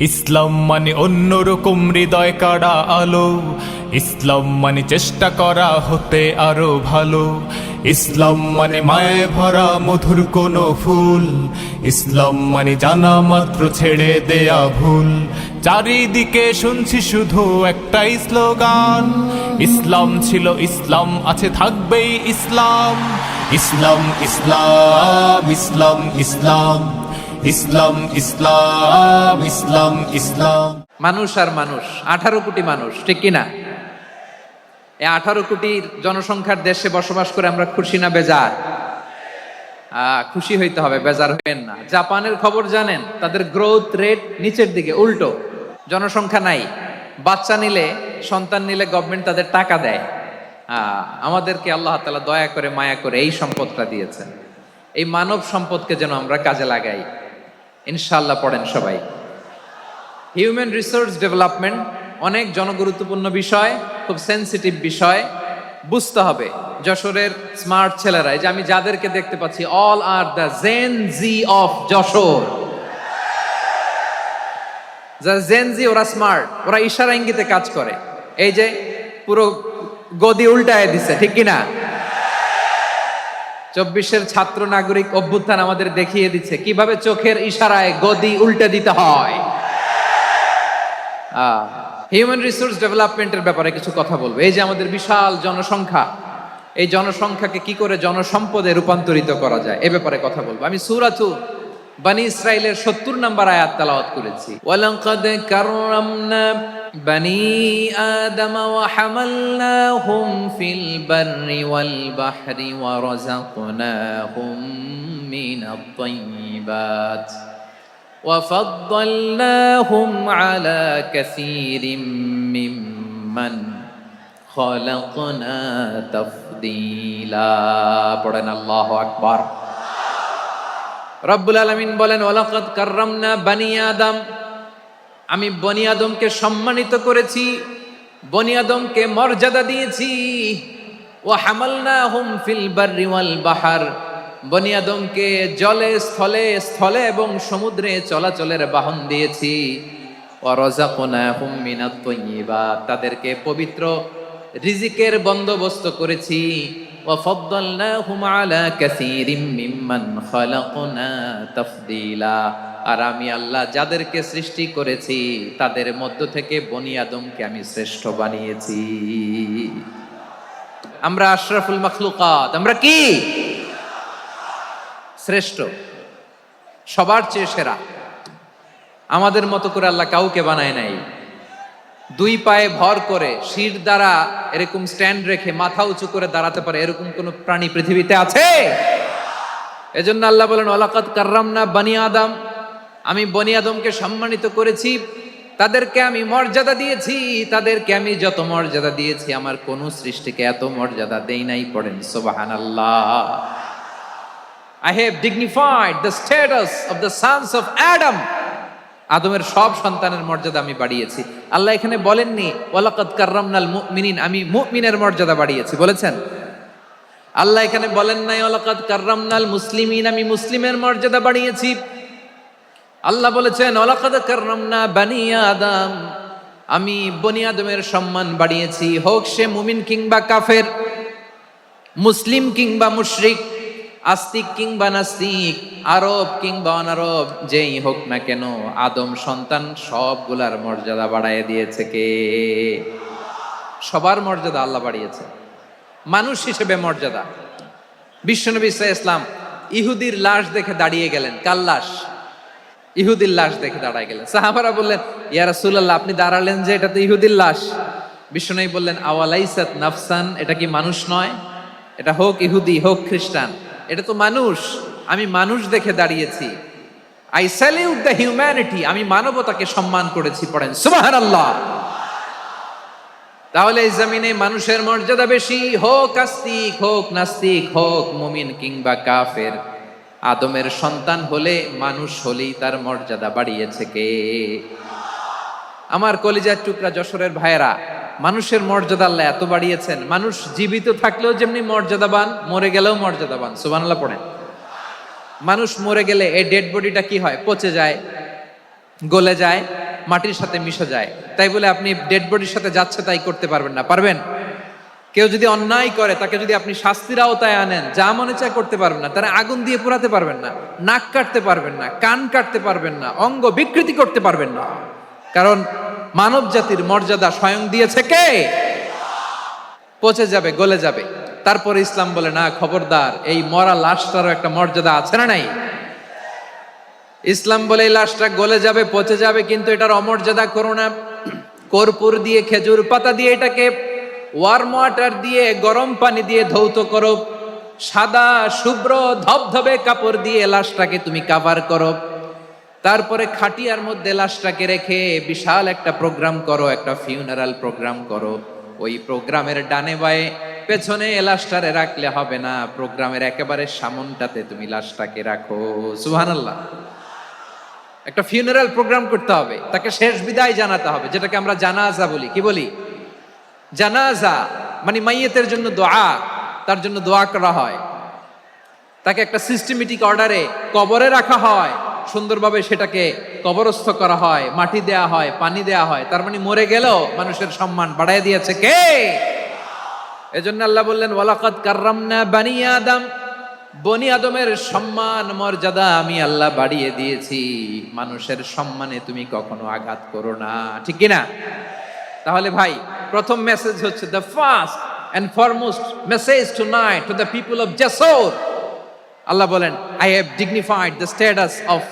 ইসলাম মানে অন্যরকম হৃদয় কাড়া আলো, ইসলাম মানে চেষ্টা করা হতে আরো ভালো, ইসলাম মানে মায়ে ভরা মধুর কোনো ফুল, ইসলাম মানে জানা মাত্র ছেড়ে দেয়া ভুল। চারিদিকে শুনছি শুধু একটাই স্লোগান, ইসলাম ছিল ইসলাম আছে থাকবেই ইসলাম। ইসলাম ইসলাম ইসলাম ইসলাম ইসলাম ইসলাম ইসলাম ইসলাম। মানুষ আর মানুষ, 18 কোটি মানুষ, ঠিক কিনা? এই 18 কোটির জনসংখ্যার দেশে বসবাস করে আমরা খুশি না বেজার? খুশি হইতে হবে, বেজার হইেন না। জাপানের খবর জানেন? তাদের গ্রোথ রেট নিচের দিকে, উল্টো। জনসংখ্যা নাই, বাচ্চা নিলে, সন্তান নিলে গভর্নমেন্ট তাদের টাকা দেয়। আমাদেরকে আল্লাহ তাআলা দয়া করে মায়া করে এই সম্পদটা দিয়েছেন। এই মানব সম্পদকে যেন আমরা কাজে লাগাই, ইনশাআল্লাহ। পড়েন সবাই। হিউম্যান রিসোর্স ডেভেলপমেন্ট অনেক জনগুরুত্বপূর্ণ বিষয়, খুব সেন্সিটিভ বিষয়, বুঝতে হবে। যশোরের স্মার্ট ছেলেরা, এই যে আমি যাদেরকে দেখতে পাচ্ছি, all are the Gen Z of Jessore. যারা জেন জি, ওরা স্মার্ট, ওরা ইশারা ইঙ্গিতে কাজ করে। এই যে পুরো গদি উল্টায় দিছে, ঠিক কিনা? 24-এর ছাত্র নাগরিক অভ্যুত্থান আমাদের দেখিয়ে দিচ্ছে কিভাবে চোখের ইশারায় গদি উল্টে দিতে হয়। হিউম্যান রিসোর্স ডেভেলপমেন্টের ব্যাপারে কিছু কথা বলবো। এই যে আমাদের বিশাল জনসংখ্যা, এই জনসংখ্যাকে কি করে জনসম্পদে রূপান্তরিত করা যায় এ ব্যাপারে কথা বলবো। আমি সূরাতু বনি ইসরাইলের 70 নম্বর আয়াত তেলাওয়াত করেছি। ওয়ালাকাদ কাররামনা বনি আদম ওয়া হামালনাহুম ফিল বাররি ওয়াল বাহরি ওয়া রাযাকনাহুম মিনাত তাইয়্যিবাত ওয়া ফাদ্দালনাহুম আলা কাসীরিম মিম্মান খালাকনা তাফদীলা। পড়েন আল্লাহু আকবার। রব্বুল আলামিন বলেন, ওয়ালাকাদ কাররামনা বনি আদম, আমি বনি আদমকে সম্মানিত করেছি, বনি আদমকে মর্যাদা দিয়েছি। ওয়া হামালনাহুম ফিল বাররি ওয়াল বাহর, বনি আদমকে জলে স্থলে, স্থলে এবং সমুদ্রে চলাচলের বাহন দিয়েছি। ওয়া রাযাকনাহুম মিনাত তাইয়্যিবাত, তাদেরকে পবিত্র রিজিকের বন্দোবস্ত করেছি। ওয়া ফাদ্দালনাহুম আলা কাসীরিম মিম্মান খালাকনা তাফদীলা, আর আমি আল্লাহ যাদেরকে সৃষ্টি করেছি তাদের মধ্য থেকে বনি আদমকে আমি শ্রেষ্ঠ বানিয়েছি। আমরা আশরাফুল মাখলুকাত, আমরা কি শ্রেষ্ঠ, সবার চেয়ে সেরা। আমাদের মতো করে আল্লাহ কাউকে বানায় নাই। দুই পায়ে ভর করে, শির দ্বারা এরকম স্ট্যান্ড রেখে মাথা উঁচু করে দাঁড়াতে পারে এরকম কোন প্রাণী পৃথিবীতে আছে? এজন্য আল্লাহ বলেন, ওয়ালাকাদ কাররামনা বনি আদম, আমি বনি আদমকে সম্মানিত করেছি, তাদেরকে আমি মর্যাদা দিয়েছি। তাদেরকে আমি যত মর্যাদা দিয়েছি আমার কোন সৃষ্টিকে এত মর্যাদা দেই নাই। পড়েন সুবহানাল্লাহ। I have dignified the status of the sons of Adam. আদমের সব সন্তানের মর্যাদা আমি বাড়িয়েছি। আল্লাহ এখানে বলেননি ওয়ালাকাদ কাররামনাল মুমিনিন, আমি মুমিনের মর্যাদা বাড়িয়েছি, বলেছেন? আল্লাহ এখানে বলেন নাই ওয়ালাকাদ কাররামনাল মুসলিমিন, আমি মুসলিমের মর্যাদা বাড়িয়েছি। আল্লাহ বলেছেন ওয়ালাকাদ কাররামনা বনি আদম, আমি বনি আদমের সম্মান বাড়িয়েছি। হোক সে মুমিন কিংবা কাফের, মুসলিম কিংবা মুশরিক, আস্তিক কিংবা নাস্তিক, আরব কিংবা অনারব, যেই হোক না কেন, আদম সন্তান সবগুলার মর্যাদা বাড়ায় দিয়েছে কে? সবার মর্যাদা আল্লাহ বাড়িয়েছে। মানুষ হিসেবে মর্যাদা। বিশ্বনবী সাল্লাল্লাহু আলাইহি ওয়াসাল্লাম ইহুদির লাশ দেখে দাঁড়িয়ে গেলেন। কার লাশ? ইহুদির লাশ দেখে দাঁড়ায় গেলেন। সাহাবারা বললেন, ইয়া রাসূলুল্লাহ, আপনি দাঁড়ালেন যে, এটা তো ইহুদির লাশ। বিশ্বনবী বললেন, আওয়ালাইসাত নাফসান, এটা কি মানুষ নয়? এটা হোক ইহুদি হোক খ্রিস্টান, এটা তো মানুষ। আমি মানুষ দেখে দাঁড়িয়েছি। আই স্যালিউট দ্য হিউম্যানিটি, আমি মানবতাকে সম্মান করেছি। পড়েন সুবহানাল্লাহ। তাহলে এই জমিনে মানুষের মর্যাদা বেশি, হোক আস্তিক হোক নাস্তিক, হোক মুমিন কিংবা কাফের। আদমের সন্তান হলে, মানুষ হলেই তার মর্যাদা বাড়িয়েছে কে? আমার কলিজার টুকরা যশোরের ভাইয়েরা, মানুষের মর্যাদা আল্লাহ এত বাড়িয়েছেন, মানুষ জীবিত থাকলেও যেমনি মর্যাদাবান, মরে গেলেও মর্যাদাবান। সুবহানাল্লাহ পড়েন। মানুষ মরে গেলে এই ডেড বডিটা কি হয়? পচে যায়, গলে যায়, মাটির সাথে মিশে যায়, তাই বলে আপনি ডেড বডির সাথে যাচ্ছে তাই করতে পারবেন না? পারবেন? কেউ যদি অন্যায় করে তাকে যদি আপনি শাস্তির আওতায় আনেন, যা মনে চায় করতে পারবেন না। তারা আগুন দিয়ে পোড়াতে পারবেন না, নাক কাটতে পারবেন না, কান কাটতে পারবেন না, অঙ্গ বিকৃতি করতে পারবেন না। কারণ মানব জাতির মর্যাদা স্বয়ং দিয়েছে কে? পচে যাবে, গলে যাবে। তারপরে ইসলাম বলে না, খবরদার, এই মরা লাশটারও একটা মর্যাদা আছে না নাই? ইসলাম বলে এই লাশটা গলে যাবে, পচে যাবে, কিন্তু এটার অমর্যাদা করো না। কর্পূর দিয়ে, খেজুর পাতা দিয়ে এটাকে ওয়ার্ম ওয়াটার দিয়ে, গরম পানি দিয়ে ধৌত করো। সাদা শুভ্র ধবধবে কাপড় দিয়ে লাশটাকে তুমি কাভার করো। তারপরে খাটিয়ার মধ্যে লাশটাকে রেখে বিশাল একটা প্রোগ্রাম করো, একটা ফিউনারাল প্রোগ্রাম করো। ওই প্রোগ্রামের ডানে বায়ে পেছনে লাশটারে রাখলে হবে না, প্রোগ্রামের একেবারে সামনটাতে তুমি লাশটাকে রাখো। সুবহানাল্লাহ। একটা ফিউনারাল প্রোগ্রাম করতে হবে, তাকে শেষ বিদায় জানাতে হবে, যেটাকে আমরা জানাজা বলি। কি বলি? জানাজা মানে মাইয়েতের জন্য দোয়া, তার জন্য দোয়া করা হয়। তাকে একটা সিস্টেমেটিক অর্ডারে কবরে রাখা হয়, সুন্দরভাবে সেটাকে কবরস্থ করা হয়, মাটি দেয়া হয়, পানি দেয়া হয়। তার মানে মরে গেলেও মানুষের সম্মান বাড়ায় দিয়েছে কে? এজন্য আল্লাহ বললেন, ওয়ালাকাদ কাররামনা বানি আদম, বনি আদমের সম্মান মর্যাদা আমি আল্লাহ বাড়িয়ে দিয়েছি। মানুষের সম্মানে তুমি কখনো আঘাত করো না, ঠিক কি না? তাহলে ভাই, প্রথম মেসেজ হচ্ছে, the first and foremost message tonight to the people of জাসর। আল্লাহ বলেন, I have dignified the status of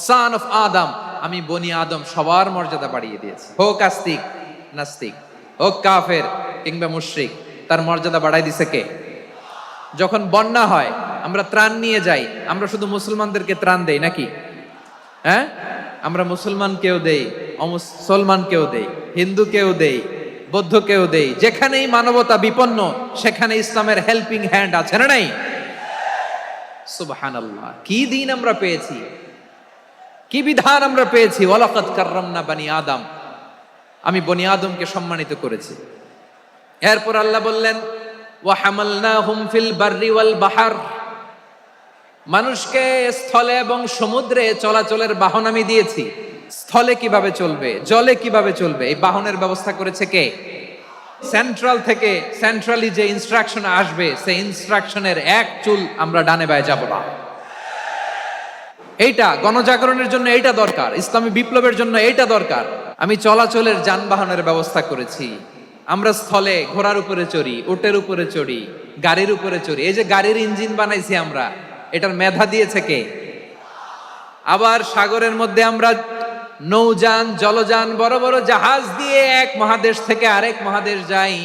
son of Adam. আমি বনি আদম সবার মর্যাদা বাড়িয়ে দিয়েছি। হোক আস্তিক নাস্তিক, হোক কাফের কিংবা মুশরিক, তার মর্যাদা বাড়াই দিছে কে? যখন বন্যা হয়, আমরা ত্রাণ নিয়ে যাই, আমরা শুধু মুসলমানদেরকে ত্রাণ দেই নাকি? হ্যাঁ, আমরা মুসলমানকেও দেই, অমুসলমানকেও দেই, হিন্দুকেও দেই, বৌদ্ধকেও দেই। যেখানেই মানবতা বিপন্ন, সেখানে ইসলামের হেল্পিং হ্যান্ড আছে না নাই? সুবহানাল্লাহ। কি দিন আমরা পেয়েছি, কি বিধান আমরা পেয়েছি। ওয়ালাকাদ কাররামনা বানি আদম, আমি বনি আদমকে সম্মানিত করেছি। এরপর আল্লাহ বললেন, ওয়া হামালনাহুম ফিল বাররি ওয়াল বাহর। মানুষকে স্থলে এবং সমুদ্রে চলাচলের বাহন আমি দিয়েছি। স্থলে কিভাবে চলবে, জলে কিভাবে চলবে, এই বাহনের ব্যবস্থা করেছে কে? সেন্ট্রাল থেকে, সেন্ট্রালি যে ইনস্ট্রাকশন আসবে, সেই ইনস্ট্রাকশনের এক চুল আমরা ডানে বায়ে যাব না। এইটা গণজাগরণের জন্য এইটা দরকার, ইসলামী বিপ্লবের জন্য এইটা দরকার। আমি চলাচলের যানবাহনের ব্যবস্থা করেছি। আমরা স্থলে ঘোড়ার উপরে চড়ি, উটের উপরে চড়ি, গাড়ির উপরে চড়ি। এই যে গাড়ির ইঞ্জিন বানাইছি আমরা, এটার মেধা দিয়েছে কে? আবার সাগরের মধ্যে আমরা নৌযান, জলযান, বড় বড় জাহাজ দিয়ে এক মহাদেশ থেকে আরেক মহাদেশ যাই,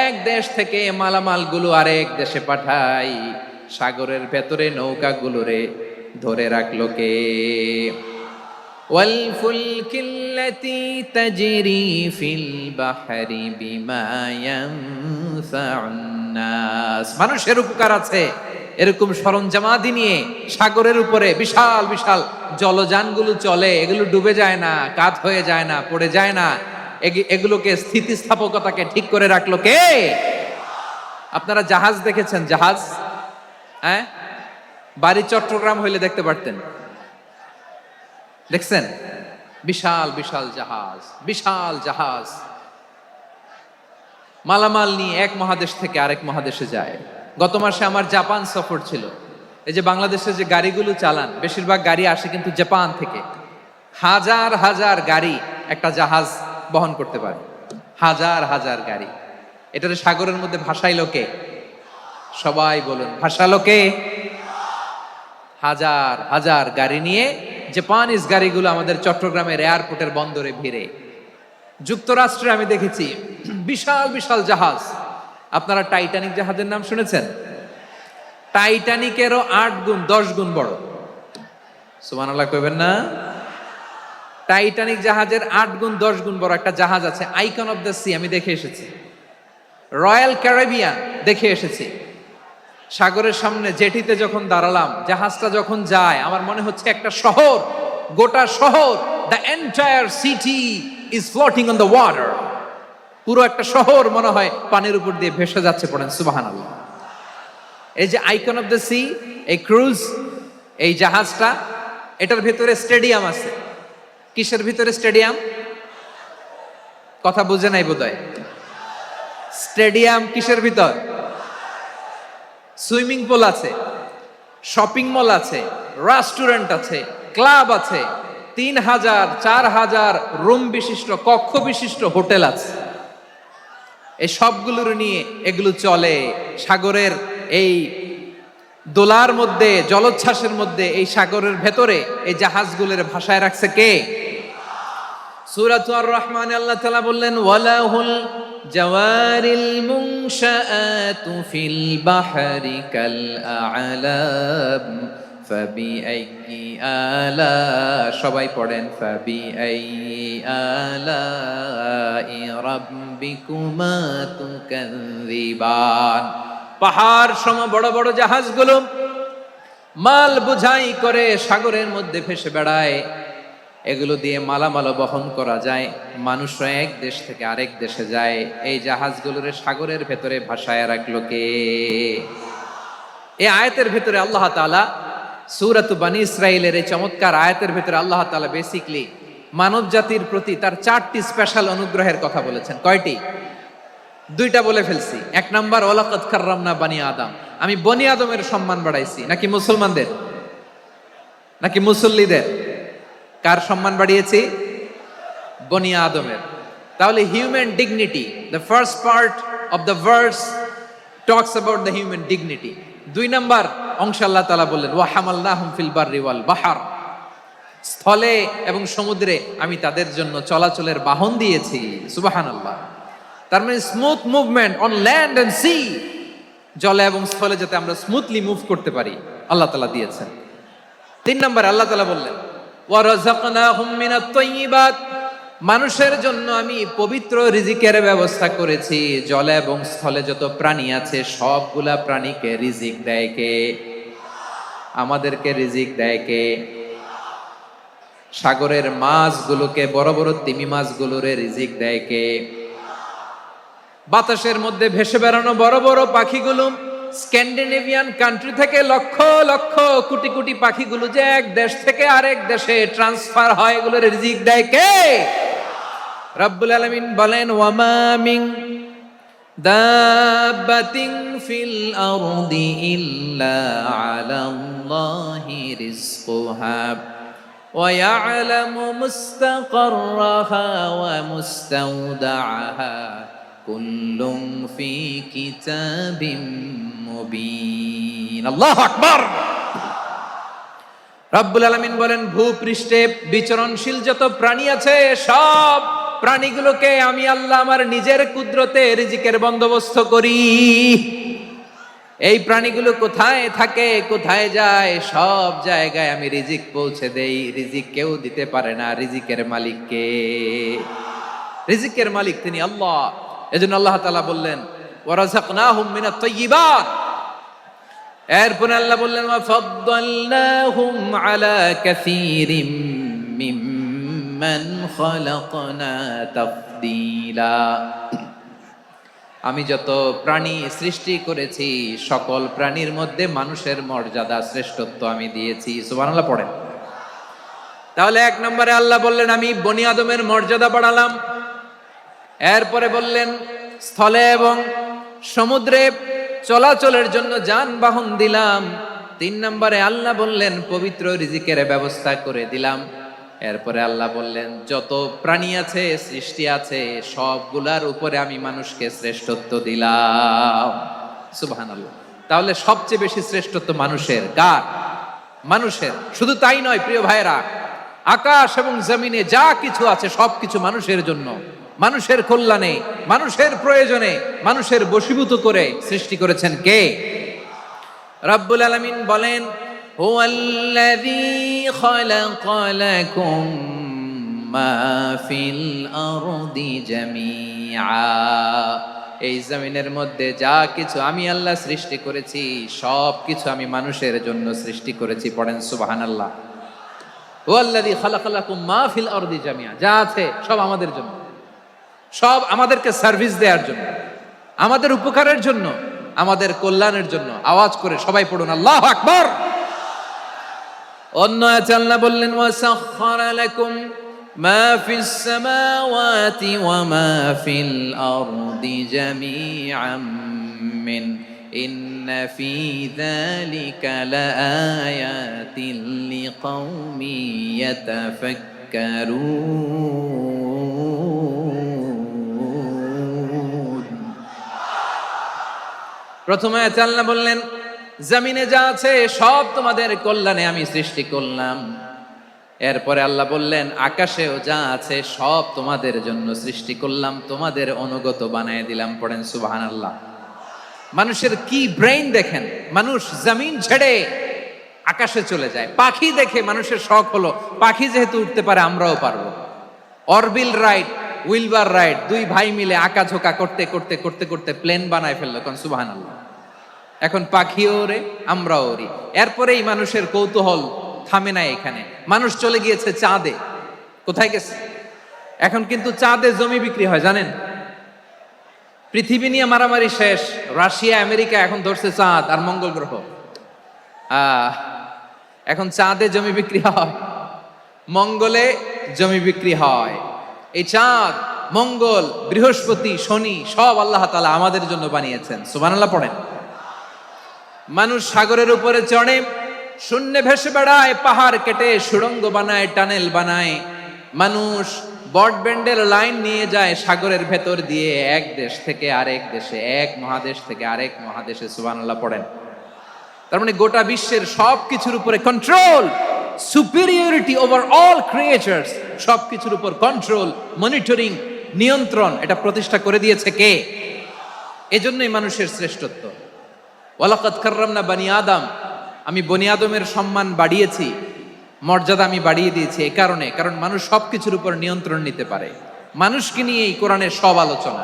এক দেশ থেকে মালামাল গুলো আরেক দেশে পাঠাই। সাগরের ভেতরে নৌকাগুলোরে ধরে রাখলো কে? ওয়াল ফুলকিল্লাতি তাজরি ফিল বাহরি বিমা ইয়ানফাউন নাস। মানুষের উপকার আছে এরকম সরঞ্জামাদি নিয়ে সাগরের উপরে বিশাল বিশাল জলযানগুলো চলে। এগুলো ডুবে যায় না, কাত হয়ে যায় না, পড়ে যায় না। এগুলোকে স্থিতিস্থাপকতাকে ঠিক করে রাখলো কে? আপনারা জাহাজ দেখেছেন? জাহাজ, হ্যাঁ, বাড়ি চট্টগ্রাম হইলে দেখতে পারতেন। দেখছেন? বিশাল বিশাল জাহাজ, বিশাল জাহাজ মালামাল নিয়ে এক মহাদেশ থেকে আরেক মহাদেশে যায়। গত মাসে আমার জাপান সফর ছিল। এই যে বাংলাদেশে যে গাড়িগুলো চালান, বেশিরভাগ গাড়ি আসে কিন্তু জাপান থেকে। হাজার হাজার গাড়ি একটা জাহাজ বহন করতে পারে, হাজার হাজার গাড়ি। এটারে সাগরের মধ্যে ভাসাইলো কে? সবাই বলুন, ভাসালো কে? হাজার হাজার গাড়ি নিয়ে জাপানিজ গাড়িগুলো আমাদের চট্টগ্রামের এয়ারপোর্টের বন্দরে ভিড়ে। যুক্তরাষ্ট্রে আমি দেখেছি বিশাল বিশাল জাহাজ। আপনারা টাইটানিক জাহাজের নাম শুনেছেন? টাইটানিকেরও 8 গুণ 10 গুণ বড়। সুবহানাল্লাহ কইবেন না? টাইটানিক জাহাজের 8 গুণ 10 গুণ বড় একটা জাহাজ আছে, আইকন অফ দ্য সি। আমি দেখে এসেছি। রয়্যাল ক্যারিবিয়ান দেখে এসেছি। সাগরের সামনে জেটিতে যখন দাঁড়ালাম, জাহাজটা যখন যায়, আমার মনে হচ্ছে একটা শহর, গোটা শহর, the entire city is floating on the water. পুরো একটা শহর মনে হয় পানির উপর দিয়ে ভেসে যাচ্ছে। পড়েন সুবহানাল্লাহ। এই যে আইকন অফ দ্য সি, এই ক্রুজ, এই জাহাজটা, এটার ভেতরে স্টেডিয়াম আছে। কিসের ভিতরে স্টেডিয়াম? কথা বুঝে নাই বোধহয়। স্টেডিয়াম কিসের ভিতর? সুইমিং পুল আছে, শপিং মল আছে, রেস্টুরেন্ট আছে, ক্লাব আছে, 3000 4000 রুম বিশিষ্ট, কক্ষ বিশিষ্ট হোটেল আছে। এই সবগুলোর নিয়ে এগুলো চলে সাগরের এই দোলার মধ্যে, জলোচ্ছ্বাসের মধ্যে, এই সাগরের ভেতরে এই জাহাজগুলোর ভাষায় রাখছে কে? সূরাত আর-রহমানে আল্লাহ তাআলা বললেন, ওয়ালাহুল জাওয়ারিল মুনশাআতু ফিল বাহরি কাল আ'লাম ফাবিআইয়ি আলা, সবাই পড়েন, ফাবিআইয়ি আলাই রাব্বিকুমা তুকাযযিবান। পাহাড় সম বড় বড় জাহাজগুলো মাল বোঝাই করে সাগরের মধ্যে ভেসে বেড়ায়। এগুলো দিয়ে মালামাল বহন করা যায়, মানুষরা এক দেশ থেকে আরেক দেশে যায়। এই জাহাজগুলোর সাগরের ভেতরে ভাসায় রাখলো কে? এই আয়াতের ভেতরে আল্লাহ তাআলা সূরাত বনী ইসরাঈলের এই চমৎকার আয়াতের ভেতরে আল্লাহ তাআলা বেসিক্যালি মানব জাতির প্রতি তার 4টি স্পেশাল অনুগ্রহের কথা বলেছেন। কয়টি? 2টা বলে ফেলছি। 1 নাম্বার, ওয়ালাকাদ কাররামনা বানি আদম, আমি বনি আদমের সম্মান বাড়াইছি। নাকি মুসলমানদের? নাকি মুসল্লিদের? কার সম্মান বাড়িয়েছি? বনি আদমের। তাহলে human dignity, the first part of the verse talks about the human dignity. 2 number অংশ আল্লাহ তাআলা বললেন, ওয়া হামালনাহুম ফিল বাররি ওয়াল বাহর, স্থলে এবং সমুদ্রে আমি তাদের জন্য চলাচলের বাহন দিয়েছি। সুবহানাল্লাহ। তার মানে smooth movement on land and sea, জলে এবং স্থলে যাতে আমরা স্মুথলি মুভ করতে পারি আল্লাহ তাআলা দিয়েছেন। 3 নাম্বার আল্লাহ তাআলা বললেন, ওয়া রাযাকনাহুম মিনাত তাইয়্যিবাত, মানুষের জন্য আমি পবিত্র রিজিকের ব্যবস্থা করেছি। জলে এবং স্থলে যত প্রাণী আছে সবগুলা প্রাণীকে রিজিক দেয় কে? আমাদেরকে রিজিক দেয় কে? সাগরের মাছগুলোকে, বড় বড় তিমি মাছগুলোরে রিজিক দেয় কে? বাতাসের মধ্যে ভেসে বেড়ানো বড় বড় পাখিগুলো, স্ক্যান্ডিনেভিয়ান কান্ট্রি থেকে লক্ষ লক্ষ কোটি কোটি পাখিগুলো যে এক দেশ থেকে আরেক দেশে ট্রান্সফার হয়, এগুলোর রিজিক দেয় কে? রব্বুল আলামিন বলেন, ওয়ামা মিন দাব্বাতিন ফিল আরদি ইল্লা আলাল্লাহি রিজকুহা ওয়া ইয়ালামু মুস্তাকাররাহা ওয়া মুস্তাওদাআহা কুল্লুম ফি কিতাবিম মুবিন। আল্লাহু আকবার। রব্বুল আলামিন বলেন, ভূপৃষ্ঠে বিচরণশীল যত প্রাণী আছে সব প্রাণীগুলোকে আমি আল্লাহ আমার নিজের কুদরতে রিজিকের বন্দোবস্ত করি। এই প্রাণীগুলো কোথায় থাকে, কোথায় যায়, সব জায়গায় আমি রিজিক পৌঁছে দেই। রিজিক কেউ দিতে পারে না, রিজিকের মালিক কে? রিজিকের মালিক তিনি আল্লাহ। এজন্য আল্লাহ তাআলা বললেন, ওয়া রাযাকনাহুম মিনাত তাইয়্যিবাত। এরপর আল্লাহ বললেন, ওয়া ফাদ্দালনাহুম আলা কাসীরিম মিম্মান খালাকনা তাফদীলা। আমি যত প্রাণী সৃষ্টি করেছি সকল প্রাণীর মধ্যে মানুষের মর্যাদা, শ্রেষ্ঠত্ব আমি দিয়েছি। সুবহানাল্লাহ পড়েন। তাহলে 1 নম্বরে আল্লাহ বললেন আমি বনি আদমের মর্যাদা বাড়ালাম। এরপরে বললেন স্থলে এবং সমুদ্রে চলাচলের জন্য যানবাহন দিলাম। 3 নম্বরে আল্লাহ বললেন পবিত্র রিজিকের ব্যবস্থা করে দিলাম। এরপরে আল্লাহ বললেন যত প্রাণী আছে, সৃষ্টি আছে, সবগুলার উপরে আমি মানুষকে শ্রেষ্ঠত্ব দিলাম। সুবহানাল্লাহ। তাহলে সবচেয়ে বেশি শ্রেষ্ঠত্ব মানুষের। কার? মানুষের। শুধু তাই নয় প্রিয় ভাইরা, আকাশ এবং জমিনে যা কিছু আছে সবকিছু মানুষের জন্য, মানুষের কল্যাণে, মানুষের প্রয়োজনে, মানুষের বশীভূত করে সৃষ্টি করেছেন কে? রব্বুল আলামিন বলেন, হুয়াল্লাযী খালাকা লাকুম মা ফিল আরদি জামিআ। এই জমিনের মধ্যে যা কিছু আমি আল্লাহ সৃষ্টি করেছি সব কিছু আমি মানুষের জন্য সৃষ্টি করেছি। পড়েন সুবহানাল্লাহ। হুয়াল্লাযী খালাকা লাকুম মা ফিল আরদি জামিআ, যা আছে সব আমাদের জন্য, সব আমাদেরকে সার্ভিস দেওয়ার জন্য, আমাদের উপকারের জন্য, আমাদের কল্যাণের জন্য। আওয়াজ করে সবাই পড়ুন আল্লাহু আকবার। অন্য আয়াতে আল্লাহ বললেন, ওয়াসাখখারা লাকুম মা ফিস সামাওয়াতি ওয়া মা ফিল আরদি জামিআম মিন ইন্না ফি যালিকা লাআয়াতিন লিকাওমি ইয়াতাফাক্কারুন। প্রথমে আল্লাহ বললেন জমিনে যা আছে সব তোমাদের কল্যাণে আমি সৃষ্টি করলাম। এরপরে আল্লাহ বললেন আকাশেও যা আছে সব তোমাদের জন্য সৃষ্টি করলাম, তোমাদের অনুগত বানিয়ে দিলাম। পড়েন সুবহানাল্লাহ। মানুষের কি ব্রেইন দেখেন, মানুষ জমিন ছেড়ে আকাশে চলে যায়। পাখি দেখে মানুষের শখ হলো পাখি যেহেতু উঠতে পারে আমরাও পারবো। অরবিল রাইট, উইলবার রাইট, দুই ভাই মিলে আঁকাঝোঁকা করতে করতে করতে করতে প্লেন বানায় ফেললো। কোন সুবহানাল্লাহ। এখন পাখিও ওরে, আমরাও ওরি। এরপরেই মানুষের কৌতূহল থামে না এখানে। মানুষ চলে গিয়েছে চাঁদে। কোথায় গেছে? এখন কিন্তু চাঁদে জমি বিক্রি হয় জানেন। পৃথিবী নিয়ে মারামারি শেষ, রাশিয়া আমেরিকা এখন ধরছে চাঁদ আর মঙ্গল গ্রহ। এখন চাঁদে জমি বিক্রি হয়, মঙ্গলে জমি বিক্রি হয়। এই চাঁদ, মঙ্গল, বৃহস্পতি, শনি সব আল্লাহ তাআলা আমাদের জন্য বানিয়েছেন। সুবহানাল্লাহ পড়েন। মানুষ সাগরের উপরে চড়ে, শূন্যে ভেসে বেড়ায়, পাহাড় কেটে সুড়ঙ্গ বানায়, টানেল বানায়। মানুষ ব্রডব্যান্ডের লাইন নিয়ে যায় সাগরের ভেতর দিয়ে, এক দেশ থেকে আরেক দেশে, এক মহাদেশ থেকে আরেক মহাদেশে। সুবহানাল্লাহ পড়েন। তার মানে গোটা বিশ্বের সব কিছুর উপরে control, superiority over all creatures, সব কিছুর উপর কন্ট্রোল, মনিটরিং, নিয়ন্ত্রণ, এটা প্রতিষ্ঠা করে দিয়েছে কে? এজন্যই মানুষের শ্রেষ্ঠত্ব। ওয়ালাকাদ কাররামনা বানি আদম, আমি বনি আদমের সম্মান বাড়িয়েছি, মর্যাদা আমি বাড়িয়ে দিয়েছি এই কারণে, কারণ মানুষ সবকিছুর উপর নিয়ন্ত্রণ নিতে পারে। মানুষকে নিয়ে এই কোরআনের সব আলোচনা,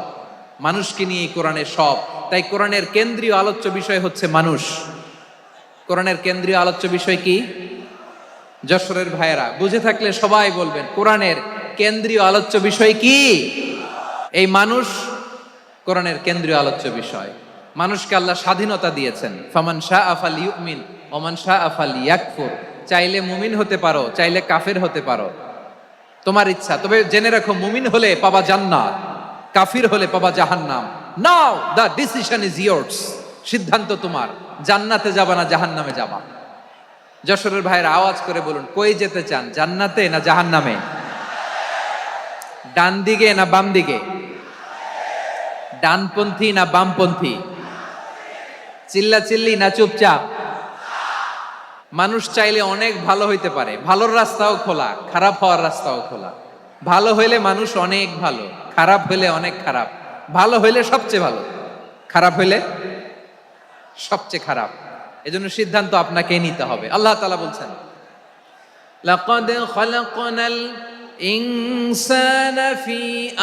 মানুষকে নিয়ে এই কোরআনের সব। তাই কোরআনের কেন্দ্রীয় আলোচ্য বিষয় হচ্ছে মানুষ। কোরআনের কেন্দ্রীয় আলোচ্য বিষয় কি? যশোরের ভাইয়েরা বুঝে থাকলে সবাই বলবেন কোরআনের কেন্দ্রীয় আলোচ্য বিষয় কি? এই মানুষ কোরআনের কেন্দ্রীয় আলোচ্য বিষয়। মানুষকে আল্লাহ স্বাধীনতা দিয়েছেন। ফামান শাআ ফালইউমিন ওয়া মান শাআ ফালইয়াকফুর। চাইলে মুমিন হতে পারো, চাইলে কাফের হতে পারো, তোমার ইচ্ছা। তবে জেনে রাখো মুমিন হলে পাবা জান্নাত, কাফির হলে পাবা জাহান্নাম। নাও দ্য ডিসিশন ইজ ইয়ার্স। সিদ্ধান্ত তোমার, জান্নাতে যাবা না জাহান্নামে যাবা। যশোরের ভাইয়ের আওয়াজ করে বলুন, কই যেতে চান, জান্নাতে না জাহান্নামে? ডান দিকে না বাম দিকে? ডানপন্থী না বামপন্থী? চিল্লা চিল্লি না চুপচাপ? মানুষ চাইলে অনেক ভালো হইতে পারে, ভালোর রাস্তাও খোলা, খারাপ হওয়ার রাস্তাও খোলা। ভালো হইলে মানুষ অনেক ভালো, খারাপ হইলে অনেক খারাপ। ভালো হইলে সবচেয়ে ভালো, খারাপ হইলে সবচেয়ে খারাপ। এজন্য সিদ্ধান্ত আপনাকে নিতে হবে। আল্লাহ তাআলা বলছেন, লাকাদ খালাকনাল ইনসানা ফি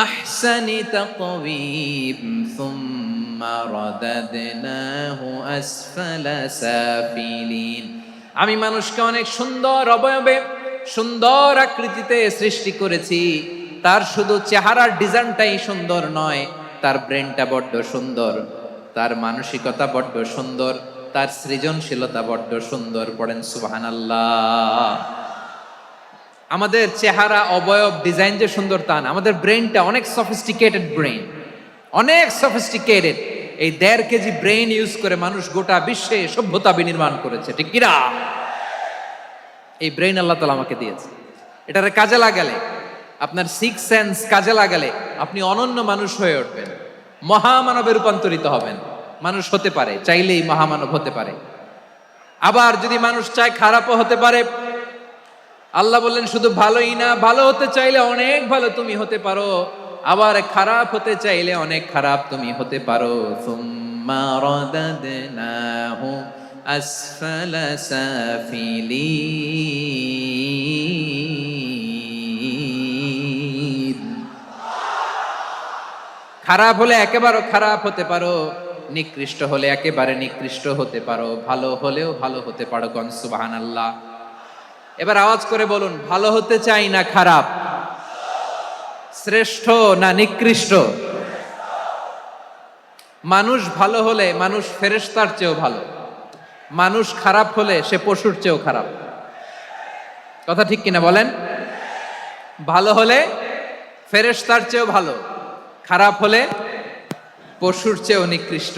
আহসানি তাকওয়িম সুম্মা রাদাদনাহু আসফালা সাফিলিন। আমি মানুষকে অনেক সুন্দর অবয়বে, সুন্দর আকৃতিতে সৃষ্টি করেছি। তার শুধু চেহারার ডিজাইনটাই সুন্দর নয়, তার ব্রেনটা বড্ড সুন্দর, তার মানসিকতা বড্ড সুন্দর, তার সৃজনশীলতা বড্ড সুন্দর। পড়েন সুবহানাল্লাহ। আমাদের চেহারা, অবয়ব, ডিজাইন যে সুন্দর তা না, আমাদের ব্রেনটা অনেক সফিস্টিকেটেড ব্রেন, অনেক সফিস্টিকেটেড। এই 1.5 কেজি ব্রেন ইউজ করে মানুষ গোটা বিশ্বে সভ্যতা বিনির্মাণ করেছে, ঠিক কিনা? এই ব্রেন আল্লাহ তাআলা আমাকে দিয়েছে। এটারে কাজে লাগালে, আপনার 6 সেন্স কাজে লাগালে আপনি অনন্য মানুষ হয়ে উঠবেন, মহামানবে রূপান্তরিত হবেন। মানুষ হতে পারে, চাইলেই মহামানব হতে পারে। আবার যদি মানুষ চায় খারাপও হতে পারে। আল্লাহ বললেন শুধু ভালোই না, ভালো হতে চাইলে অনেক ভালো তুমি হতে পারো, আবার খারাপ হতে চাইলে অনেক খারাপ তুমি হতে পারো। সুম্মা রাদাদনাহু আসফালা সাফিলিন। খারাপ হলে একেবারে খারাপ হতে পারো, নিকৃষ্ট হলে একেবারে নিকৃষ্ট হতে পারো, ভালো হলেও ভালো হতে পারো। কোন সুবহানাল্লাহ। এবার আওয়াজ করে বলুন, ভালো হতে চাই না খারাপ? শ্রেষ্ঠ না নিকৃষ্ট? মানুষ ভালো হলে মানুষ ফেরেশতার চেয়েও ভালো, মানুষ খারাপ হলে সে পশুর চেয়েও খারাপ। কথা ঠিক কিনা বলেন? ভালো হলে ফেরেশতার চেয়েও ভালো, খারাপ হলে পশুর চেয়েও নিকৃষ্ট।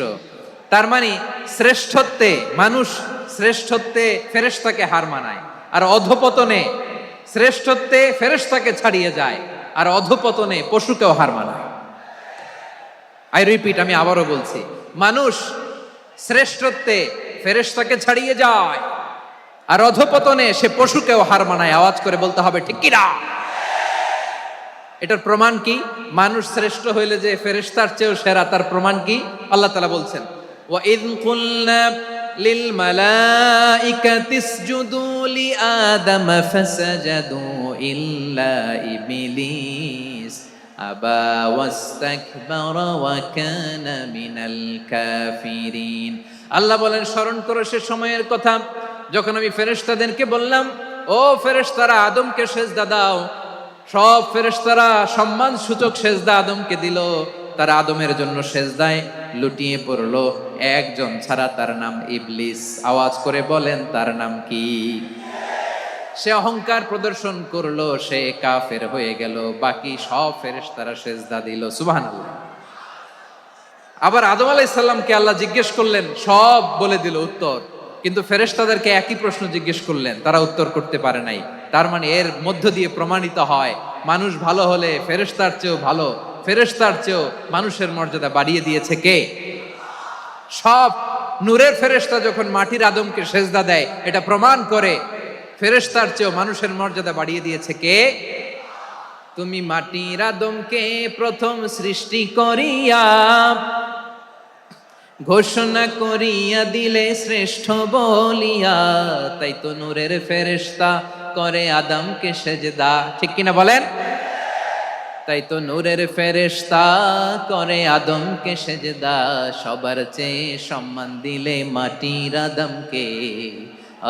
তার মানে শ্রেষ্ঠত্বে মানুষ, শ্রেষ্ঠত্বে ফেরেশতাকে হার মানায়, আর অধপতনে শ্রেষ্ঠত্বে ফেরেশতাকে ছাড়িয়ে যায়, আর অধপতনে পশুকেও হার মানায়। আই রিপিট, আমি আবারও বলছি, মানুষ শ্রেষ্ঠত্বে ফেরেশতাকে ছাড়িয়ে যায়, আর অধপতনে সে পশুকেও হার মানায়। আওয়াজ করে বলতে হবে ঠিক কি না? এটার প্রমাণ কি? মানুষ শ্রেষ্ঠ হইলে যে ফেরেশতার চেয়েও সেরা, তার প্রমাণ কি? আল্লাহ তাআলা বলছেন, ওয়া ইয কুলনা লিল মালাইকাতি ইসজুদু লি আদম ফাসাজাদু ইল্লা ইবলিস আবা ওয়াস্তাকবারা ওয়া কানা মিনাল কাফিরিন। আল্লাহ বলেন, স্মরণ করো সে সময়ের কথা যখন আমি ফেরেশতাদেরকে বললাম, ও ফেরেশতারা আদমকে সেজদা দাও। সব ফেরেশতারা সম্মান সূচক সেজদা আদমকে দিল, তারা আদমের জন্য সেজদায় লুটিয়ে পড়লো, একজন ছাড়া, তার নাম ইবলিস। আওয়াজ করে বলেন তার নাম কি? সে অহংকার প্রদর্শন করলো, সে কাফের হয়ে গেল, বাকি সব ফেরেশতারা সেজদা দিল। সুবহানাল্লাহ। আবার আদম আলাইহিস সালামকে আল্লাহ জিজ্ঞেস করলেন, সব বলে দিল উত্তর, কিন্তু ফেরেশতাদেরকে একই প্রশ্ন জিজ্ঞেস করলেন, তারা উত্তর করতে পারে নাই। তার মানে এর মধ্য দিয়ে প্রমাণিত হয়, মানুষ ভালো হলে ফেরেশতার চেয়েও ভালো, ফেরেশতার চেয়েও মানুষের মর্যাদা বাড়িয়ে দিয়েছে কে? সব নূরের ফেরেশতা যখন মাটির আদমকে সেজদা দেয়, এটা প্রমাণ করে ফেরেশতার চেয়েও মানুষের মর্যাদা বাড়িয়ে দিয়েছে কে? তুমি মাটির আদমকে প্রথম সৃষ্টি করিয়া ঘোষণা করিয়া দিলে শ্রেষ্ঠ বলিয়া, তাই তো নূরের ফেরেশতা করে আদমকে সেজদা। ঠিক কিনা বলেন? তাই তো নূরের ফেরেশতা করে আদমকে সেজদা, সবার চেয়ে সম্মান দিলে মাটির আদমকে।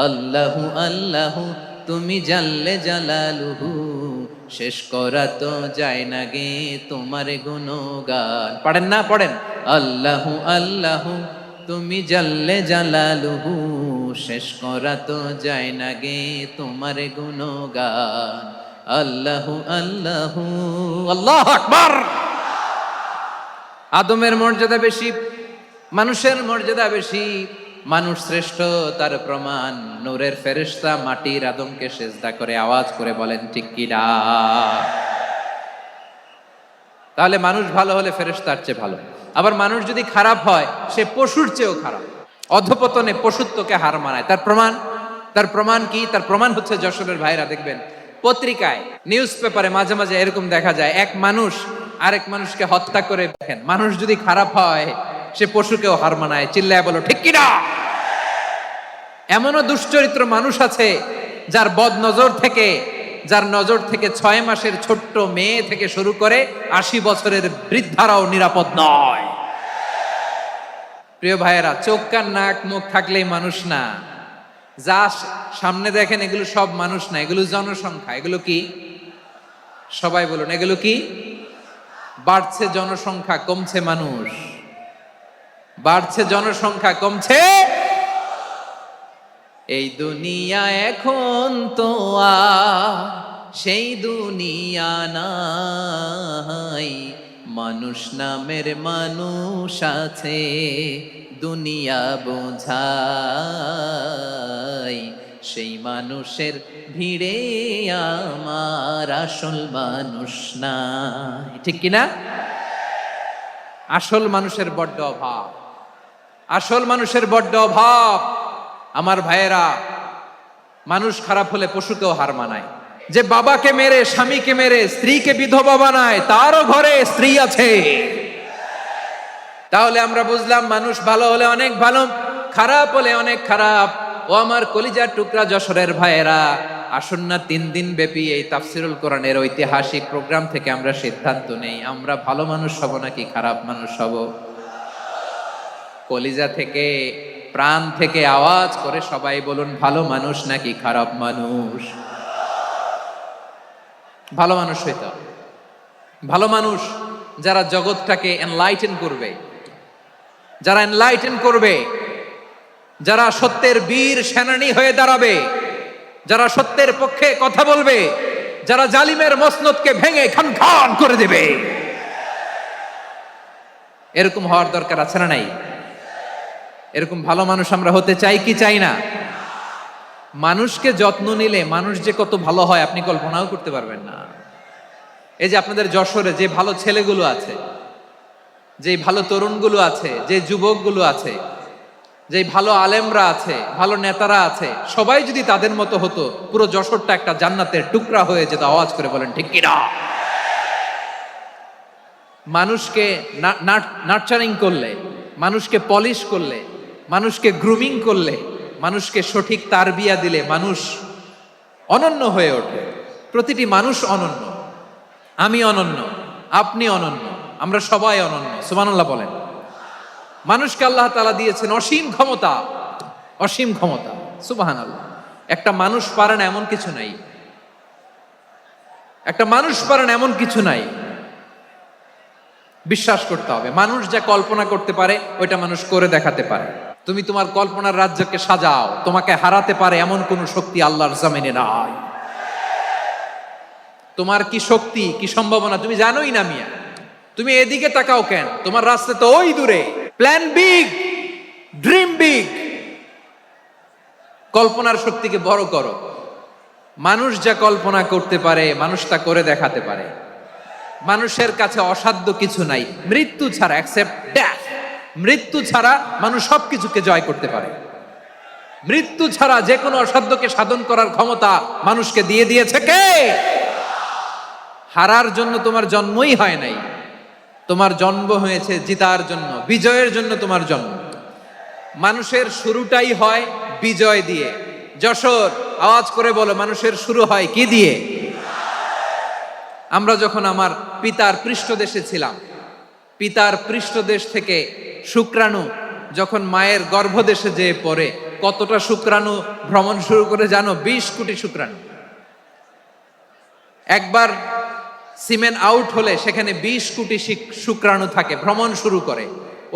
আল্লাহু আল্লাহু তুমি জাল্লে জালালুহু, শেষ করা তো যায় না গে তোমার গুণগান। পড়েন না? পড়েন। আল্লাহু আল্লাহু তুমি জাল্লে জালালুহু, শেষ করা তো যায় না গে তোমার গুণগান। আল্লাহু আল্লাহু, আল্লাহু আকবার। আদমের মর্যাদা বেশি, মানুষের মর্যাদা বেশি, মানুষ শ্রেষ্ঠ, তার প্রমাণ নূরের ফেরেশতা মাটির আদমকে সেজদা করে। আওয়াজ করে বলেন ঠিক কি না? তাহলে মানুষ ভালো হলে ফেরেশতার চেয়ে ভালো। আবার মানুষ যদি খারাপ হয়, সে পশুর চেয়েও খারাপ, অধপতনে পশুত্বকে হার মানায়। তার প্রমাণ, তার প্রমাণ কি? তার প্রমাণ হচ্ছে, যশোরের ভাইরা দেখবেন পত্রিকায়, নিউজ পেপারে মাঝে মাঝে এরকম দেখা যায়, এক মানুষ আরেক মানুষকে হত্যা করে। দেখেন, মানুষ যদি খারাপ হয় সে পশুকেও হার মানায়। চিল্লায় বলো ঠিক কিনা? এমনও দুশ্চরিত্র মানুষ আছে যার বদ নজর থেকে, যার নজর থেকে 6 মাসের ছোট্ট মেয়ে থেকে শুরু করে 80 বছরের বৃদ্ধারাও নিরাপদ নয়। প্রিয় ভাইয়েরা, চোখ কান নাক মুখ থাকলেই মানুষ না। যা সামনে দেখেন এগুলো সব মানুষ না, এগুলো জনসংখ্যা। এগুলো কি? সবাই বলুন, এগুলো কি? বাড়ছে জনসংখ্যা, কমছে মানুষ। বাড়ছে জনসংখ্যা, কমছে। এই দুনিয়া এখন তো আর সেই দুনিয়া নাই, মানুষ নামের মানুষ আছে, দুনিয়া বোঝাই, সেই মানুষের ভিড়ে আমার আসল মানুষ নাই। ঠিক কিনা? আসল মানুষের বড্ড অভাব, আসল মানুষের বড্ড অভাব। আমার ভাইয়েরা, মানুষ খারাপ হলে পশুকেও হার মানায়। যে বাবাকে মেরে, স্বামীকে মেরে স্ত্রীকে বিধবা বানায়, তারও ঘরে স্ত্রী আছে। তাহলে আমরা বুঝলাম, মানুষ ভালো হলে অনেক ভালো, খারাপ হলে অনেক খারাপ। ও আমার কলিজার টুকরা যশোরের ভাইয়েরা, আসুন না 3 দিন ব্যাপী এই তাফসিরুল কোরআনের ঐতিহাসিক প্রোগ্রাম থেকে আমরা সিদ্ধান্ত নেই, আমরা ভালো মানুষ হব নাকি খারাপ মানুষ হব। কলিজা থেকে, প্রাণ থেকে আওয়াজ করে সবাই বলুন, ভালো মানুষ নাকি খারাপ মানুষ? ভালো মানুষ হইতে হবে। ভালো মানুষ যারা জগৎটাকে এনলাইটেন করবে, যারা এনলাইটেন করবে, যারা সত্যের বীর সেনানী হয়ে দাঁড়াবে, যারা সত্যের পক্ষে কথা বলবে, যারা জালিমের মসনদকে ভেঙে খান খান করে দেবে। এরকম হওয়ার দরকার আছে না নাই? এরকম ভালো মানুষ আমরা হতে চাই কি চাই না? মানুষকে যত্ন নিলে মানুষ যে কত ভালো হয় আপনি কল্পনাও করতে পারবেন না। এই যে আপনাদের যশোরে যে ভালো ছেলেগুলো আছে, যে ভালো তরুণগুলো আছে, যে যুবকগুলো আছে, যে ভালো আলেমরা আছে, ভালো নেতারা আছে, সবাই যদি তাদের মতো হতো পুরো যশোরটা একটা জান্নাতের টুকরা হয়ে যেত। আওয়াজ করে বলেন ঠিক কিনা? মানুষকে নার্চারিং করলে, মানুষকে পলিশ করলে, মানুষকে গ্রুমিং করলে, মানুষকে সঠিক তারবিয়া দিলে মানুষ অনন্য হয়ে ওঠে। প্রতিটি মানুষ অনন্য। আমি অনন্য, আপনি অনন্য, আমরা সবাই অনন্য। সুবহানাল্লাহ বলেন। মানুষকে আল্লাহ তাআলা দিয়েছেন অসীম ক্ষমতা, অসীম ক্ষমতা। সুবহানাল্লাহ। একটা মানুষ পারে না এমন কিছু নাই, একটা মানুষ পারে না এমন কিছু নাই। বিশ্বাস করতে হবে, মানুষ যা কল্পনা করতে পারে ওইটা মানুষ করে দেখাতে পারে। তুমি তোমার কল্পনার রাজ্যকে সাজাও, তোমাকে হারাতে পারে এমন কোন শক্তি আল্লাহর জমিনে নাই। তোমার কি শক্তি, কি সম্ভাবনা তুমি জানোই না মিয়া। তুমি এদিকে তাকাও কেন? তোমার রাস্তা তো ওই দূরে। Plan big, dream big. কল্পনার শক্তিকে বড় করো। মানুষ যা কল্পনা করতে পারে মানুষ তা করে দেখাতে পারে। মানুষের কাছে অসাধ্য কিছু নাই মৃত্যু ছাড়া, অ্যাকসেপ্ট ডেথ। মৃত্যু ছাড়া মানুষ সবকিছুকে জয় করতে পারে। মৃত্যু ছাড়া যে কোনো অসাধ্যকে সাধন করার ক্ষমতা মানুষকে দিয়ে দিয়েছে কে? হারার জন্য তোমার জন্মই হয় নাই, তোমার জন্ম হয়েছে জিতার জন্য, বিজয়ের জন্য তোমার জন্ম। মানুষের শুরুটাই হয় বিজয় দিয়ে। যশোর আওয়াজ করে বলো, মানুষের শুরু হয় কি দিয়ে? আমরা যখন আমার পিতার পৃষ্ঠদেশে ছিলাম, পিতার পৃষ্ঠদেশ থেকে শুক্রাণু যখন মায়ের গর্ভদেশে যেয়ে পড়ে, কতটা শুক্রাণু ভ্রমণ শুরু করে জানো? 20 কোটি শুক্রাণু। একবার সিমেন আউট হলে সেখানে 20 কোটি শুক্রাণু থাকে, ভ্রমণ শুরু করে।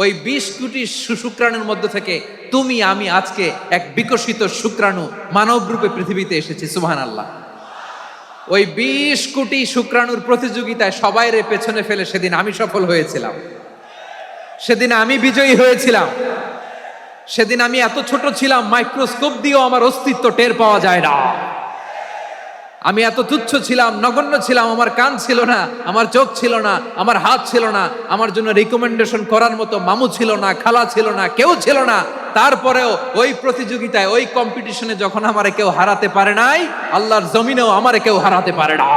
ওই 20 কোটি শুক্রাণুর মধ্য থেকে তুমি আমি আজকে এক বিকশিত শুক্রাণু মানব রূপে পৃথিবীতে এসেছি। সুবহানাল্লাহ। ওই 20 কোটি শুক্রাণুর প্রতিযোগিতায় সবাইরে পেছনে ফেলে সেদিন আমি সফল হয়েছিলাম, সেদিন আমি বিজয়ী হয়েছিলাম। সেদিন আমি এত ছোট ছিলাম মাইক্রোস্কোপ দিয়েও আমার অস্তিত্ব টের পাওয়া যায় না। আমি এত তুচ্ছ ছিলাম, নগণ্য ছিলাম। আমার কান ছিল না, আমার চোখ ছিল না, আমার হাত ছিল না, আমার জন্য রিকমেন্ডেশন করার মতো মামু ছিল না, খালা ছিল না, কেউ ছিল না। তারপরেও ওই প্রতিযোগিতায়, ওই কম্পিটিশনে যখন আমারে কেউ হারাতে পারে নাই, আল্লাহর জমিনেও আমারে কেউ হারাতে পারে না।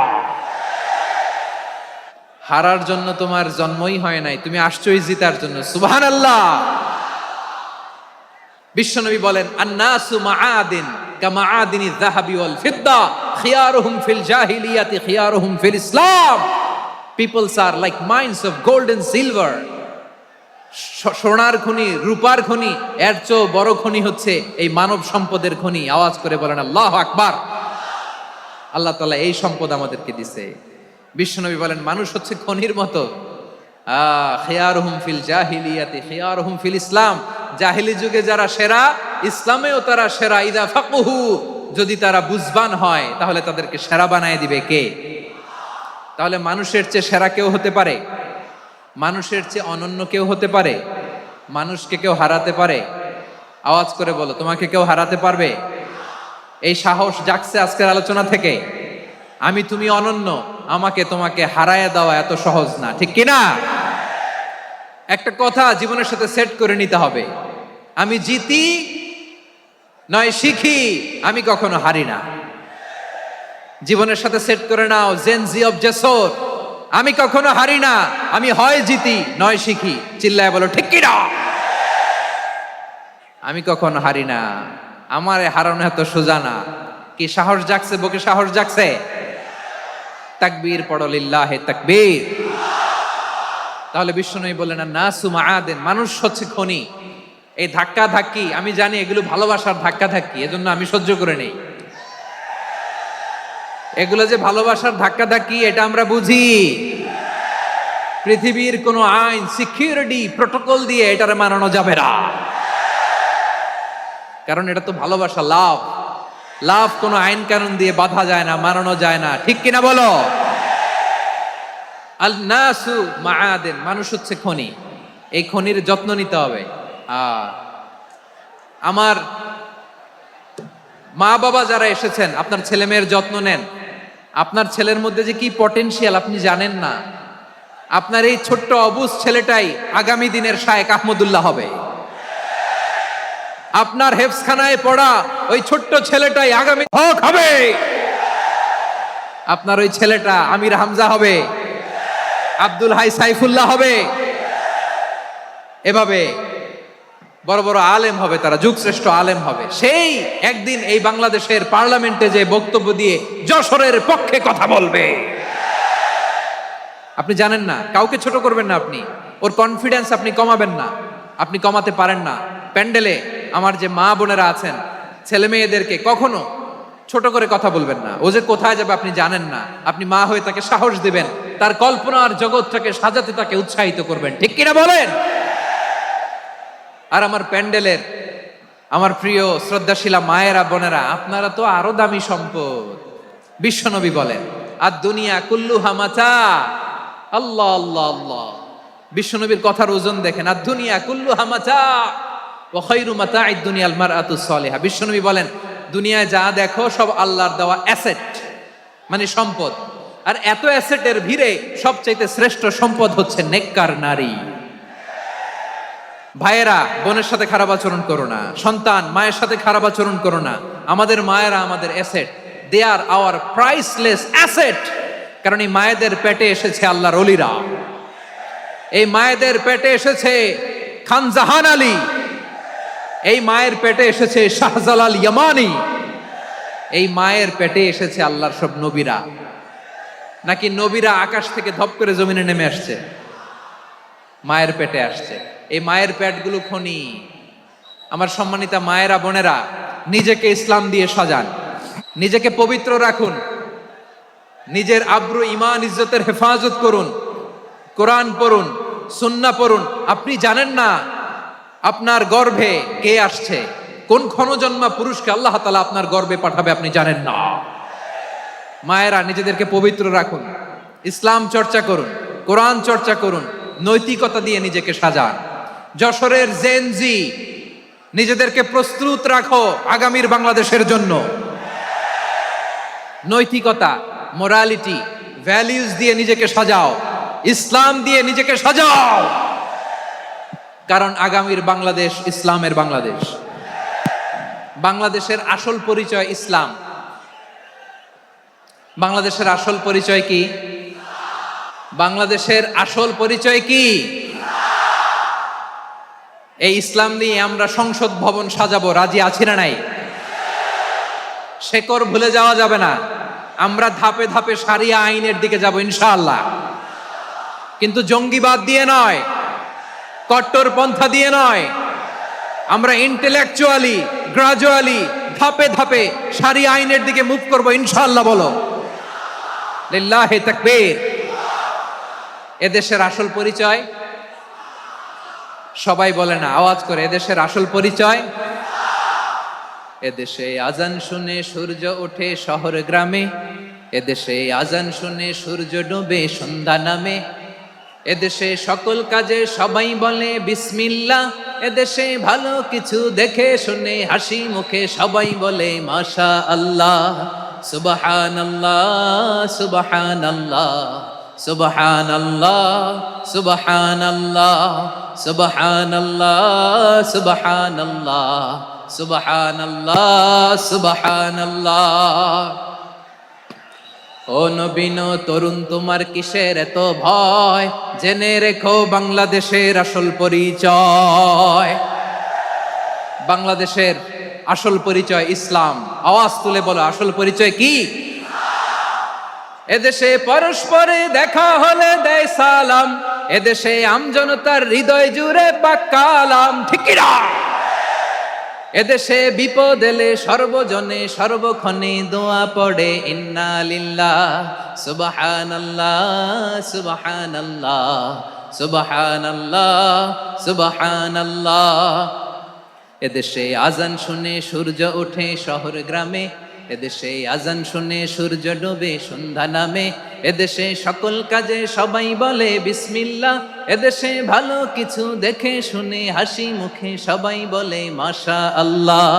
হারার জন্য তোমার জন্মই হয় নাই, তুমি আসছোই জিতার জন্য। সুবহানাল্লাহ। বিশ্বনবী বলেন, আন্নাসু মাআদিন কামাআদিনি যাহাবি ওয়াল ফিদ্দা খিয়ারুহুম ফিল জাহিলিয়াতি খিয়ারুহুম ফিল ইসলাম। Peoples are like mines of gold and silver. সোনার খনি, রূপার খনি, এর চেয়েও বড় খনি হচ্ছে এই মানব সম্পদের খনি। আওয়াজ করে বলেন আল্লাহু আকবার। আল্লাহ তাআলা এই সম্পদ আমাদেরকে দিয়েছে। বিশ্বনবী বলেন, মানুষ হচ্ছে খনির মতো। খিয়ারুহুম ফিল জাহিলিয়াতি খিয়ারুহুম ফিল ইসলাম। জাহিলি যুগে যারা সেরা, ইসলামেও তারা সেরা। ইদা ফাকুহু, যদি তারা বুঝবান হয় তাহলে তাদেরকে সেরা বানায় দিবে কে? তাহলে মানুষের চেয়ে সেরা কেউ হতে পারে? মানুষের চেয়ে অনন্য কেউ হতে পারে? মানুষকে কেউ হারাতে পারে? আওয়াজ করে বলো, তোমাকে কেউ হারাতে পারবে? এই সাহস জাগছে আজকের আলোচনা থেকে। আমি তুমি অনন্য, আমাকে তোমাকে হারায় দেওয়া এত সহজ না, ঠিক কিনা? একটা কথা জীবনের সাথে সেট করে নিতে হবে, আমি জিতি নয় শিখি, আমি কখনো হারি না। জীবনের সাথে সেট করে নাও, জেনজি অফ যশোর, আমি কখনো হারি না, আমি হয় জিতি নয় শিখি। চিল্লায় বলো ঠিক কিনা? আমি কখনো হারি না, আমার হারানো এত সোজা না। কি সাহস জাগছে? বুকে সাহস জাগছে? তাকবীর পড়ো, লিল্লাহে তাকবীর। তাহলে বিশ্বনবী বললেন, নাসু মাআদিন, মানুষ হচ্ছে খনি। এই ধাক্কা ধাক্কি আমি জানি এগুলো ভালোবাসার ধাক্কা ধাক্কি, এজন্য আমি সহ্য করে নেই। এগুলো যে ভালোবাসার ধাক্কা ধাক্কি এটা আমরা বুঝি। পৃথিবীর কোনো আইন, সিকিউরিটি প্রটোকল দিয়ে এটারে মানানো যাবে না, কারণ এটা তো ভালোবাসা, লাভ। লাভ কোনো আইন কানুন দিয়ে বাধা যায় না, মানানো যায় না, ঠিক কিনা বলো? আল নাসু মাআদিন, মানুষ হচ্ছে খনি, এই খনির যত্ন নিতে হবে। আমার মা বাবা যারা এসেছেন, আপনার ছেলে মেয়ের যত্ন নেন। আপনার ছেলের মধ্যে যে কি পটেনশিয়াল আপনি জানেন না। আপনার এই ছোট্ট অবুজ ছেলেটাই আগামী দিনের শায়েখ আহমদুল্লাহ হবে। আপনার হেফসখানায় পড়া ওই ছোট্ট ছেলেটাই আগামী হক হবে। আপনার ওই ছেলেটা আমির হামজা হবে, আব্দুল হাই সাইফুল্লাহ হবে। এভাবে বড় বড় আলেম হবে, তারা যুগশ্রেষ্ঠ আলেম হবে। সেই একদিন এই বাংলাদেশের পার্লামেন্টে যে বক্তব্য দিয়ে যশোরের পক্ষে কথা বলবে। আপনি জানেন না, কাউকে ছোট করবেন না আপনি, ওর কনফিডেন্স আপনি কমাবেন না, আপনি কমাতে পারেন না। প্যান্ডেলে আমার যে মা বোনেরা আছেন, ছেলে মেয়েদেরকে কখনো ছোট করে কথা বলবেন না। ও যে কোথায় যাবে আপনি জানেন না, আপনি মা হয়ে তাকে সাহস দিবেন, তার কল্পনার জগৎটাকে সাজাতে তাকে উৎসাহিত করবেন, ঠিক কিনা বলেন? আর আমার প্যান্ডেলের আমার প্রিয় শ্রদ্ধাশীলা মায়েরা বোনেরা, আপনারা তো আরো দামি সম্পদ। বিশ্বনবী বলেন, আর দুনিয়া কুল্লুহা মাতা। আল্লাহ আল্লাহ আল্লাহ, বিশ্বনবীর কথার ওজন দেখেন। আর দুনিয়া কুল্লুহা মাতা ওয়া খায়রু মাতা'আদ দুনিয়া আল মারআতুস সালিহা। বিশ্বনবী বলেন, দুনিয়ায় যা দেখো সব আল্লাহর দেওয়া অ্যাসেট, মানে সম্পদ। আর এত অ্যাসেটের ভিড়ে সবচাইতে শ্রেষ্ঠ সম্পদ হচ্ছে নেককার নারী। ভাইয়েরা বোনের সাথে খারাপ আচরণ করো না, সন্তান মায়ের সাথে খারাপ আচরণ করো না। আমাদের মায়েরা আমাদের asset, they are our priceless asset. কারণ এই মায়েদের পেটে এসেছে আল্লাহর ওলিরা, এই মায়েদের পেটে এসেছে খান জাহান আলী, এই মায়ের পেটে এসেছে শাহজালাল ইয়ামানি, এই মায়ের পেটে এসেছে আল্লাহর সব নবীরা। নাকি নবীরা আকাশ থেকে ধপ করে জমিনে নেমে আসছে? মায়ের পেটে আসছে। এই মায়ের পেটগুলো খনি। আমার সম্মানিতা মায়েরা বোনেরা, নিজেকে ইসলাম দিয়ে সাজান, নিজেকে পবিত্র রাখুন, নিজের আব্রু ইমান ইজ্জতের হেফাজত করুন, কোরআন পড়ুন, সুন্নাহ পড়ুন। আপনি জানেন না আপনার গর্ভে কে আসছে, কোন ক্ষণজন্মা পুরুষকে আল্লাহ তাআলা আপনার গর্ভে পাঠাবে, আপনি জানেন না। মায়েরা নিজেদেরকে পবিত্র রাখুন, ইসলাম চর্চা করুন, কোরআন চর্চা করুন, নৈতিকতা দিয়ে নিজেকে সাজান। যশোরের জেনজি, নিজেদেরকে প্রস্তুত রাখো আগামীর বাংলাদেশের জন্য। নৈতিকতা, মোরালিটি, ভ্যালিউজ দিয়ে নিজেকে সাজাও, ইসলাম দিয়ে নিজেকে সাজাও। কারণ আগামীর বাংলাদেশ ইসলামের বাংলাদেশ। বাংলাদেশের আসল পরিচয় ইসলাম। বাংলাদেশের আসল পরিচয় কি? বাংলাদেশের আসল পরিচয় কি? এই ইসলাম নিয়ে আমরা সংসদ ভবন সাজাবো, রাজি আছি না নাই? শেকড় ভুলে যাওয়া যাবে না। আমরা ধাপে ধাপে শারিয়া আইনের দিকে যাব ইনশাআল্লাহ, কিন্তু জঙ্গিবাদ দিয়ে নয়, কট্টরপন্থা দিয়ে নয়। আমরা ইন্টেলেকচুয়ালি, গ্রাজুয়ালি, ধাপে ধাপে শারিয়া আইনের দিকে মুভ করবো ইনশাআল্লাহ। বলো লিল্লাহি তাকবীর। এদেশের আসল পরিচয় সবাই বলে না, আওয়াজ করে, এদেশের আসল পরিচয়। এদেশে আজান শুনে সূর্য ওঠে শহর গ্রামে, এদেশে আজান শুনে সূর্য ডুবে সন্ধ্যা নামে, এদেশে সকল কাজে সবাই বলে বিসমিল্লাহ, এদেশে ভালো কিছু দেখে শুনে হাসি মুখে সবাই বলে মাশা আল্লাহ, সুবহানাল্লাহ সুবহানাল্লাহ সুবহানাল্লাহ সুবহানাল্লাহ সুবহানাল্লাহ সুবহানাল্লাহ সুবহানাল্লাহ সুবহানাল্লাহ। ও নবীন তরুণ, তোমার কিসের এত ভয়? জেনে রেখো বাংলাদেশের আসল পরিচয়। বাংলাদেশের আসল পরিচয় ইসলাম। আওয়াজ তুলে বলো, আসল পরিচয় কি? এদেশে পরস্পরে দেখা হলে দেয় সালাম, এদেশে আমজনতার হৃদয় জুড়ে পাক কালাম, ঠিক কি না? এদেশে বিপদ এলে সর্বজনে সর্বক্ষণে দোয়া পড়ে ইন্না লিল্লাহ সুবহানাল্লাহ সুবহানাল্লাহ সুবহানাল্লাহ সুবহানাল্লাহ। এদেশে আজান শুনে সূর্য ওঠে শহর গ্রামে, এদেশে আজান শুনে সূর্য ডোবে সন্ধ্যা নামে, এদেশে সকল কাজে সবাই বলে বিসমিল্লাহ, এদেশে ভালো কিছু দেখে শুনে হাসি মুখে সবাই বলে মাশা আল্লাহ,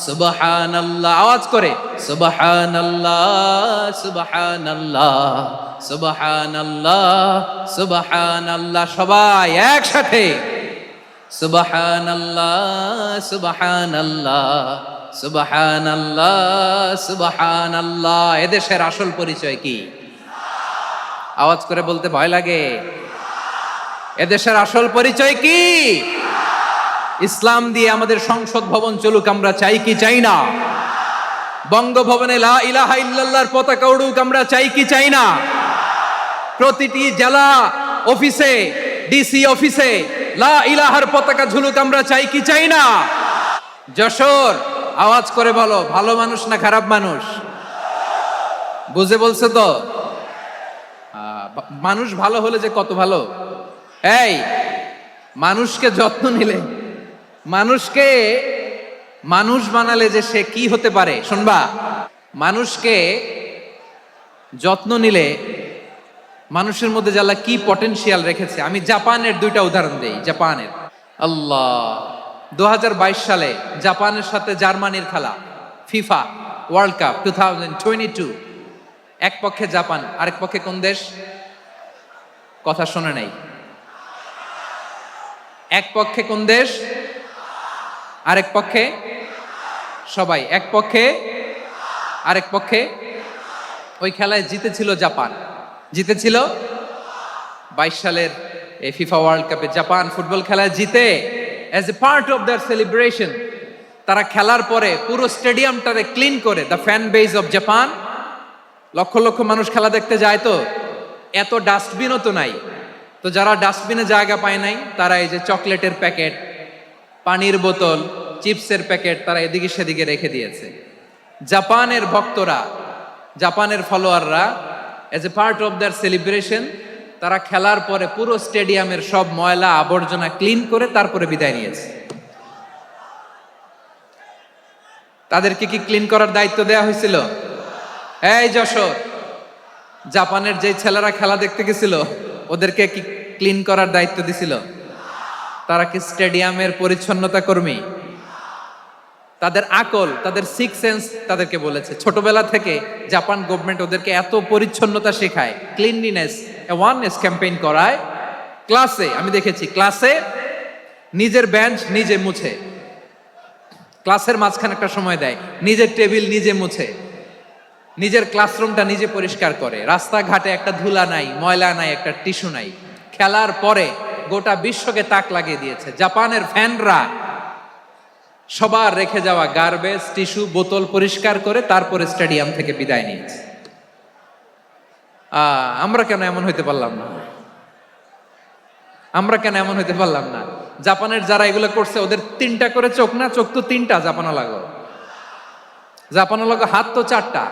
সুবহানাল্লাহ। আওয়াজ করে সুবহানাল্লাহ, সুবহানাল্লাহ, সুবহানাল্লাহ, সুবহানাল্লাহ। সবাই একসাথে সুবহানাল্লাহ, সুবহানাল্লাহ, সুবহানাল্লাহ, সুবহানাল্লাহ। এদেশের আসল পরিচয় কি? আওয়াজ করে বলতে ভয় লাগে। এদেশের আসল পরিচয় কি? ইসলাম দিয়ে আমাদের সংসদ ভবন চলুক, আমরা চাই কি চাই না? বঙ্গভবনে লা ইলাহা ইল্লাল্লাহর পতাকা উড়ুক, আমরা চাই কি চাই না? প্রতিটি জেলা অফিসে, ডিসি অফিসে লা ইলাহার পতাকা ঝুলুক, আমরা চাই কি চাই না? যশোর, আওয়াজ করে বলো, ভালো মানুষ না খারাপ মানুষ? বুঝে বলছে তো? মানুষ ভালো হলে যে কত ভালো। এই মানুষকে যত্ন নিলে, মানুষকে মানুষ বানালে যে সে কি হতে পারে শুনবা। মানুষকে যত্ন নিলে মানুষের মধ্যে যারা কি পটেনশিয়াল রেখেছে। আমি জাপানের দুইটা উদাহরণ দেই। জাপানের, আল্লাহ, 2022 সালে জাপানের সাথে জার্মানির খেলা, ফিফা ওয়ার্ল্ড কাপ 2022। এক পক্ষে জাপান, আরেক পক্ষে কোন দেশ? কথা শোনে নাই। এক পক্ষে কোন দেশ, আরেক পক্ষে সবাই। এক পক্ষে, আরেক পক্ষে। ওই খেলায় জিতেছিল জাপান, জিতেছিল 22 সালের এই ফিফা ওয়ার্ল্ড কাপে। জাপান ফুটবল খেলায় জিতে, as a part of their celebration তারা খেলার পরে পুরো স্টেডিয়ামটারে ক্লিন করে। The fan base of Japan, লক্ষ লক্ষ মানুষ খেলা দেখতে যায়, তো এত ডাস্টবিনও তো নাই। তো যারা ডাস্টবিনে জায়গা পায় নাই, তারা এই যে চকলেটের প্যাকেট, পানির বোতল, চিপসের প্যাকেট তারা এদিকে সেদিকে রেখে দিয়েছে। জাপানের ভক্তরা, জাপানের ফলোয়াররা, as a part of their celebration তারা খেলার পরে পুরো স্টেডিয়ামের সব ময়লা আবর্জনা ক্লিন করে তারপরে বিদায় নিয়েছে। তাদেরকে কি ক্লিন করার দায়িত্ব দেয়া হয়েছিল? এই যশোর, জাপানের যে ছেলেরা খেলা দেখতে গেছিল ওদেরকে কি ক্লিন করার দায়িত্ব দিছিল? তারা কি স্টেডিয়ামের পরিচ্ছন্নতা কর্মী? তাদের আকল, তাদের সিক্স সেন্স তাদেরকে বলেছে। ছোটবেলা থেকে জাপান গভর্নমেন্ট ওদেরকে এত পরিচ্ছন্নতা শেখায়, ক্লিনলিনেস অ্যাওয়ারনেস ক্যাম্পেইন করায়। ক্লাসে আমি দেখেছি, ক্লাসে নিজের বেঞ্চ নিজে মুছে, ক্লাসের মাঝখানে একটা সময় দেয়, নিজের টেবিল নিজে মুছে, নিজের ক্লাসরুমটা নিজে পরিষ্কার করে। রাস্তাঘাটে একটা ধুলা নাই, ময়লা নাই, একটা টিস্যু নাই। খেলার পরে গোটা বিশ্বকে তাক লাগিয়ে দিয়েছে। জাপানের ফ্যানরা সবার রেখে যাওয়া গার্বেজ, টিস্যু, বোতল পরিষ্কার করে তারপরে স্টেডিয়াম থেকে বিদায় নিয়েছে। আমরা কেন এমন হইতে পারলাম না? আমরা কেন এমন হইতে পারলাম না? জাপানের যারা এগুলো করছে ওদের 3টা করে চোখ না? চোখ তো 3টা জাপানা লাগো, জাপানা লাগো। হাত তো 4টা,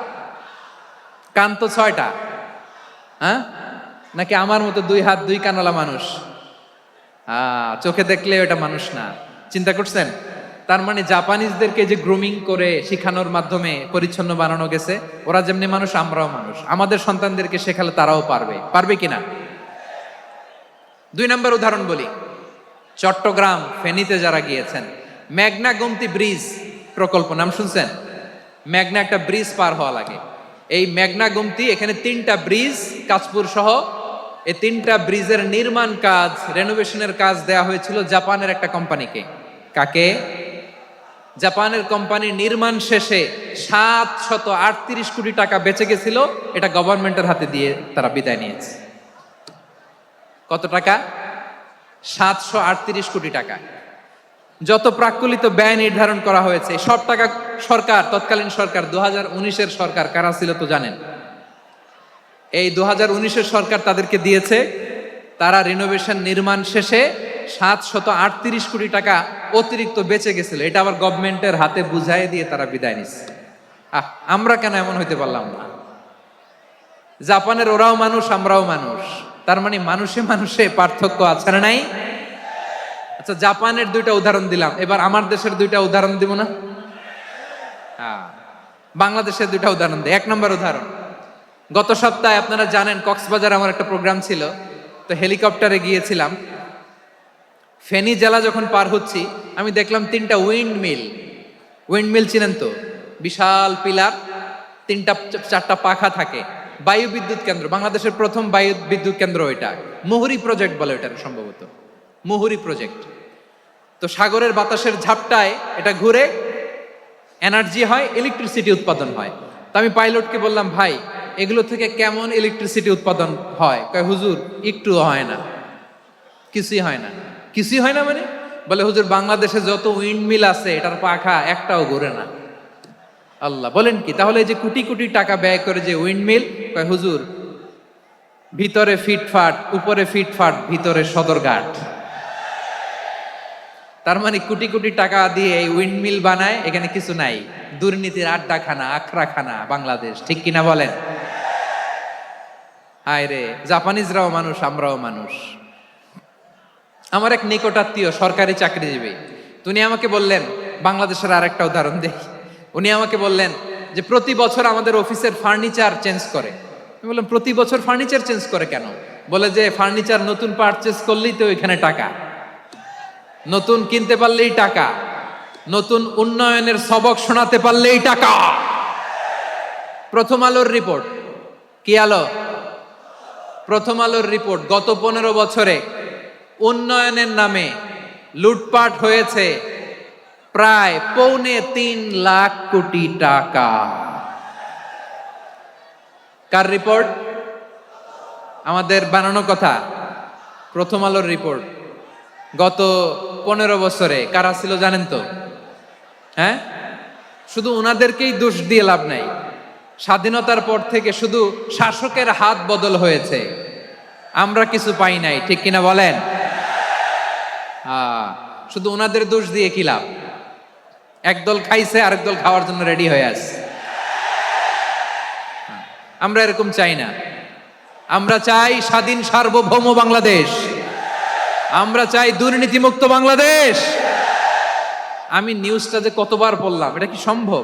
কান তো 6টা। হ্যাঁ, নাকি আমার মতো 2 হাত 2 কানওয়ালা মানুষ? চোখে দেখলে ওটা মানুষ না। চিন্তা করছেন? তার মানে জাপানিজদেরকে যে গ্রুমিং করে শিখানোর মাধ্যমে পরিচ্ছন্ন বানানো গেছে। ওরা যেমনি মানুষ, আমরাও মানুষ। আমাদের সন্তানদেরকে শেখালে তারাও পারবে। পারবে কিনা? 2 নম্বর উদাহরণ বলি। চট্টগ্রাম ফেনীতে যারা গিয়েছেন, মেঘনা গোমতী ব্রিজ প্রকল্প নাম শুনছেন? মেঘনা একটা ব্রিজ পার হওয়া লাগে। এই মেঘনা গোমতী, এখানে 3টা ব্রিজ, কাঁচপুর সহ এই 3টা ব্রিজের নির্মাণ কাজ, রেনোভেশনের কাজ দেয়া হয়েছিল জাপানের একটা কোম্পানিকে। কাকে? জাপানের কোম্পানি। নির্মাণ শেষে 738 কোটি টাকা বেঁচে গেছিল, এটা গভর্নমেন্টের হাতে দিয়ে তারা বিদায় নিয়েছে। কত টাকা? 738 কোটি টাকা। যত প্রাক্কলিত ব্যয় নির্ধারণ করা হয়েছে সব টাকা সরকার, তৎকালীন সরকার 2019-এর সরকার কারা ছিল তো জানেন? এই 2019-এর সরকার তাদেরকে দিয়েছে। তারা রিনোভেশন নির্মাণ শেষে 738 কোটি টাকা অতিরিক্ত বেঁচে গেছিল, এটা আবার গভর্নমেন্টের হাতে বুঝাই দিয়ে তারা বিদায় নিচ্ছে। আমরা কেন এমন হইতে পারলাম না? জাপানের ওরাও মানুষ, আমরাও মানুষ। তার মানে মানুষে মানুষে পার্থক্য আছে না নাই? আচ্ছা, জাপানের 2টা উদাহরণ দিলাম, এবার আমার দেশের 2টা উদাহরণ দিব না? বাংলাদেশের দুইটা উদাহরণ দেয়। 1 নম্বর উদাহরণ, গত সপ্তাহে আপনারা জানেন কক্সবাজার আমার একটা প্রোগ্রাম ছিল, তো হেলিকপ্টারে গিয়েছিলাম। ফেনী জেলা যখন পার হচ্ছি আমি দেখলাম 3টা উইন্ড মিল চিনেন তো, বিশাল পিলার, 3টা 4টা পাখা থাকে, বায়ু বিদ্যুৎ কেন্দ্র, বাংলাদেশের প্রথম বায়ু বিদ্যুৎ কেন্দ্র এটা, মুহুরী প্রজেক্ট বলে এটা সম্ভবত, মুহুরী প্রজেক্ট। তো সাগরের বাতাসের ঝাপটায় এটা ঘুরে এনার্জি হয়, ইলেকট্রিসিটি উৎপাদন হয়। তো আমি পাইলটকে বললাম, ভাই এগুলো থেকে কেমন ইলেকট্রিসিটি উৎপাদন হয়? কয় হুজুর একটু হয় না, কিছুই হয় না। কিছুই হয় না মানে? বলে হুজুর বাংলাদেশে যত উইন্ড মিল আছে এটার পাখা একটাও ঘুরে না। আল্লাহ, বলেন কি? তাহলে এই যে কোটি কোটি টাকা ব্যয় করে যে উইন্ড মিল, কয় হুজুর ভিতরে ফিটফাট, উপরে ফিটফাট, ভিতরে সদরঘাট। তার মানে কোটি কোটি টাকা দিয়ে এই উইন্ডমিল বানায়, এখানে কিছু নাই, দুর্নীতির আড্ডাখানা, আখড়াখানা বাংলাদেশ, ঠিক কিনা বলেন? হায় রে, জাপানিজরাও মানুষ, আমরাও মানুষ। আমার এক নিকটাত্মীয় সরকারি চাকরিজীবী, উনি আমাকে বললেন, বাংলাদেশের আর একটা উদাহরণ দেখি, উনি আমাকে বললেন যে প্রতি বছর আমাদের অফিসের ফার্নিচার চেঞ্জ করে। আমি বললাম প্রতি বছর ফার্নিচার চেঞ্জ করে কেন? বলে যে ফার্নিচার নতুন পারচেজ করলেই তো এখানে টাকা, নতুন কিনতে পারলেই টাকা, নতুন উন্নয়নের সবক শোনাতে পারলেই টাকা। প্রথম আলোর রিপোর্ট, কি আলো? প্রথম আলোর রিপোর্ট, গত 15 বছরে উন্নয়নের নামে লুটপাট হয়েছে প্রায় 3.25 লাখ কোটি টাকা। কার রিপোর্ট? আমাদের বানানো কথা, প্রথম আলোর রিপোর্ট। গত 15 বছরে কারা ছিল জানেন তো? হ্যাঁ, শুধু ওনাদেরকেই দোষ দিয়ে লাভ নাই। স্বাধীনতার পর থেকে শুধু শাসকের হাত বদল হয়েছে, আমরা কিছু পাই নাই, ঠিক কিনা বলেন? শুধু ওনাদের দোষ দিয়ে কি লাভ? একদল খাইছে, আরেক দল খাওয়ার জন্য রেডি হয়ে আছে। আমরা এরকম চাই না। আমরা চাই স্বাধীন সার্বভৌম বাংলাদেশ, আমরা চাই দুর্নীতিমুক্ত বাংলাদেশ। আমি নিউজটা যে কতবার বললাম, এটা কি সম্ভব?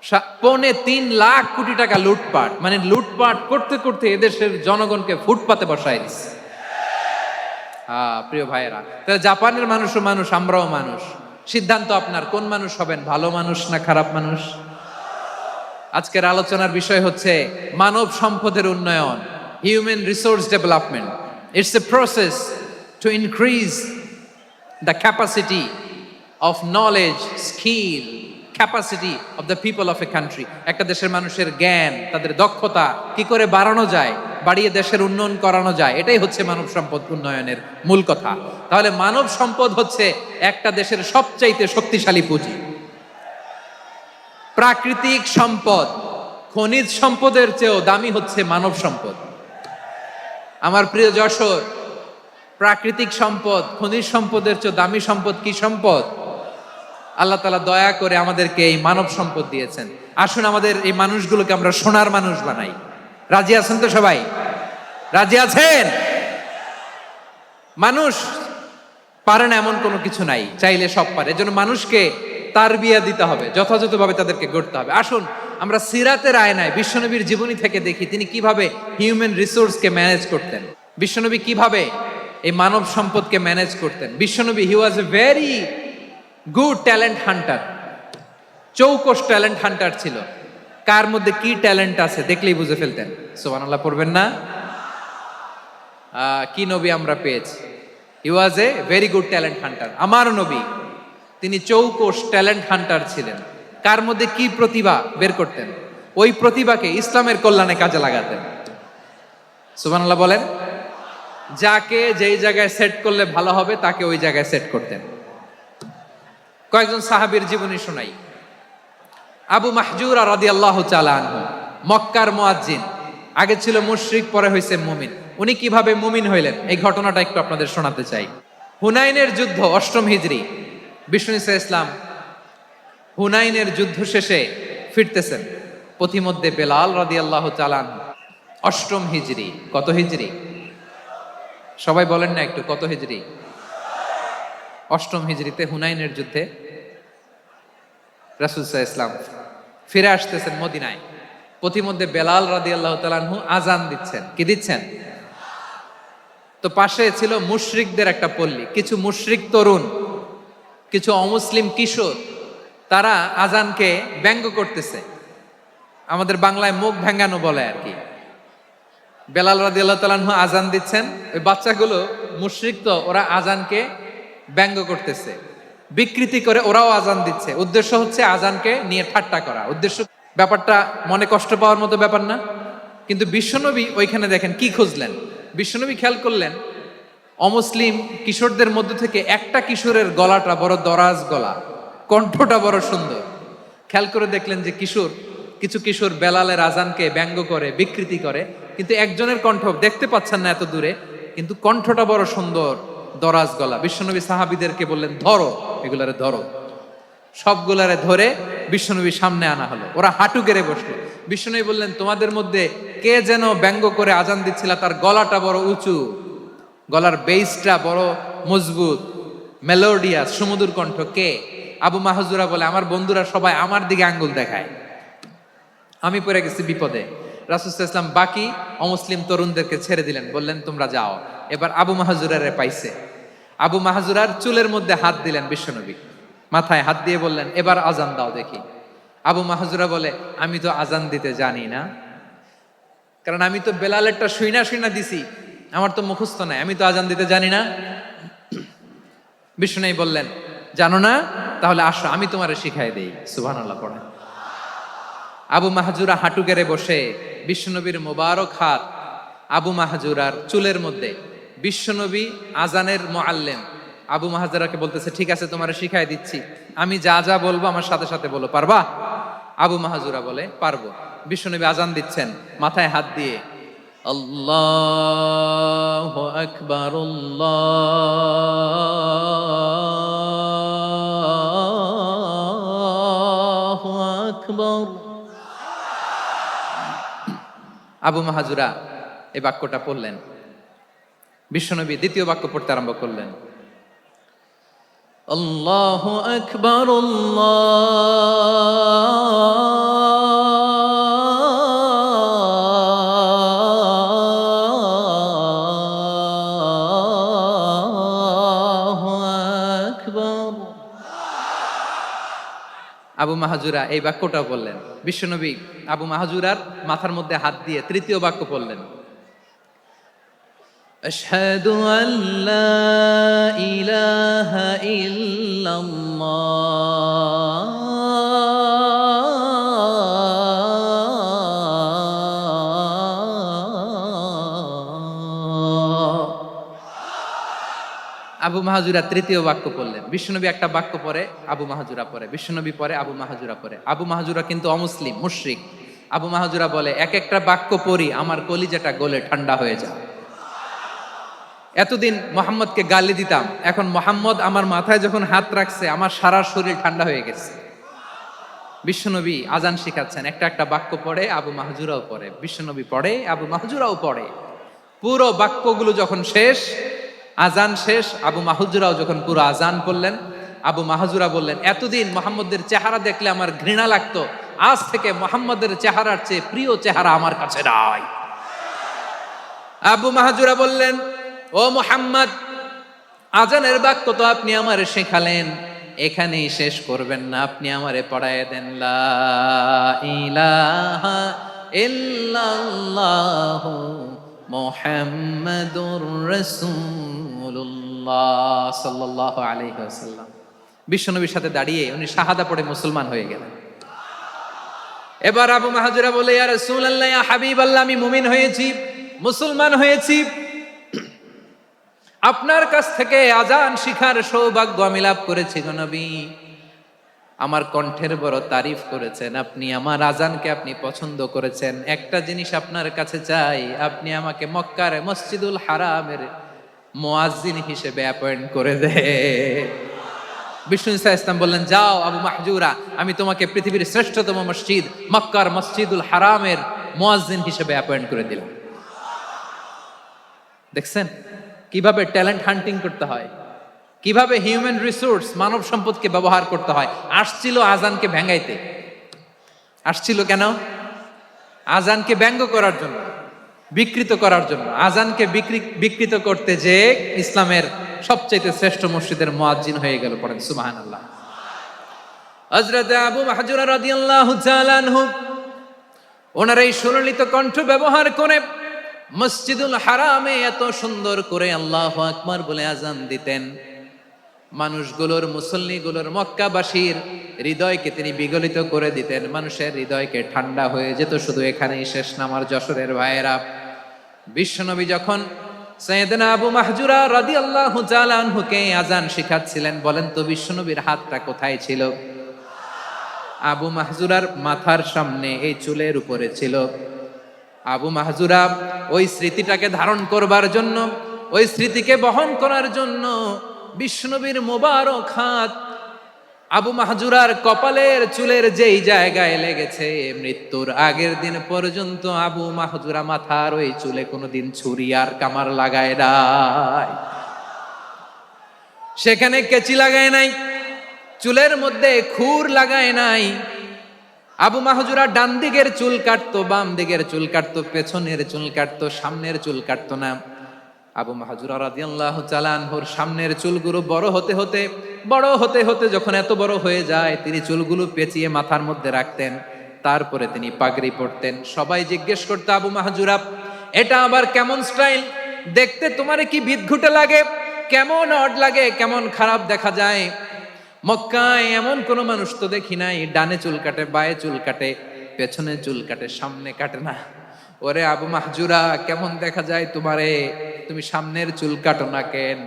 3.25 লাখ কোটি টাকা লুটপাট, মানে লুটপাট করতে করতে এদেশের জনগণকে ফুটপাতে বসায় দিচ্ছে। প্রিয় ভাইয়েরা, তাহলে জাপানের মানুষও মানুষ, আমরাও মানুষ। সিদ্ধান্ত আপনার, কোন মানুষ হবেন, ভালো মানুষ না খারাপ মানুষ? আজকের আলোচনার বিষয় হচ্ছে মানব সম্পদের উন্নয়ন, human resource development. It's a process to increase the capacity of knowledge, skill, capacity of the people of a country. একটা দেশের মানুষের জ্ঞান, তাদের দক্ষতা কি করে বাড়ানো যায়, বাড়িয়ে দেশের উন্নয়ন করানো যায়, এটাই হচ্ছে মানব সম্পদ উন্নয়নের মূল কথা। তাহলে মানব সম্পদ হচ্ছে একটা দেশের সবচাইতে শক্তিশালী পুঁজি। প্রাকৃতিক সম্পদ, খনিজ সম্পদের চেয়েও দামি হচ্ছে মানব সম্পদ। আমার প্রিয় যশোর, প্রাকৃতিক সম্পদ, খনিজ সম্পদের চেয়ে দামি সম্পদ কি সম্পদ? আল্লাহ তাআলা দয়া করে আমাদেরকে এই মানব সম্পদ দিয়েছেন। আসুন আমাদের এই মানুষগুলোকে আমরা সোনার মানুষ বানাই। রাজি আছেন তো সবাই? রাজি আছেন? মানুষ পারে না এমন কোনো কিছু নাই, চাইলে সব পারে। এজন্য মানুষকে তারবিয়া দিতে হবে, যথাযথভাবে তাদেরকে গড়তে হবে। আসুন আমরা সিরাতের আয়নায় বিশ্বনবীর জীবনী থেকে দেখি তিনি কিভাবে হিউম্যান রিসোর্সকে ম্যানেজ করতেন, বিশ্বনবী কিভাবে এই মানব সম্পদকে ম্যানেজ করতেন। বিশ্বনবী he was a very good talent hunter, চৌকস ট্যালেন্ট হান্টার ছিল। কার মধ্যে কি ট্যালেন্ট আছে দেখলেই বুঝে ফেলতেন। সুবহানাল্লাহ পড়বেন না? কি নবী আমরা পেয়েছি! He was a very good talent hunter. আমার নবী তিনি চৌকস ট্যালেন্ট হান্টার ছিলেন। কার মধ্যে কি প্রতিভা বের করতেন, ওই প্রতিভাকে ইসলামের কল্যাণে কাজে লাগাতেন। সুবহানাল্লাহ বলেন। যাকে যেই জায়গায় সেট করলে ভালো হবে তাকে ওই জায়গায় সেট করতেন। কয়েকজন সাহাবীর জীবনী শোনাই। আবু মাহজুরা রাদিয়াল্লাহু তাআলা আনহু, মক্কার মুয়াজ্জিন, আগে ছিল মুশরিক, পরে হয়েছে মুমিন। উনি কিভাবে মুমিন হইলেন এই ঘটনাটা একটু আপনাদের শোনাতে চাই। হুনাইনের যুদ্ধ, 8ম হিজরি, বিষ্ণু ইসলাম হুনাইনের যুদ্ধ শেষে ফিরতেছেন। পথিমধ্যে বেলাল রাদিয়াল্লাহু তাআলা আনহু, 8ম হিজরি। কত হিজরি? সবাই বলেন না একটু, কত হিজরি? 8ম হিজরিতে হুনাইনের যুদ্ধে রাসূল সাল্লাল্লাহু আলাইহি ওয়াসাল্লাম ফিরে আসতেছেন মদিনায়, পথিমধ্যে বেলাল রাদিয়াল্লাহু তাআলা আনহু আজান দিচ্ছেন। কি দিচ্ছেন? তো পাশে ছিল মুশরিকদের একটা পল্লী, কিছু মুশরিক তরুণ, কিছু অমুসলিম কিশোর, তারা আজানকে ব্যঙ্গ করতেছে, আমাদের বাংলায় মুখ ভেঙ্গানো বলে আর কি। বেলাল রাদিয়াল্লাহু তাআলা আনহু আজান দিচ্ছেন, ওই বাচ্চাগুলো মুশরিক, তো ওরা আজানকে ব্যঙ্গ করতেছে, বিকৃতি করে ওরাও আজান দিচ্ছে। উদ্দেশ্য হচ্ছে আজানকে নিয়ে ঠাট্টা করা। উদ্দেশ্য, ব্যাপারটা মনে কষ্ট পাওয়ার মতো ব্যাপার না? কিন্তু বিশ্বনবী ওইখানে দেখেন কি খুঁজলেন। বিশ্বনবী খেয়াল করলেন অমুসলিম কিশোরদের মধ্যে থেকে একটা কিশোরের গলাটা বড় দরাজ গলা, কণ্ঠটা বড় সুন্দর। খেয়াল করে দেখলেন যে কিছু কিশোর বেলালের আজানকে ব্যঙ্গ করে, বিকৃতি করে, কিন্তু একজনের কণ্ঠ দেখতে পাচ্ছেন না এত দূরে, কিন্তু কণ্ঠটা বড় সুন্দর, দরাজ গলা। বিশ্বনবী সাহাবীদেরকে বললেন, ধরো এগুলারে, ধরো। সবগুলারে ধরে বিশ্বনবীর সামনে আনা হলো। ওরা হাঁটু গেড়ে বসলো। বিশ্বনবী বললেন, তোমাদের মধ্যে কে যেন ব্যঙ্গ করে আজান দিচ্ছিল, তার গলাটা বড় উঁচু, গলার বেসটা বড় মজবুত, মেলোডিয়াস, সুমধুর কণ্ঠ, কে? আবু মাহজুরা বলে, আমার বন্ধুরা সবাই আমার দিকে আঙ্গুল দেখায়, আমি পড়ে গেছি বিপদে। রাসূল সাল্লাল্লাহু আলাইহি ওয়াসাল্লাম বাকি অমুসলিম তরুণদেরকে ছেড়ে দিলেন, বললেন তোমরা যাও। এবার আবু মাহজুরারে পাইছে। আবু মাহজুরার চুলের মধ্যে হাত দিলেন বিশ্বনবী, মাথায় হাত দিয়ে বললেন, এবার আজান দাও দেখি। আবু মাহজুরা বলে, আমি তো আজান দিতে জানি না, কারণ আমি তো বেলালেরটা শুইনা দিছি, আমার তো মুখস্থ নাই, আমি তো আজান দিতে জানি না। বিশ্বনবী বললেন, জানো না? তাহলে আসো, আমি তোমারে শিখাই দেই। সুবহানাল্লাহ পড়ে। আবু মাহজুরা হাঁটু গেড়ে বসে, বিশ্বনবীর মোবারক হাত আবু মাহজুরার চুলের মধ্যে। বিশ্বনবী আজানের মুআল্লিম আবু মাহজুরাকে বলতেছে, ঠিক আছে তোমারে শিখাই দিচ্ছি, আমি যা যা বলবো আমার সাথে সাথে বলো, পারবা? আবু মাহজুরা বলে, পারবো। বিশ্বনবী আজান দিচ্ছেন, মাথায় হাত দিয়ে, আল্লাহু আকবার, আল্লাহু আকবার। আবু মাহজুরা এই বাক্যটা পড়লেন। বিশ্বনবী দ্বিতীয় বাক্য পড়তে আরম্ভ করলেন, আল্লাহু আকবার, আল্লাহু আকবার। আবু মাহজুরা এই বাক্যটাও বললেন। বিশ্বনবী আবু মাহজুরার মাথার মধ্যে হাত দিয়ে তৃতীয় বাক্য বললেন, আশহাদু আল্লা ইলাহা ইল্লাল্লাহ। আবু মাহজুরা তৃতীয় বাক্য পড়লেন। বিশ্বনবী একটা বাক্য পরে আবু মাহজুরা পরে, বিশ্বনবী পরে আবু মাহজুরা পরে। আবু মাহজুরা কিন্তু অমুসলিম, মুশরিক। আবু মাহজুরা বলে, এক একটা বাক্য পড়ি আমার কলিজাটা গলে ঠান্ডা হয়ে যায়। এতদিন মোহাম্মদকে গালি দিতাম, এখন মোহাম্মদ আমার মাথায় যখন হাত রাখছে আমার সারা শরীর ঠান্ডা হয়ে গেছে। বিশ্বনবী আজান শিখাচ্ছেন, একটা একটা বাক্য পড়ে আবু মাহজুরাও পড়ে, বিশ্বনবী পড়ে, আবু মাহজুরাও পড়ে। পুরো বাক্যগুলো যখন শেষ, আজান শেষ, আবু মাহজুরাও যখন পুরো আজান পড়লেন, আবু মাহজুরা বললেন, এতদিন মোহাম্মদের চেহারা দেখলে আমার ঘৃণা লাগতো, আজ থেকে মোহাম্মদের চেহারার চেয়ে প্রিয় চেহারা আমার কাছে নাই। আবু মাহজুরা বললেন, ও মুহাম্মদ, আজানের বাক্য তো আপনি আমারে শেখালেন, এখানেই শেষ করবেন না, আপনি আমারে পড়ায় দেন, লা ইলাহা ইল্লাল্লাহু মুহাম্মাদুর রাসূলুল্লাহ সাল্লাল্লাহু আলাইহি ওয়াসাল্লাম। বিশ্বনবীর সাথে দাঁড়িয়ে উনি শাহাদা পড়ে মুসলমান হয়ে গেলেন। এবার আবু মাহজুরা বলে, ইয়া রাসূলুল্লাহ, ইয়া হাবিবাল্লাহ, আমি মুমিন হয়েছি, মুসলমান হয়েছি, আপনার কাছ থেকে আজান শিখার সৌভাগ্য আমি লাভ করেছি গো নবী। আমার কণ্ঠের বড় তারিফ করেছেন আপনি, আমার আজানকে আপনি পছন্দ করেছেন। একটা জিনিস আপনার কাছে চাই, আপনি আমাকে মক্কার মসজিদুল হারামের মুয়াজ্জিন হিসেবে অ্যাপয়েন্ট করে দে। বিষ্ণু ইসলাম বললেন, যাও আবু মাহজুরা, আমি তোমাকে পৃথিবীর শ্রেষ্ঠতম মসজিদ মক্কার মসজিদুল হারামের মুয়াজ্জিন হিসেবে অ্যাপয়েন্ট করে দিলাম। দেখছেন কিভাবে ট্যালেন্ট হান্টিং করতে হয়, কিভাবে হিউম্যান রিসোর্স মানব সম্পদকে ব্যবহার করতে হয়। আসছিল আজানকে ভেঙাইতে, আসছিল কেন? আজানকে ব্যঙ্গ করার জন্য, বিকৃত করার জন্য। আজানকে বিকৃত করতে যে ইসলামের সবচেয়ে শ্রেষ্ঠ মসজিদের মুয়াজ্জিন হয়ে গেল। পড়েন সুবহানাল্লাহ। হযরত আবু মাহজুরা রাদিয়াল্লাহু তাআলা আনহু ওনার এই সুললিত কণ্ঠ ব্যবহার করে মসজিদুল হারামে এত সুন্দর করে আল্লাহু আকবার বলে আজান দিতেন, মানুষগুলোর, মুসল্লিগুলোর, মক্কাবাসীর হৃদয়কে তিনি বিগলিত করে দিতেন। মানুষের হৃদয়কে ঠান্ডা হয়ে যেত। শুধু এখানেই শেষ না আমার যশোরের ভাইয়েরা। বিশ্বনবী যখন সাইয়েদনা আবু মাহজুরা রাদিয়াল্লাহু তাআলা আনহুকে আজান শিখাচ্ছিলেন, বলেন তো বিশ্বনবীর হাতটা কোথায় ছিল? আবু মাহজুরার মাথার সামনে, এই চুলের উপরে ছিল। আবু মাহজুরা ওই স্মৃতিটাকে ধারণ করবার জন্য, ওই স্মৃতিকে বহন করার জন্য বিশ্বনবীর মোবারক হাত আবু মাহজুরার কপালের চুলের যেই জায়গায় লেগেছে, মৃত্যুর আগের দিন পর্যন্ত আবু মাহজুরা মাথার ওই চুলে কোনোদিন ছুরি আর কামার লাগায় নাই, সেখানে কেচি লাগায় নাই, চুলের মধ্যে খুর লাগায় নাই। আবু মাহজুরা ডান দিকের চুল কাটতো, বাম দিকের চুল কাটতো, পেছনের চুল কাটতো, সামনের চুল কাটতো না। আবু মাহজুরা রাদিয়াল্লাহু তাআলা আনহুর সামনের চুলগুলো বড় হতে হতে যখন এত বড় হয়ে যায়, তিনি চুলগুলো পেঁচিয়ে মাথার মধ্যে রাখতেন। তারপরে তিনি পাগড়ি পরতেন। সবাই জিজ্ঞেস করতো, আবু মাহজুরা এটা আবার কেমন স্টাইল? দেখতে তোমারে কি বিদঘুটে লাগে, কেমন অড লাগে, কেমন খারাপ দেখা যায়। মক্কায় এমন কোন মানুষ তো দেখি নাই, ডানে চুল কাটে, বায়ে চুল কাটে, পেছনে চুল কাটে, সামনে কাটে না। ওরে আবু মাহজুরা, কেমন দেখা যায় তোমারে, তুমি সামনের চুল কাটো না কেন?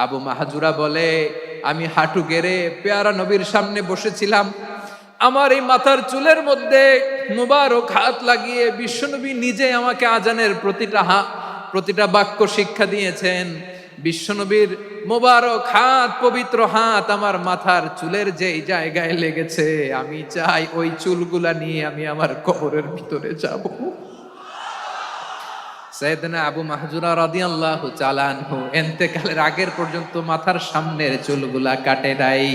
আবু মাহজুরা বলে, আমি হাঁটু গেড়ে পেয়ারা নবীর সামনে বসেছিলাম, আমার এই মাথার চুলের মধ্যে মুবারক হাত লাগিয়ে বিশ্বনবী নিজে আমাকে আজানের প্রতিটা বাক্য শিক্ষা দিয়েছেন। বিশ্বনবীর মোবারক হাত, পবিত্র হাত আমার মাথার চুলের যেই জায়গায় লেগেছে, আমি চাই ওই চুলগুলা নিয়ে আমি আমার কবরের ভিতরে যাব। সাইয়েদনা আবু মাহজুরা রাদিয়াল্লাহু তাআলা আনহু ইন্তেকালের আগের পর্যন্ত মাথার সামনের চুলগুলা কাটে নাই।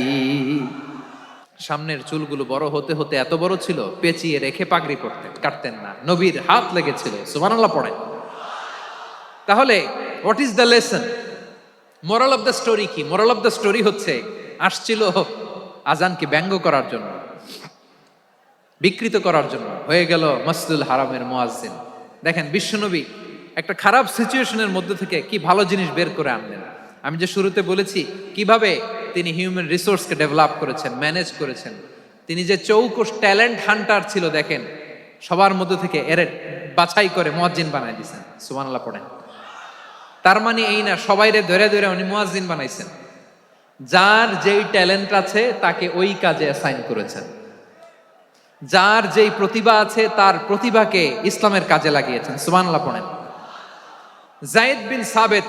সামনের চুলগুলো বড় হতে হতে এত বড় ছিল, পেঁচিয়ে রেখে পাগড়ি পরতেন, কাটতেন না। নবীর হাত লেগেছিল। সুবহানাল্লাহ পড়েন। তাহলে what is the lesson? Moral of the story কি? মোরাল অফ দ্য স্টোরি হচ্ছে, আসছিল আজানকে ব্যঙ্গ করার জন্য, বিকৃত করার জন্য, হয়ে গেল মসজিদুল হারামের মুয়াজ্জিন। দেখেন বিশ্বনবী একটা খারাপ সিচুয়েশনের মধ্যে থেকে কি ভালো জিনিস বের করে আনলেন। আমি যে শুরুতে বলেছি কিভাবে তিনি হিউম্যান রিসোর্সকে ডেভেলপ করেছেন, ম্যানেজ করেছেন। তিনি যে চৌকস ট্যালেন্ট হান্টার ছিল, দেখেন সবার মধ্যে থেকে এর বাছাই করে মুয়াজ্জিন বানাই দিয়েছেন। সুবহানাল্লাহ পড়েন। তার মানে এই না সবাইরে ধরে ধরে উনি মুয়াজ্জিন বানাইছেন। যার যেই ট্যালেন্ট আছে তাকে ওই কাজে অ্যাসাইন করেছেন। যার যেই প্রতিভা আছে তার প্রতিভাকে ইসলামের কাজে লাগিয়েছেন। সুবহানাল্লাহ পড়েন। যায়েদ বিন সাবিত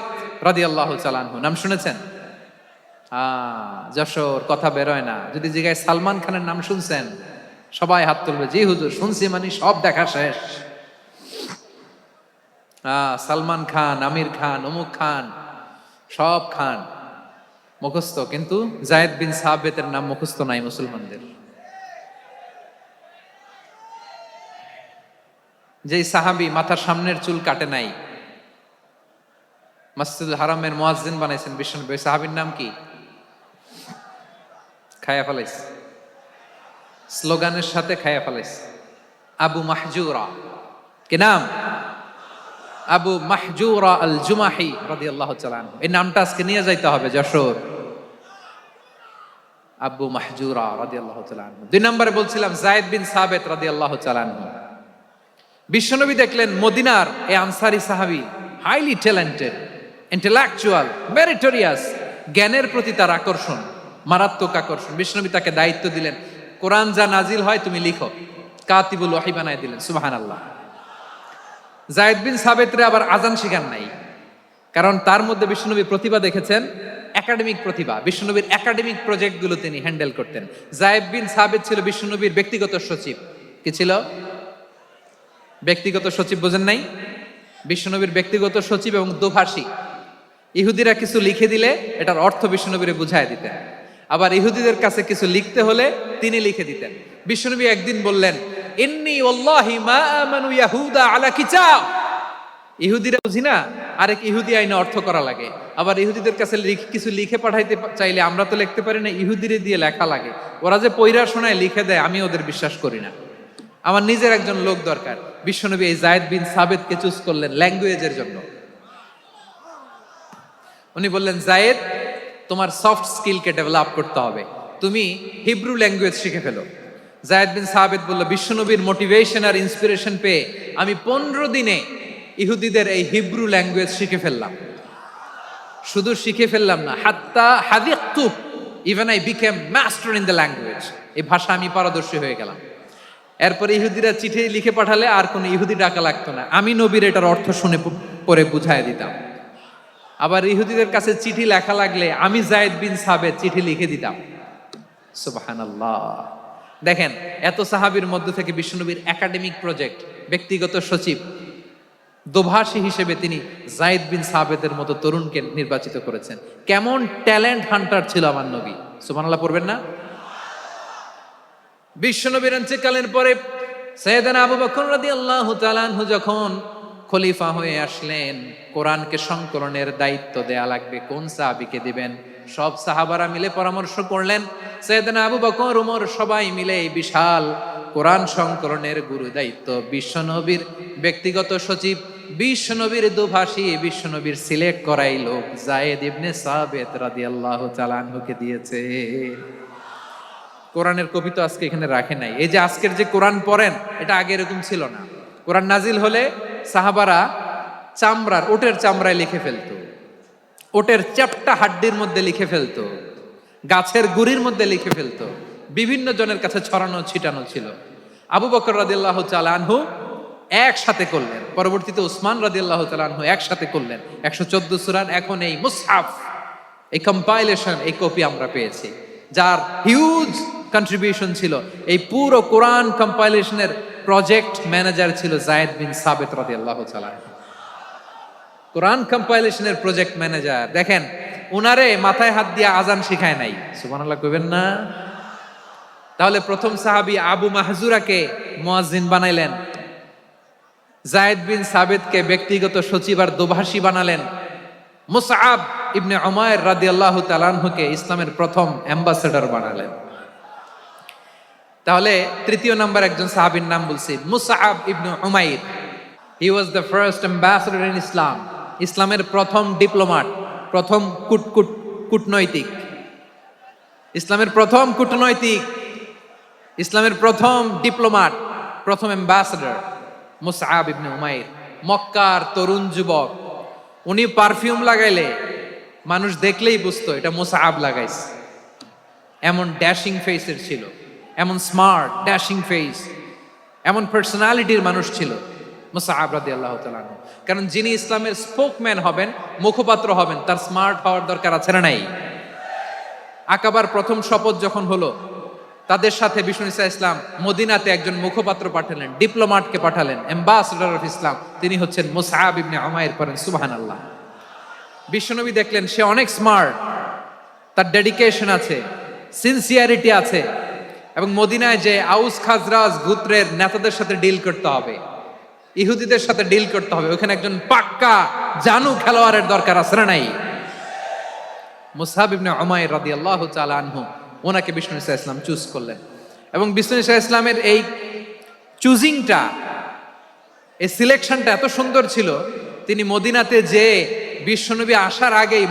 রাদিয়াল্লাহু তাআলা আনহু নাম শুনেছেন? যশোর কথা বেরোয় না। যদি জিগায় সালমান খানের নাম শুনছেন, সবাই হাত তুলবে, জি হুজুর শুনছি, মানে সব দেখা শেষ। সালমান খান, আমির খান, অমুক খান, সব খান মুখস্থ, কিন্তু যায়েদ বিন সাবিতের নাম মুখস্থ নাই মুসলমানদের। যেই সাহাবী মাথার সামনের চুল কাটে নাই, মসজিদুল হারামের মুয়াজ্জিন বানাইছেন বিশ্বনবী, ওই সাহাবীর নাম কি? খায়া ফেলাইস, স্লোগানের সাথে খায়া ফেলাইস। আবু মাহজুরা। কি নাম? আবু মাহজুরা আল জুমাহি রাদিয়াল্লাহু তাআলা আনহু। এই নামটা আজকে নিয়ে যাইতে হবে যশোর। আবু মাহজুরা রাদিয়াল্লাহু তাআলা আনহু। 2 নম্বরে বলছিলাম যায়েদ বিন সাবিত রাদিয়াল্লাহু তাআলা আনহু। বিশ্বনবী দেখলেন মদিনার এই আনসারী সাহাবী হাইলি ট্যালেন্টেড, ইন্টেলেকচুয়াল, মেরিটোরিয়াস, জ্ঞানের প্রতি তার আকর্ষণ, মারাত্মক আকর্ষণ। বিশ্বনবী তাকে দায়িত্ব দিলেন, কোরআন যা নাজিল হয় তুমি লিখো, কাতিবুল ওয়াহি বানায় দিলেন। সুবহানাল্লাহ। যায়েদ বিন সাবিতরে আবার আজান শিখান নাই, কারণ তার মধ্যে বিশ্বনবী প্রতিভা দেখেছেন, একাডেমিক প্রতিভা। বিশ্বনবীর একাডেমিক প্রজেক্টগুলো তিনি হ্যান্ডেল করতেন। যায়েদ বিন সাবিত ছিল বিশ্বনবীর ব্যক্তিগত সচিব। কি ছিল? ব্যক্তিগত সচিব। বোঝেন নাই? বিশ্বনবীর ব্যক্তিগত সচিব এবং দোভাষী। ইহুদিরা কিছু লিখে দিলে এটার অর্থ বিশ্বনবীরে বুঝায় দিতেন, আবার ইহুদিদের কাছে কিছু লিখতে হলে তিনি লিখে দিতেন। বিশ্বনবী একদিন বললেন, ইন্নী ওয়াল্লাহি মা আমানু ইয়াহুদা আলা কিতাব। ইহুদিরা বুঝি না, আরেক ইহুদি আইনে অর্থ করা লাগে। আবার ইহুদিদের কাছে কিছু লিখে পাঠাইতে চাইলে আমরা তো লিখতে পারি না, ইহুদিরে দিয়ে লেখা লাগে। ওরা যে পয়রা শোনায় লিখে দেয়, আমি ওদের বিশ্বাস করি না। আমার নিজের একজন লোক দরকার। বিশ্বনবী এই যায়েদ বিন সাবিতকে চুজ করলেন ল্যাঙ্গুয়েজের জন্য। উনি বললেন, যায়েদ, তোমার সফট স্কিলকে ডেভেলপ করতে হবে, তুমি হিব্রু ল্যাঙ্গুয়েজ শিখে ফেলো। যায়েদ বিন সাবিত বলল, বিশ্বনবীর মোটিভেশন আর ইন্সপিরেশন পেয়ে আমি 15 দিনে ইহুদিদের এই হিব্রু ল্যাঙ্গুয়েজ শিখে ফেললাম। শুধু শিখে ফেললাম না, হাত্তা হাদিকতু, even I became master in the language. এই ভাষা আমি পারদর্শী হয়ে গেলাম। এরপরে ইহুদিরা চিঠি লিখে পাঠালে আর কোনো ইহুদি ডাকা লাগতো না, আমি নবীর এটার অর্থ শুনে পরে বুঝাই দিতাম। আবার ইহুদিদের কাছে চিঠি লেখা লাগলে আমি যায়েদ বিন সাবিত চিঠি লিখে দিতাম। সুবহানাল্লাহ। দেখেন, এত সাহাবীর মধ্য থেকে বিশ্বনবীর একাডেমিক প্রজেক্ট, ব্যক্তিগত সচিব, দোভাষী হিসেবে তিনি যায়েদ বিন সাবিতের মতো তরুণকে নির্বাচিত করেছেন। কেমন ট্যালেন্ট হান্টার ছিল আমার নবী! সুবহানাল্লাহ পড়বেন না? বিশ্বনবীর ইন্তেকালের পরে সাইয়েদনা আবু বকর রাদিয়াল্লাহু তাআলা আনহু যখন খলিফা হয়ে আসলেন, কোরআনকে সংকলনের দায়িত্ব দেয়া লাগবে, কোন সাহাবীকে দিবেন? সব সাহাবারা মিলে পরামর্শ করলেন। সাইয়েদনা আবু বকর, ওমর সবাই মিলে এই বিশাল কোরআন সংকলনের গুরু দায়িত্ব বিশ্বনবীর ব্যক্তিগত সচিব, বিশ্বনবীর দুভাষী, বিশ্বনবীর সিলেক্ট করাই লোক যায়েদ ইবনে সাবিত রাদিয়াল্লাহু তাআলা আনহুকে দিয়েছে। কোরআনের কপি তো আজকে এখানে রাখে নাই। এই যে আজকের যে কোরআন পড়েন, এটা আগে এরকম ছিল না। কোরআন নাজিল হলে সাহাবারা চামড়ার, ওটের চামড়ায় লিখে ফেলতো, ওটের চ্যাপ্টা হাড্ডির মধ্যে লিখে ফেলতো, গাছের গুড়ির মধ্যে লিখে ফেলতো, বিভিন্ন জনের কাছে ছড়ানো ছিটানো ছিল। আবু বকর রাদিয়াল্লাহু তাআলা আনহু একসাথে করলেন, পরবর্তীতে উসমান রাদিয়াল্লাহু তাআলা আনহু একসাথে করলেন 114 সূরার। এখন এই মুসহাফ, এই কম্পাইলেশন, এই কপি আমরা পেয়েছি, যার হিউজ কন্ট্রিবিউশন ছিল। এই পুরো কোরআন কম্পাইলেশনের প্রজেক্ট ম্যানেজার ছিল যায়েদ বিন সাবিত রাদিয়াল্লাহু তাআলা। কোরআন কম্পাইলেশনের প্রজেক্ট ম্যানেজার। দেখেন, উনারে মাথায় হাত দিয়ে আজান শিখায় নাই। সুবহানাল্লাহ কইবেন না? তাহলে প্রথম সাহাবী আবু মাহজুরাকে মুয়াজ্জিন বানাইলেন, যায়েদ বিন সাবিতকে ব্যক্তিগত সচিব আর দোভাষী বানালেন, মুসআব ইবনে উমাইর রাদিয়াল্লাহু তাআলা আনহুকে ইসলামের প্রথম অ্যাম্বাসেডর বানালেন। তাহলে তৃতীয় নাম্বার একজন সাহাবীর নাম বলছি, Musab ibn Umair. He was the first ambassador in Islam. ইসলামের প্রথম ডিপ্লোম্যাট, প্রথম কূটনৈতিক, ইসলামের প্রথম কূটনৈতিক, ইসলামের প্রথম ডিপ্লোম্যাট, প্রথম অ্যাম্বাসেডর মুসআব ইবনে উমাইর। মক্কার তরুণ যুবক, উনি পারফিউম লাগাইলে মানুষ দেখলেই বুঝতো এটা মুসআব লাগাইছে। এমন ড্যাশিং ফেসের ছিল, এমন স্মার্ট ড্যাশিং ফেস, এমন পার্সোনালিটির মানুষ ছিল মুসআব রাদিয়াল্লাহু তাআলা আনহু। কারণ যিনি ইসলামের স্পোকম্যান হবেন, মুখপাত্র হবেন, তার স্মার্ট হওয়ার দরকার আছে না নাই? আকাবার প্রথম শপথ যখন হলো, তাদের সাথে বিষ্ণু ঈসা ইসলাম মদিনাতে একজন মুখপাত্র পাঠালেন, ডিপ্লোম্যাটকে পাঠালেন, অ্যাম্বাসেডর অফ ইসলাম। তিনি হচ্ছেন মুসআব ইবনে উমাইর। করেন সুবহানাল্লাহ। বিশ্বনবী দেখলেন সে অনেক স্মার্ট, তার ডেডিকেশন আছে, সিনসিয়ারিটি আছে, এবং মদিনায় যে আউস খাজরাজ গোত্রের নেতাদের সাথে ডিল করতে হবে, ইহুদিদের সাথে ডিল করতে হবে, ওখানে একজন পাক্কা জানু খেলোয়াড়ের দরকার আছে না নাই? মুসআব ইবনে উমাইর রাদিয়াল্লাহু তাআলা আনহু, ওনাকে বিষ্ণু ঈসা ইসলাম চুজ করলেন। এবং বিষ্ণু ঈসা ইসলামের এই চুজিংটা, এই সিলেকশনটা এত সুন্দর ছিল, তিনি মদিনাতে যে বিশ্বনবী আসার আগেই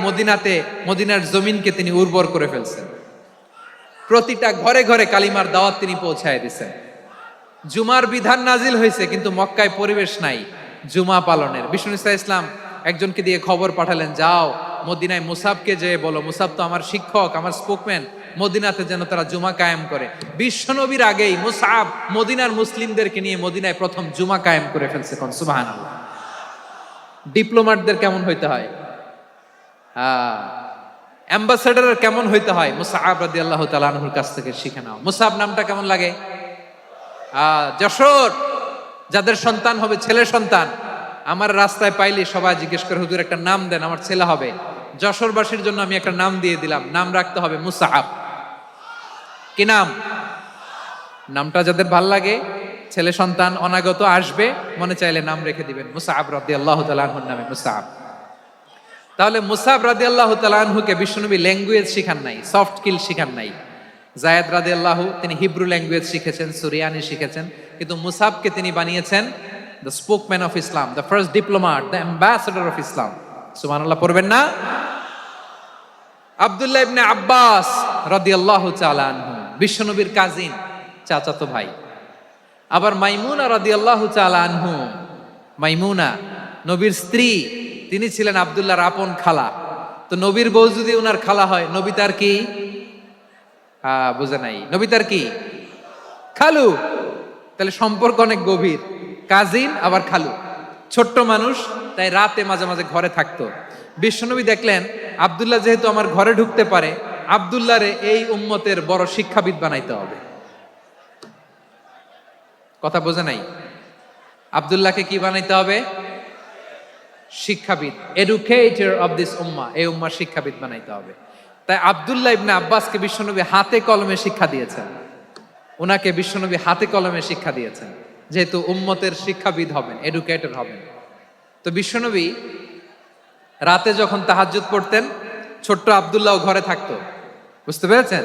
মদিনার জমিনকে তিনি উর্বর করে ফেলছেন। প্রতিটা ঘরে ঘরে কালিমার দাওয়াত তিনি পৌঁছায় দিয়েছেন। জুমার বিধান নাজিল হয়েছে, কিন্তু মক্কায় পরিবেশ নাই জুমা পালনের। বিষ্ণু ঈসা ইসলাম একজনকে দিয়ে খবর পাঠালেন, যাও মদিনায় মুসাবকে যে বলো, মুসাব তো আমার শিক্ষক, আমার স্পোকম্যান, মদিনাতে যেন তারা জুমা কায়েম করে। বিশ্বনবীর আগেই মুসআব মদিনার মুসলিমদেরকে নিয়ে মদিনায় প্রথম জুমা কায়েম করে ফেলছে। কোন সুবহানাল্লাহ। ডিপ্লোম্যাটদের কেমন হইতে হয়, অ্যাম্বাসেডারের কেমন হইতে হয়, মুসআব রাদিয়াল্লাহু তাআলা আনহুর কাছ থেকে শিখে নাও। মুসআব নামটা কেমন লাগে? যশোর যাদের সন্তান হবে, ছেলে সন্তান, আমার রাস্তায় পাইলে সবাই জিজ্ঞেস করে, হুজুর একটা নাম দেন, আমার ছেলে হবে। যশোরবাসীর জন্য আমি একটা নাম দিয়ে দিলাম, নাম রাখতে হবে মুসআব। কি নাম? নামটা যাদের ভাল লাগে ছেলে সন্তান অনাগত আসবে, মনে চাইলে নাম রেখে দিবেন মুসআব রাদিয়াল্লাহু তাআলা আনহুর নামে মুসআব। তাহলে মুসআব রাদিয়াল্লাহু তাআলা আনহুকে বিশ্বনবী ল্যাঙ্গুয়েজ শিখান নাই, সফট স্কিল শিখান নাই। যায়েদ রাদিয়াল্লাহু তিনি হিব্রু ল্যাঙ্গুয়েজ শিখেছেন, সুরিয়ানি শিখেছেন, কিন্তু মুসআবকে তিনি বানিয়েছেন the spokesman of Islam, the first diplomat, the ambassador of Islam. সুবহানাল্লাহ পড়বেন না? আব্দুল্লাহ ইবনে আব্বাস রাদিয়াল্লাহু তাআলা আনহু বিশ্বনবীর কাজিন, চাচাতো ভাই। আবার মাইমুনা রাদিয়াল্লাহু তাআলা আনহু, মাইমুনা নবীর স্ত্রী, তিনি ছিলেন আব্দুল্লাহর আপন খালা। তো নবীর বউ যদি উনার খালা হয়, নবী তার কি? বুঝে নাই, নবী তার কি? খালু। তাহলে সম্পর্ক অনেক গভীর, কাজিন আবার খালু, ছোট্ট মানুষ, তাই রাতে মাঝে মাঝে ঘরে থাকতো। বিশ্বনবী দেখলেন আব্দুল্লাহ যেহেতু আমার ঘরে ঢুকতে পারে, আব্দুল্লাহরে এই উম্মতের বড় শিক্ষাবিদ বানাইতে হবে। কথা বোঝে নাই? আব্দুল্লাহকে কি বানাইতে হবে? শিক্ষাবিদ, এডুকেটর অফ দিস উম্মাহ, এই উম্মার শিক্ষাবিদ বানাইতে হবে। তাই আব্দুল্লাহ ইবনে আব্বাসকে বিশ্বনবী হাতে কলমে শিক্ষা দিয়েছেন। ওনাকে বিশ্বনবী হাতে কলমে শিক্ষা দিয়েছেন, যেহেতু উম্মতের শিক্ষাবিদ হবেন, এডুকেটর হবেন। তো বিশ্বনবী রাতে যখন তাহাজ্জুদ পড়তেন, ছোট্ট আব্দুল্লাহ ঘরে থাকতো। বুঝতে পেরেছেন?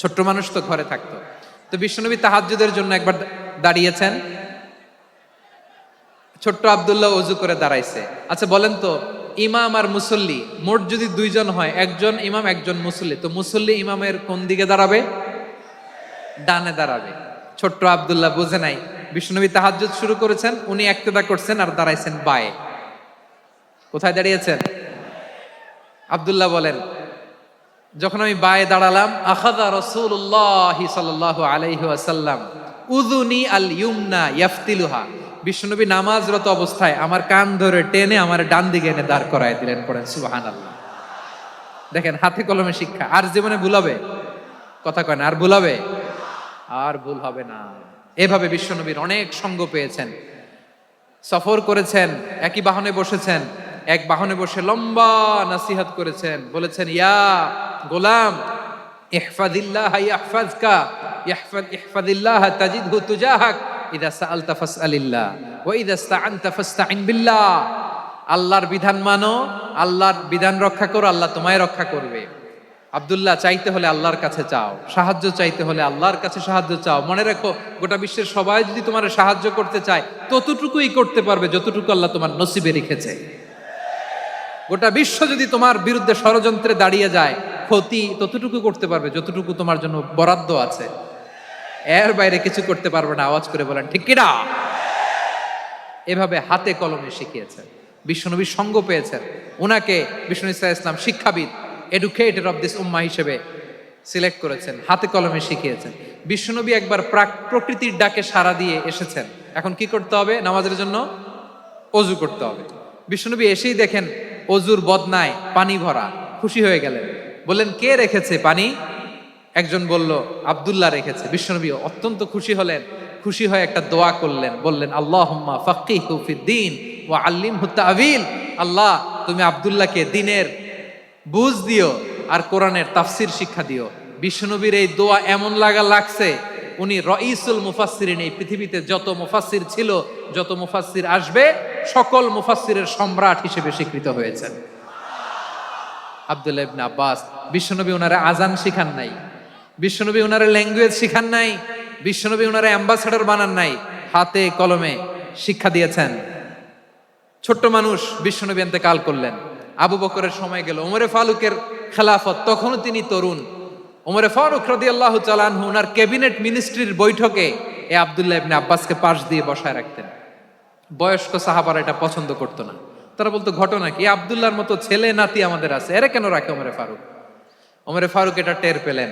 ছোট্ট মানুষ তো ঘরে থাকতো। তো বিশ্বনবী তাহাজ্জুদের জন্য একবার দাঁড়িয়েছেন, ছোট্ট আব্দুল্লাহ ওযু করে দাঁড়াইছে। আচ্ছা বলেন তো, ইমাম আর মুসল্লি মোট যদি দুইজন হয়, একজন ইমাম একজন মুসল্লি, তো মুসল্লি ইমামের কোন দিকে দাঁড়াবে? ডানে দাঁড়াবে। ছোট্ট আব্দুল্লাহ বুঝে নাই, বিশ্বনবী তাহাজ্জুদ শুরু করেছেন, উনি একতেদা করছেন আর দাঁড়াইছেন বায়ে। কোথায় দাঁড়িয়েছেন? আব্দুল্লাহ বলেন, যখন আমি বায়ে দাঁড়ালাম, আখাযা রাসূলুল্লাহ সাল্লাল্লাহু আলাইহি ওয়াসাল্লাম উযুনি আল ইউমনা ইয়াফতিলুহা, বিশ্বনবী নামাজরত অবস্থায় আমার কান ধরে টেনে আমার ডান দিকে এনে দাঁড় করায় দিলেন। পড়েন সুবহানাল্লাহ। দেখেন হাতে কলমে শিক্ষা। আর জীবনে ভুল হবে? কথা কয় না, আর ভুল হবে? আর ভুল হবে না। এভাবে বিশ্বনবীর অনেক সঙ্গ পেয়েছেন, সফর করেছেন, একই বাহনে বসেছেন, এক বাহনে বসে লম্বা নাসিহত করেছেন, বলেছেন ইয়া গোলাম ইহফাজিল্লাহ ইয়াহফাজকা, ইহফাজিল্লাহ তাজিদহু তুজাহাক, ইযা সাআলতা ফাসআলিল্লাহ ওয়া ইযা ইসতাআনতা ফাসতাইন বিল্লাহ। আল্লাহর বিধান মানো, আল্লাহর বিধান রক্ষা করো, আল্লাহ তোমায় রক্ষা করবে। আব্দুল্লাহ, চাইতে হলে আল্লাহর কাছে চাও, সাহায্য চাইতে হলে আল্লাহর কাছে সাহায্য চাও। মনে রাখো, গোটা বিশ্বের সবাই যদি তোমার সাহায্য করতে চায়, ততটুকুই করতে পারবে যতটুকু আল্লাহ তোমার নসিবে রেখেছে। গোটা বিশ্ব যদি তোমার বিরুদ্ধে ষড়যন্ত্রে দাঁড়িয়ে যায়, ক্ষতি ততটুকু করতে পারবে যতটুকু তোমার জন্য বরাদ্দ আছে। এর বাইরে কিছু করতে পারবে না। আওয়াজ করে বলেন ঠিক কিনা? এভাবে হাতে কলমে শিখিয়েছেন, বিশ্বনবীর সঙ্গ পেয়েছেন। ওনাকে বিষ্ণু ইসলাম শিক্ষাবিদ, এডুকেটর অফ দিস উম্মাহ হিসেবে সিলেক্ট করেছেন, হাতে কলমে শিখিয়েছেন। বিশ্বনবী একবার প্রকৃতির ডাকে সাড়া দিয়ে এসেছেন। এখন কি করতে হবে? নামাজের জন্য অজু করতে হবে। বিশ্বনবী এসেই দেখেন অজুর বদনায় পানি ভরা, খুশি হয়ে গেলেন, বললেন কে রেখেছে পানি? একজন বলল আব্দুল্লাহ রেখেছে। বিশ্বনবী অত্যন্ত খুশি হলেন, খুশি হয়ে একটা দোয়া করলেন, বললেন আল্লাহুম্মা ফাক্কিহু ফিদ্দীন ওয়া আল্লিমহু তা'ওয়ীল। আল্লাহ, তুমি আব্দুল্লাহকে দ্বীনের বুঝ দিও আর কোরআনের তাফসির শিক্ষা দিও। বিশ্বনবীর এই দোয়া এমন লাগছে, উনি রাইসুল মুফাসসিরিন, এই পৃথিবীতে যত মুফাসসির ছিল, যত মুফাসসির আসবে, সকল মুফাসসিরের সম্রাট হিসেবে স্বীকৃত হয়েছেন। আব্দুল্লাহ ইবনে আব্বাস, বিশ্বনবী ওনারে আজান শিখান নাই, বিশ্বনবী ওনারে ল্যাঙ্গুয়েজ শিখান নাই, বিশ্বনবী ওনারে অ্যাম্বাসেডর বানান নাই, হাতে কলমে শিক্ষা দিয়েছেন। ছোট্ট মানুষ, বিশ্বনবী ইন্তেকাল করলেন, আবু বকরের সময় গেল, ওমরে ফারুকের খেলাফত, তখনও তিনি তরুণ। ওমরে ফারুক রাদিয়াল্লাহু তাআলা আনহু ওনার ক্যাবিনেট মিনিস্ট্রির বৈঠকে এই আব্দুল্লাহ ইবনে আব্বাসকে পাশ দিয়ে বসায় রাখতেন। বয়স্ক সাহাবারা এটা পছন্দ করতো না। তারা বলতো ঘটনা কি, আব্দুল্লাহর মতো ছেলে নাতি আমাদের আছে, এরা কেন রাখে ওমরে ফারুক? ওমরে ফারুক এটা টের পেলেন,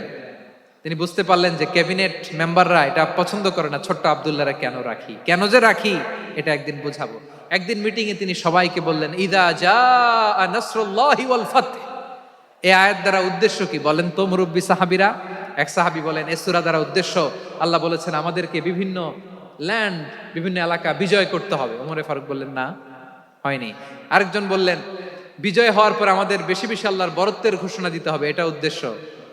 তিনি বুঝতে পারলেন যে ক্যাবিনেট মেম্বাররা এটা পছন্দ করে না, ছোট্ট আব্দুল্লাহরা কেন রাখি, কেন যে রাখি এটা একদিন বুঝাবো। একদিন মিটিং এ তিনি সবাইকে বললেন ইদা জাআ নাসরুল্লাহি ওয়াল ফাতহ। এই আয়াত দ্বারা উদ্দেশ্য কি বলেন তো মুরব্বী সাহাবীরা? এক সাহাবী বলেন এই সূরা দ্বারা উদ্দেশ্য, আল্লাহ বলেছেন আমাদেরকে বিভিন্ন ল্যান্ড, বিভিন্ন এলাকা বিজয় করতে হবে। ওমরে ফারুক বললেন না, হয়নি। আরেকজন বললেন বিজয় হওয়ার পর আমাদের বেশি বেশি আল্লাহর বরত্বের ঘোষণা দিতে হবে, এটা উদ্দেশ্য।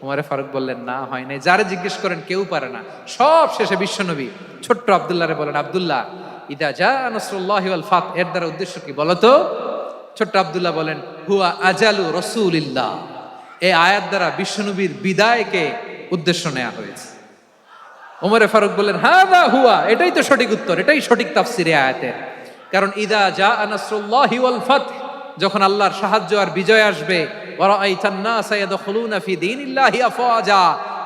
ওমরে ফারুক বললেন, না হয় নাই। যারে জিজ্ঞেস করেন কেউ পারে না। সব শেষে বিশ্বনবী ছোট্ট আব্দুল্লাহরে বলেন, আব্দুল্লাহ, ইদা জা নাসরুল্লাহি ওয়াল ফাত, এর দ্বারা উদ্দেশ্য কি বলো তো? ছোট্ট আব্দুল্লাহ বলেন, হুয়া আজালু রাসূলিল্লাহ, এই আয়াত দ্বারা বিশ্বনবীর বিদায়কে উদ্দেশ্য নেওয়া হয়েছে। ওমরে ফারুক বললেন, হাযা হুয়া, এটাই তো সঠিক উত্তর, এটাই সঠিক তাফসীর এই আয়াতের। কারণ ইদা জা নাসরুল্লাহি ওয়াল ফাত, যখন আল্লাহর সাহায্য আর বিজয় আসবে, ওয়া রাআইতান নাসা ইয়াদখুলুনা ফি দীনিল্লাহি আফওয়াজা,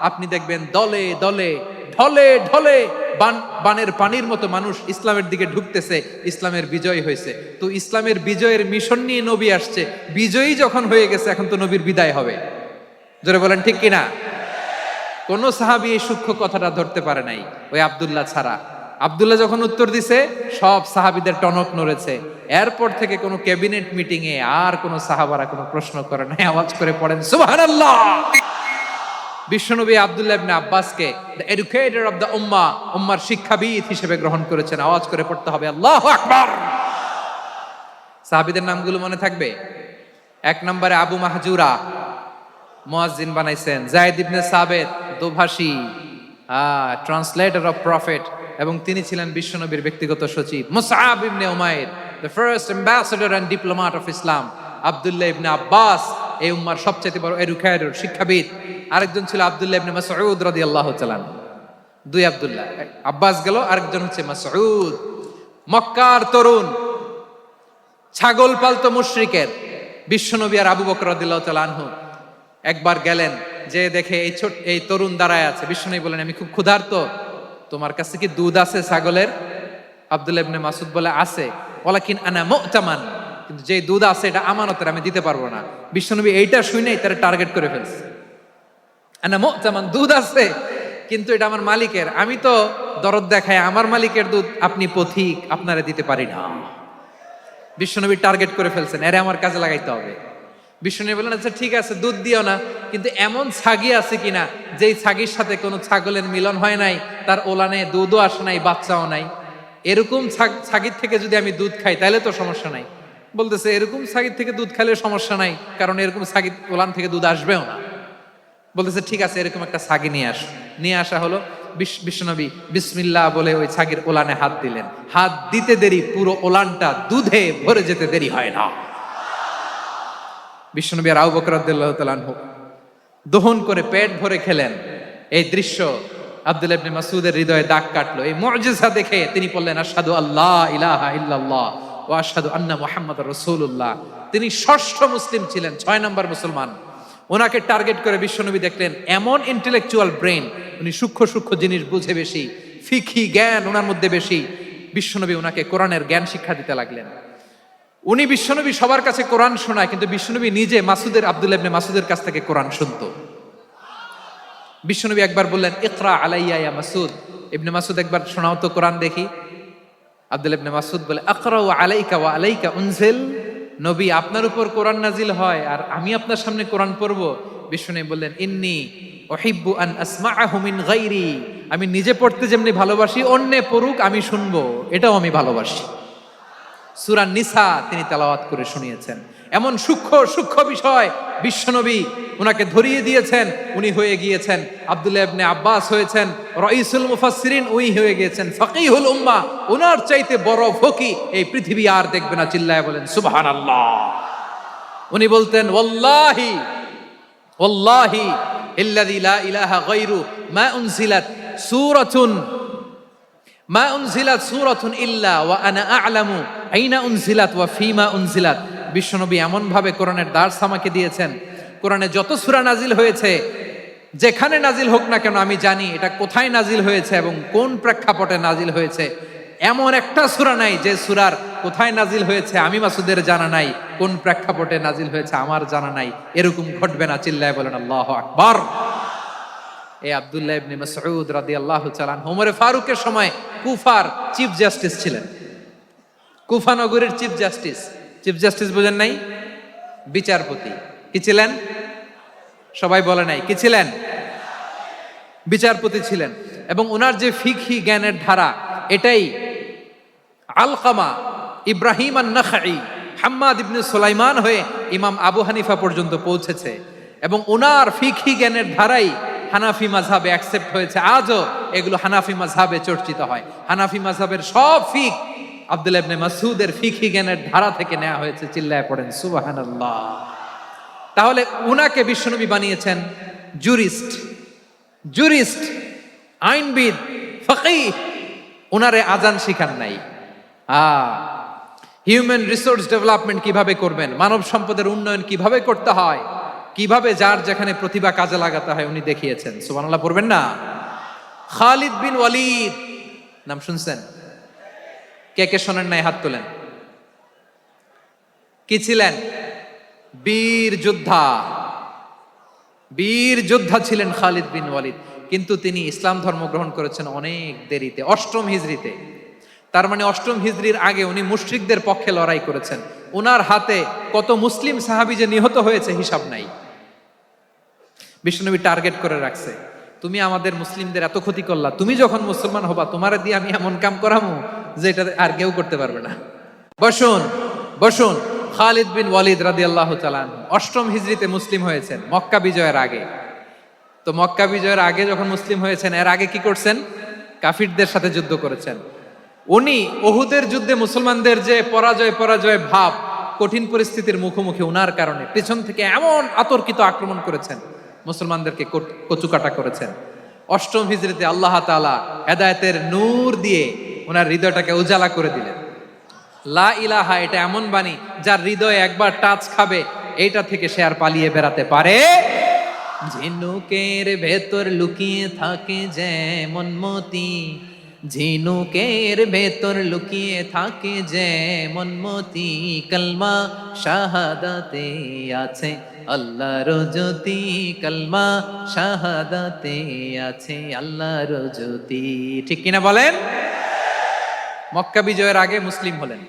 আপনি দেখবেন দলে দলে ঢলে ঢলে বানের পানির মতো মানুষ ইসলামের দিকে ঢুকতেছে, ইসলামের বিজয় হয়েছে। তো ইসলামের বিজয়ের মিশন নিয়ে নবী আসছে, বিজয়ী যখন হয়ে গেছে এখন তো নবীর বিদায় হবে। জোরে বলেন ঠিক কিনা? কোন সাহাবী এই সূক্ষ্ম কথাটা ধরতে পারে নাই, ওই আব্দুল্লাহ ছাড়া। আব্দুল্লাহ যখন উত্তর দিছে, সব সাহাবীদের টনক নড়েছে। এরপর থেকে কোনো ক্যাবিনেট মিটিং এ আর কোন সাহাবারা কোনো প্রশ্ন করে নাই, আওয়াজ করে পড়েন সুবহানাল্লাহ। বিশ্বনবী আব্দুল্লাহ ইবনে আব্বাসকে দ্য এডুকেটর অফ দ্য উম্মাহ, উম্মার শিক্ষাবিদ হিসেবে গ্রহণ করেছেন। আওয়াজ করে পড়তে হবে আল্লাহু আকবার। সাহাবীদের নামগুলো মনে থাকবে? 1 নম্বরে আবু মাহজুরা, মুয়াজ্জিন বানাইছেন। যায়েদ ইবনে সাবিত, দোভাষী, ট্রান্সলেটর অফ প্রফেট, এবং তিনি ছিলেন বিশ্বনবীর ব্যক্তিগত সচিব। Musab ibn Umair, the first ambassador and diplomat of Islam. Abdullah ibn Abbas, এই উম্মার সবচেয়ে বড় এডুকেটর, শিক্ষাবিদ। আরেকজন ছিল আব্দুল্লাহ ইবনে মাসউদ রাদিয়াল্লাহু তাআলা। 2 আব্দুল্লাহ, আব্বাস গেল, আরেকজন হচ্ছে মাসউদ। মক্কার তরুণ, ছাগল পালতো মুশরিকের বিশ্বনবী আর আবু বকর রাদিয়াল্লাহু তাআলা আনহু একবার গেলেন, যে দেখে এই তরুণ দাঁড়ায় আছে। বিশ্বনবী বলেন, আমি খুব ক্ষুধার্ত, তোমার কাছে কি দুধ আছে ছাগলের? আব্দুল্লাহ ইবনে মাসউদ বলে, আছে। ওয়ালাকিন আনা মু'তামান, কিন্তু যে দুধ আছে এটা আমানতের, আমি দিতে পারবো না। বিশ্বনবী এইটা শুনেই তার টার্গেট করে ফেলছে। আনা মু'তামান, দুধ আছে কিন্তু এটা আমার মালিকের, আমি তো দরদ দেখায় আমার মালিকের দুধ আপনি পথিক, আপনারে দিতে পারি না। বিশ্বনবী টার্গেট করে ফেলছেন, এরে আমার কাজে লাগাইতে হবে। বিশ্বনবী বললেন, আচ্ছা ঠিক আছে, দুধ দিও না, কিন্তু এমন ছাগি আছে কিনা যেই ছাগির সাথে কোনো ছাগলের মিলন হয় নাই, তার ওলানে দুধও আসে নাই, বাচ্চাও নাই, এরকম ছাগির থেকে যদি আমি দুধ খাই তাহলে তো সমস্যা নাই। বলতেছে, এরকম ছাগির থেকে দুধ খাইলে সমস্যা নাই, কারণ এরকম ছাগির ওলান থেকে দুধ আসবেও না। বলতেছে, ঠিক আছে, এরকম একটা ছাগি নিয়ে আসা হলো। বিশ্বনবী বিসমিল্লাহ বলে ওই ছাগির ওলানে হাত দিলেন। হাত দিতে দেরি, পুরো ওলানটা দুধে ভরে যেতে দেরি হয় না। বিশ্বনবী আর আবু বকর রাদিয়াল্লাহু তাআলা আনহু দহন করে পেট ভরে খেলেন। এই দৃশ্য আব্দুল্লাহ ইবনে মাসউদের হৃদয়ে দাগ কাটলো। এই মুজিজা দেখে তিনি বললেন, আশহাদু আল্লা ইলাহা ইল্লাল্লাহ ওয়া আশহাদু আন্না মুহাম্মাদুর রাসূলুল্লাহ। তিনি ষষ্ঠ মুসলিম ছিলেন, 6 নম্বর মুসলমান। ওনাকে টার্গেট করে বিশ্বনবী দেখলেন এমন ইন্টেলেকচুয়াল ব্রেন, উনি সূক্ষ্ম সূক্ষ্ম জিনিস বুঝে বেশি, ফিকহি জ্ঞান ওনার মধ্যে বেশি। বিশ্বনবী ওনাকে কোরআনের জ্ঞান শিক্ষা দিতে লাগলেন। উনি বিশ্বনবী সবার কাছে কোরআন শোনায়, কিন্তু বিশ্বনবী নিজে আব্দুল্লাহ ইবনে মাসউদের কাছ থেকে কোরআন শুনতো। বিশ্বনবী একবার বললেন, ইকরা আলাইয়া ইয়া মাসউদ, ইবনে মাসউদ একবার শোনাও তো কোরআন দেখি। আব্দুল্লাহ ইবনে মাসউদ বলে, আকরাউ আলাইকা ওয়া আলাইকা উনজিল, নবী আপনার উপর কোরআন নাজিল হয় আর আমি আপনার সামনে কোরআন পড়ব। বিশ্বনবী বললেন, ইন্নী উহিব্বু আন আসমাআহু মিন গায়রি, আমি নিজে পড়তে যেমনি ভালোবাসি, অন্যে পড়ুক আমি শুনবো, এটাও আমি ভালোবাসি। সূরা নিসা তিনি তেলাওয়াত করে শুনিয়েছেন। এমন সূক্ষ্ম সূক্ষ্ম বিষয় বিশ্বনবী উনাকে ধরিয়ে দিয়েছেন। উনি হয়ে গিয়েছেন, আব্দুল্লাহ ইবনে আব্বাস হয়েছেন রাইসুল মুফাসসিরিন, উনি হয়ে গিয়েছেন ফাকিহুল উম্মাহ। ওনার চাইতে বড় ফকি এই পৃথিবী আর দেখবে না। চিল্লায় বলেন সুবহানাল্লাহ। উনি বলতেন, ওয়াল্লাহি ওয়াল্লাহি ইল্লাযী লা ইলাহা গায়রু মা উনজিলাত সূরাতুন ইল্লা ওয়া আনা আ'লামু আইনা উনজিলাত ওয়া ফিমা উনজিলাত। বিশ্বনবী এমন ভাবে কোরআনের দার্স আমাকে দিয়েছেন, কোরআনে যত সূরা নাজিল হয়েছে, যেখানে নাজিল হোক না কেন আমি জানি এটা কোথায় নাজিল হয়েছে এবং কোন প্রেক্ষাপটে নাজিল হয়েছে। এমন একটা সূরা নাই যে সূরার কোথায় নাজিল হয়েছে আমি মাসুদের জানা নাই, কোন প্রেক্ষাপটে নাজিল হয়েছে আমার জানা নাই। এরকম ঘটবে না। চিল্লায় বলেন আল্লাহু আকবার। এই আব্দুল্লাহ ইবনে মাসউদ রাদিয়াল্লাহু তাআলা আনহু ওমর ফারুকের সময় কুফার চিফ জাস্টিস ছিলেন। কুফা নগরীর চিফ জাস্টিস বুঝেন নাই? বিচারপতি। কি ছিলেন? সবাই বলে নাই, কি ছিলেন? বিচারপতি ছিলেন। এবং ওনার যে ফিকহি জ্ঞানের ধারা, এটাই আলকামা, ইব্রাহিম আন-নাখাই, হাম্মাদ ইবনে সুলাইমান হয়ে ইমাম আবু হানিফা পর্যন্ত পৌঁছেছে। এবং ওনার ফিকহি জ্ঞানের ধারাই হানাফি মাযহাবে অ্যাকসেপ্ট হয়েছে। আজও এগুলো হানাফি মাযহাবে চর্চিত হয়। হানাফি মাযহাবের সব ফিক আব্দুল্লাহ ইবনে মাসউদের ফিকহি জ্ঞানের ধারা থেকে নেওয়া হয়েছে। চিল্লায় পড়েন সুবহানাল্লাহ। তাহলে উনাকে বিশ্বনবী বানিয়েছেন জুরিস্ট, জুরিস্ট, আইনবিদ, ফকিহ। উনারে আজান শিখান নাই। হিউম্যান রিসোর্স ডেভেলপমেন্ট কিভাবে করবেন, মানব সম্পদের উন্নয়ন কিভাবে করতে হয়, কিভাবে যার যেখানে প্রতিভা কাজে লাগাতে হয় উনি দেখিয়েছেন। সুবহানাল্লাহ পড়বেন না? খালিদ বিন ওয়ালিদ নাম শুনছেন? কে কে শোনেন নাই হাত তোলেন। কি ছিলেন? বীর যোদ্ধা, বীর যোদ্ধা ছিলেন খালিদ বিন ওয়ালিদ। কিন্তু তিনি ইসলাম ধর্ম গ্রহণ করেছেন অনেক দেরিতে, 8ম হিজরিতে। তার মানে 8ম হিজরির আগে উনি মুশরিকদের পক্ষে লড়াই করেছেন। ওনার হাতে কত মুসলিম সাহাবী যে নিহত হয়েছে হিসাব নাই। বিশ্বনবী টার্গেট করে রাখছে, তুমি আমাদের মুসলিমদের এত ক্ষতি করলা, তুমি যখন মুসলমান হবা তোমারে দিয়ে আমি এমন কাম করামু যে এটা আর কেউ করতে পারবে না। বসুন বসুন। খালিদ বিন ওয়ালিদ রাদিয়াল্লাহু তাআলা 8ম হিজরিতে মুসলিম হয়েছেন, মক্কা বিজয়ের আগে। তো মক্কা বিজয়ের আগে যখন মুসলিম হয়েছেন, এর আগে কি করছেন? কাফিরদের সাথে যুদ্ধ করেছেন। উনি উহুদের যুদ্ধে মুসলমানদের যে পরাজয় ভাব, কঠিন পরিস্থিতির মুখোমুখি উনার কারণে পেছন থেকে এমন আতর্কিত আক্রমণ করেছেন, মুসলমানদেরকে কচুকাটা করেছেন। 8ম হিজরিতে আল্লাহ তাআলা হেদায়েতের নূর দিয়ে ওনার হৃদয়টাকে উজালা করে দিলেন। লা ইলাহা এটা এমন বাণী যার হৃদয়ে একবার টাচ খাবে, এইটা থেকে সে আর পালিয়ে বেড়াতে পারে। ঝিনুকের ভেতর লুকিয়ে থাকে যেমন মতি, ঝিনুকের ভেতর লুকিয়ে থাকে যেমন মতি, কলমা শাহাদাতে আছে আল্লাহর জ্যোতি, কলমা শাহাদাতে আছে আল্লাহর জ্যোতি। ঠিক কিনা বলেন? মক্কা বিজয়ের আগে মুসলিম হলেন,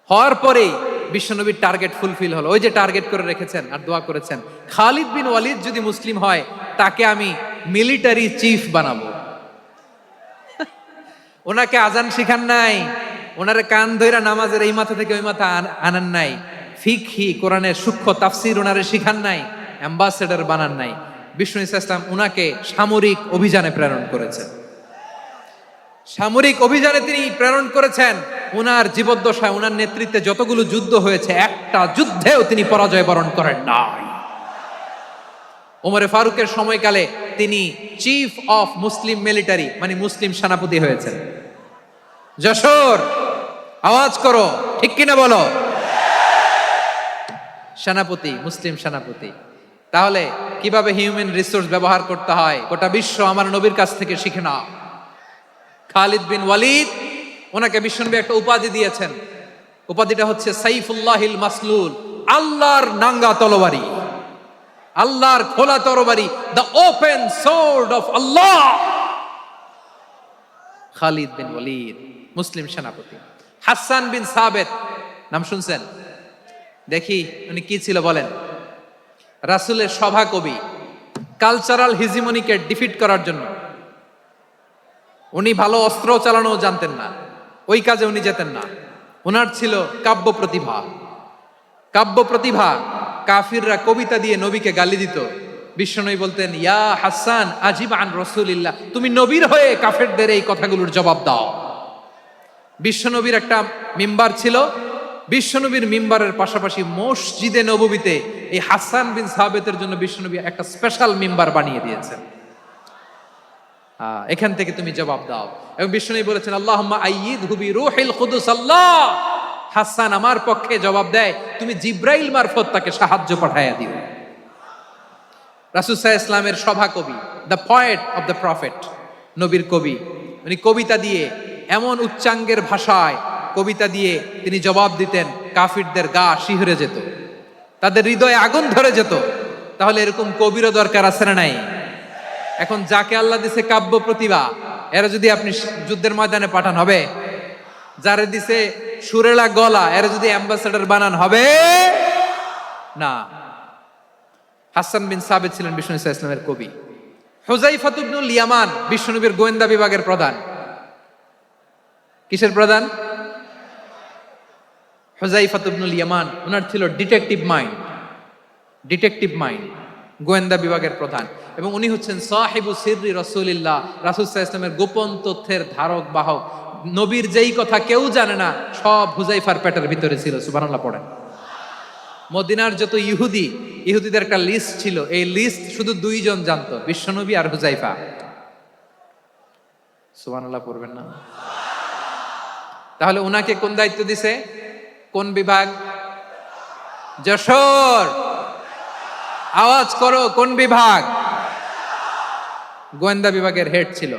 হওয়ার পরেই বিশ্বনবীর টার্গেট ফুলফিল হলো। ওই যে টার্গেট করে রেখেছেন আর দোয়া করেছেন, খালিদ বিন ওয়ালিদ যদি মুসলিম হয় তাকে আমি মিলিটারি চিফ বানাবো। ওনাকে আজান শিখান নাই, ওনারে কান ধইরা নামাজের এই মাথা থেকে ওই মাথা আনান নাই, ফিকহি কোরআনের সূক্ষ্ম তাফসীর ওনারে শিখান নাই, অ্যাম্বাসেডর বানান নাই। বিষ্ণু ইসলাম উনাকে সামরিক অভিযানে প্রেরণ করেছেন। সামরিক অভিযানে তিনি প্রেরণ করেছেন। উনার জীবদ্দশায় উনার নেতৃত্বে যতগুলো যুদ্ধ হয়েছে, একটা যুদ্ধেও তিনি পরাজয় বরণ করেন নাই। ওমরে ফারুকের সময়কালে তিনি চিফ অফ মুসলিম মিলিটারি মানে মুসলিম সেনাপতি হয়েছেন। যশোর আওয়াজ করো, ঠিক কিনা বলো? সেনাপতি, মুসলিম সেনাপতি। তাহলে কিভাবে হিউম্যান রিসোর্স ব্যবহার করতে হয় গোটা বিশ্ব আমার নবীর কাছ থেকে শিখে নাও। খালিদ বিন ওয়ালিদ, ওনাকে বিশ্বনবী একটা উপাধি দিয়েছেন। উপাধিটা হচ্ছে সাইফুল্লাহিল মাসলুল, আল্লাহর নাঙ্গা তরবারি, আল্লাহর খোলা তরবারি, দ্য ওপেন সোর্ড অফ আল্লাহ। খালিদ বিন ওয়ালিদ মুসলিম সেনাপতি। হাসান বিন সাবেত নাম শুনছেন? দেখি উনি কি ছিল বলেন। রাসূলের সভা কবি, কালচারাল হিজিমনিকে ডিফিট করার জন্য উনি ভালো অস্ত্র চালানো জানতেন না, ওই কাজে উনি যেতেন না। ওনার ছিল কাব্য প্রতিভা। কাব্য প্রতিভা, কাফিররা কবিতা দিয়ে নবীকে গালি দিত। বিশ্বনবী বলতেন, ইয়া হাসান আজিব আন রাসূলিল্লাহ, তুমি নবীর হয়ে কাফেরদের এই কথাগুলোর জবাব দাও। বিশ্বনবীর একটা মিম্বার ছিল, বিশ্বনবীর মিম্বারের পাশাপাশি মসজিদে নববীতে এই হাসান বিন সাবেতের জন্য বিশ্বনবী একটা স্পেশাল মিম্বার বানিয়ে দিয়েছেন। এখান থেকে তুমি জবাব দাও। এবং বিশ্বনবী বলেছেন, আল্লাহুম্মা আইয়িদহু বিরূহিল কুদুস, আল্লাহ হাসান আমার পক্ষে জবাব দেয়, তুমি জিব্রাইল মারফত তাকে সাহায্য পাঠায়া দিও। রাসূল সাল্লাল্লাহু আলাইহি ওয়াসাল্লামের সভা কবি, the poet of the prophet, নবীর কবি। উনি কবিতা দিয়ে এমন উচ্চাঙ্গের ভাষায় কবিতা দিয়ে তিনি জবাব দিতেন, কাফিরদের গা শিহরে যেত, তাদের হৃদয়ে আগুন ধরে যেত। তাহলে এরকম কবিরও দরকার আছে না নাই? এখন যাকে আল্লাহ দিছে কাব্য প্রতিভা, এরা যদি আপনি যুদ্ধের ময়দানে পাঠান হবে? যারে দিছে সুরেলা গলা, এরা যদি অ্যাম্বাসেডর বানান হবে না। হাসান বিন সাবিত ছিলেন বিষ্ণু ইসলামের কবি। হুযায়ফা ইবনুল ইয়ামান বিশ্বনবীর গোয়েন্দা বিভাগের প্রধান। কিসের প্রধান? হুযায়ফা ইবনুল ইয়ামান। ওনার ছিল ডিটেকটিভ মাইন্ড। ডিটেকটিভ মাইন্ড, গোয়েন্দা বিভাগের প্রধান, এবং উনি হচ্ছেন সাহিবু সিররি রাসূলিল্লাহ, রাসূল সাল্লাল্লাহু আলাইহি ওয়াসাল্লামের গোপন তথ্যের ধারক বাহক। নবীর যেই কথা কেউ জানে না সব হুযাইফার পেটের ভিতরে ছিল। সুবহানাল্লাহ পড়েন। মদিনার যত ইহুদিদের একটা লিস্ট ছিল, এই লিস্ট শুধু দুইজন জানতো, বিশ্বনবী আর হুযাইফা। সুবহানাল্লাহ পড়বেন না? তাহলে উনাকে কোন দায়িত্ব দিছে? কোন বিভাগ? যশোর, আওয়াজ করো, কোন বিভাগ? গোয়েন্দা বিভাগের হেড ছিল।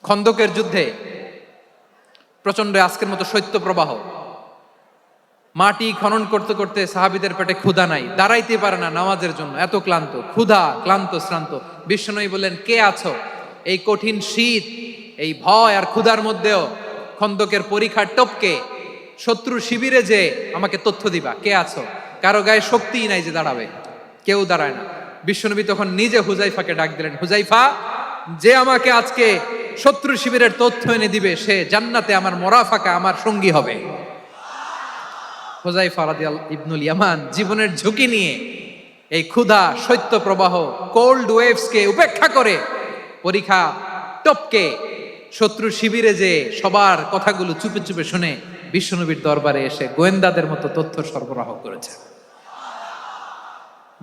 খন্দকের যুদ্ধে প্রচন্ড আজকের মতো শৈত্য প্রবাহ, মাটি খনন করতে করতে সাহাবীদের পেটে ক্ষুধা নাই, দাঁড়াইতে পারে না নামাজের জন্য, এত ক্লান্ত, ক্ষুধা, ক্লান্ত, শ্রান্ত। বিশ্বনবী বললেন, কে আছো? এই কঠিন শীত, এই ভয় আর ক্ষুধার মধ্যেও খন্দকের পরীক্ষার টপকে শত্রু শিবিরে যে আমাকে তথ্য দিবা, কে আছো? কারো গায়ে শক্তিই নাই যে দাঁড়াবে, কেউ দাঁড়ায় না। বিশ্বনবী তখন নিজে হুযাইফাকে ডাক দিলেন, হুযাইফা, যে আমাকে আজকে শত্রু শিবিরের তথ্য এনে দিবে সে জান্নাতে আমার মোরাফাকা, আমার সঙ্গী হবে। হুযাইফা রাদিয়াল্লাহু ইবনুল ইয়ামান জীবনের ঝুঁকি নিয়ে এই ক্ষুধা, শৈত্য প্রবাহ, কোল্ড ওয়েভসকে উপেক্ষা করে পরীক্ষা টপকে শত্রু শিবিরে যে সবার কথাগুলো চুপে চুপে শুনে বিশ্বনবীর দরবারে এসে গোয়েন্দাদের মতো তথ্য সরবরাহ করেছে।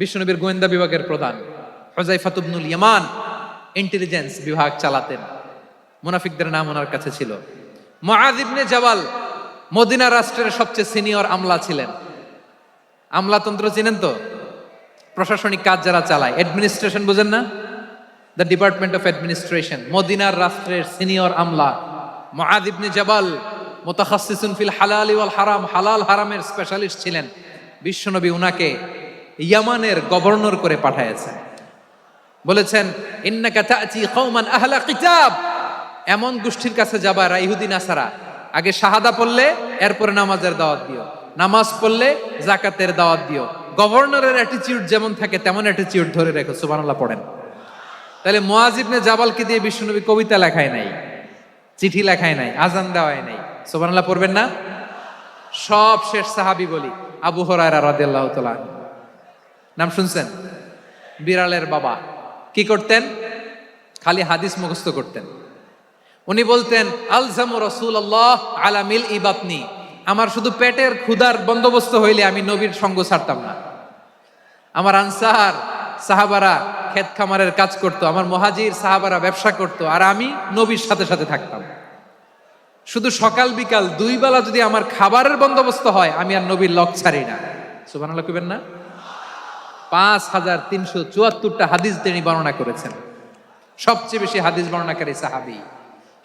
বিশ্বনবীর গোয়েন্দা বিভাগের প্রধান হুযাইফা ইবনুল ইয়ামান ইন্টেলিজেন্স বিভাগ চালাতেন। মুনাফিকদের নাম ওনার কাছে ছিল। মুআয ইবনে জাবাল মদিনা রাষ্ট্রের সবচেয়ে সিনিয়র আমলা ছিলেন। আমলাতন্ত্র চিনেন তো? প্রশাসনিক কাজ যারা চালায়, অ্যাডমিনিস্ট্রেশন বুঝেন না? The department of administration. মদিনার রাষ্ট্রের সিনিয়র আমলা মুআয ইবনে জাবাল মুতাখাসসিসুন ফিল হালাল ওয়াল হারাম, হালাল হারামের স্পেশালিস্ট ছিলেন। বিশ্বনবী উনাকে ইয়ামানের গভর্নর করে পাঠাইছেন। বলেছেন, ইন্নাকা তা'তি কওমান আহলা কিতাব, এমন গোষ্ঠীর কাছে যাবা এরা ইহুদি নাসারা, আগে শাহাদা পড়লে এরপরে নামাজের দাওয়াত দিও, নামাজ পড়লে যাকাতের দাওয়াত দিও। গভর্নরের অ্যাটিটিউড যেমন থাকে তেমন অ্যাটিটিউড ধরে রেখো। সুবহানাল্লাহ পড়েন। তাহলে মুআয ইবনে জাবালকে দিয়ে বিশ্বনবী কবিতা লেখায় নাই, চিঠি লেখায় নাই, আজান দেওয়ায় নাই। সুবহানাল্লাহ পড়বেন না? সব শেষ সাহাবী বলি আবু হুরায়রা রাদিয়াল্লাহু তাআলা, নাম শুনছেন? বিড়ালের বাবা। কি করতেন? খালি হাদিস মুখস্থ করতেন। উনি বলতেন, আলজামু রাসূলুল্লাহ আলা মিল ইবাতনি, আমার শুধু পেটের ক্ষুধার বন্দোবস্ত হইলে আমি নবীর সঙ্গ ছাড়তাম না। আমার আনসার সাহাবারা ক্ষেত খামারের কাজ করতো, আমার মুহাজির সাহাবারা ব্যবসা করতো, আর আমি নবীর সাথে সাথে থাকতাম। শুধু সকাল বিকাল দুই বেলা যদি আমার খাবারের বন্দোবস্ত হয় আমি আর নবীর লক ছাড়ি না। সুবহানাল্লাহ কইবেন না? 5374টা হাদিস তিনি বর্ণনা করেছেন। সবচেয়ে বেশি হাদিস বর্ণনাকারী সাহাবী।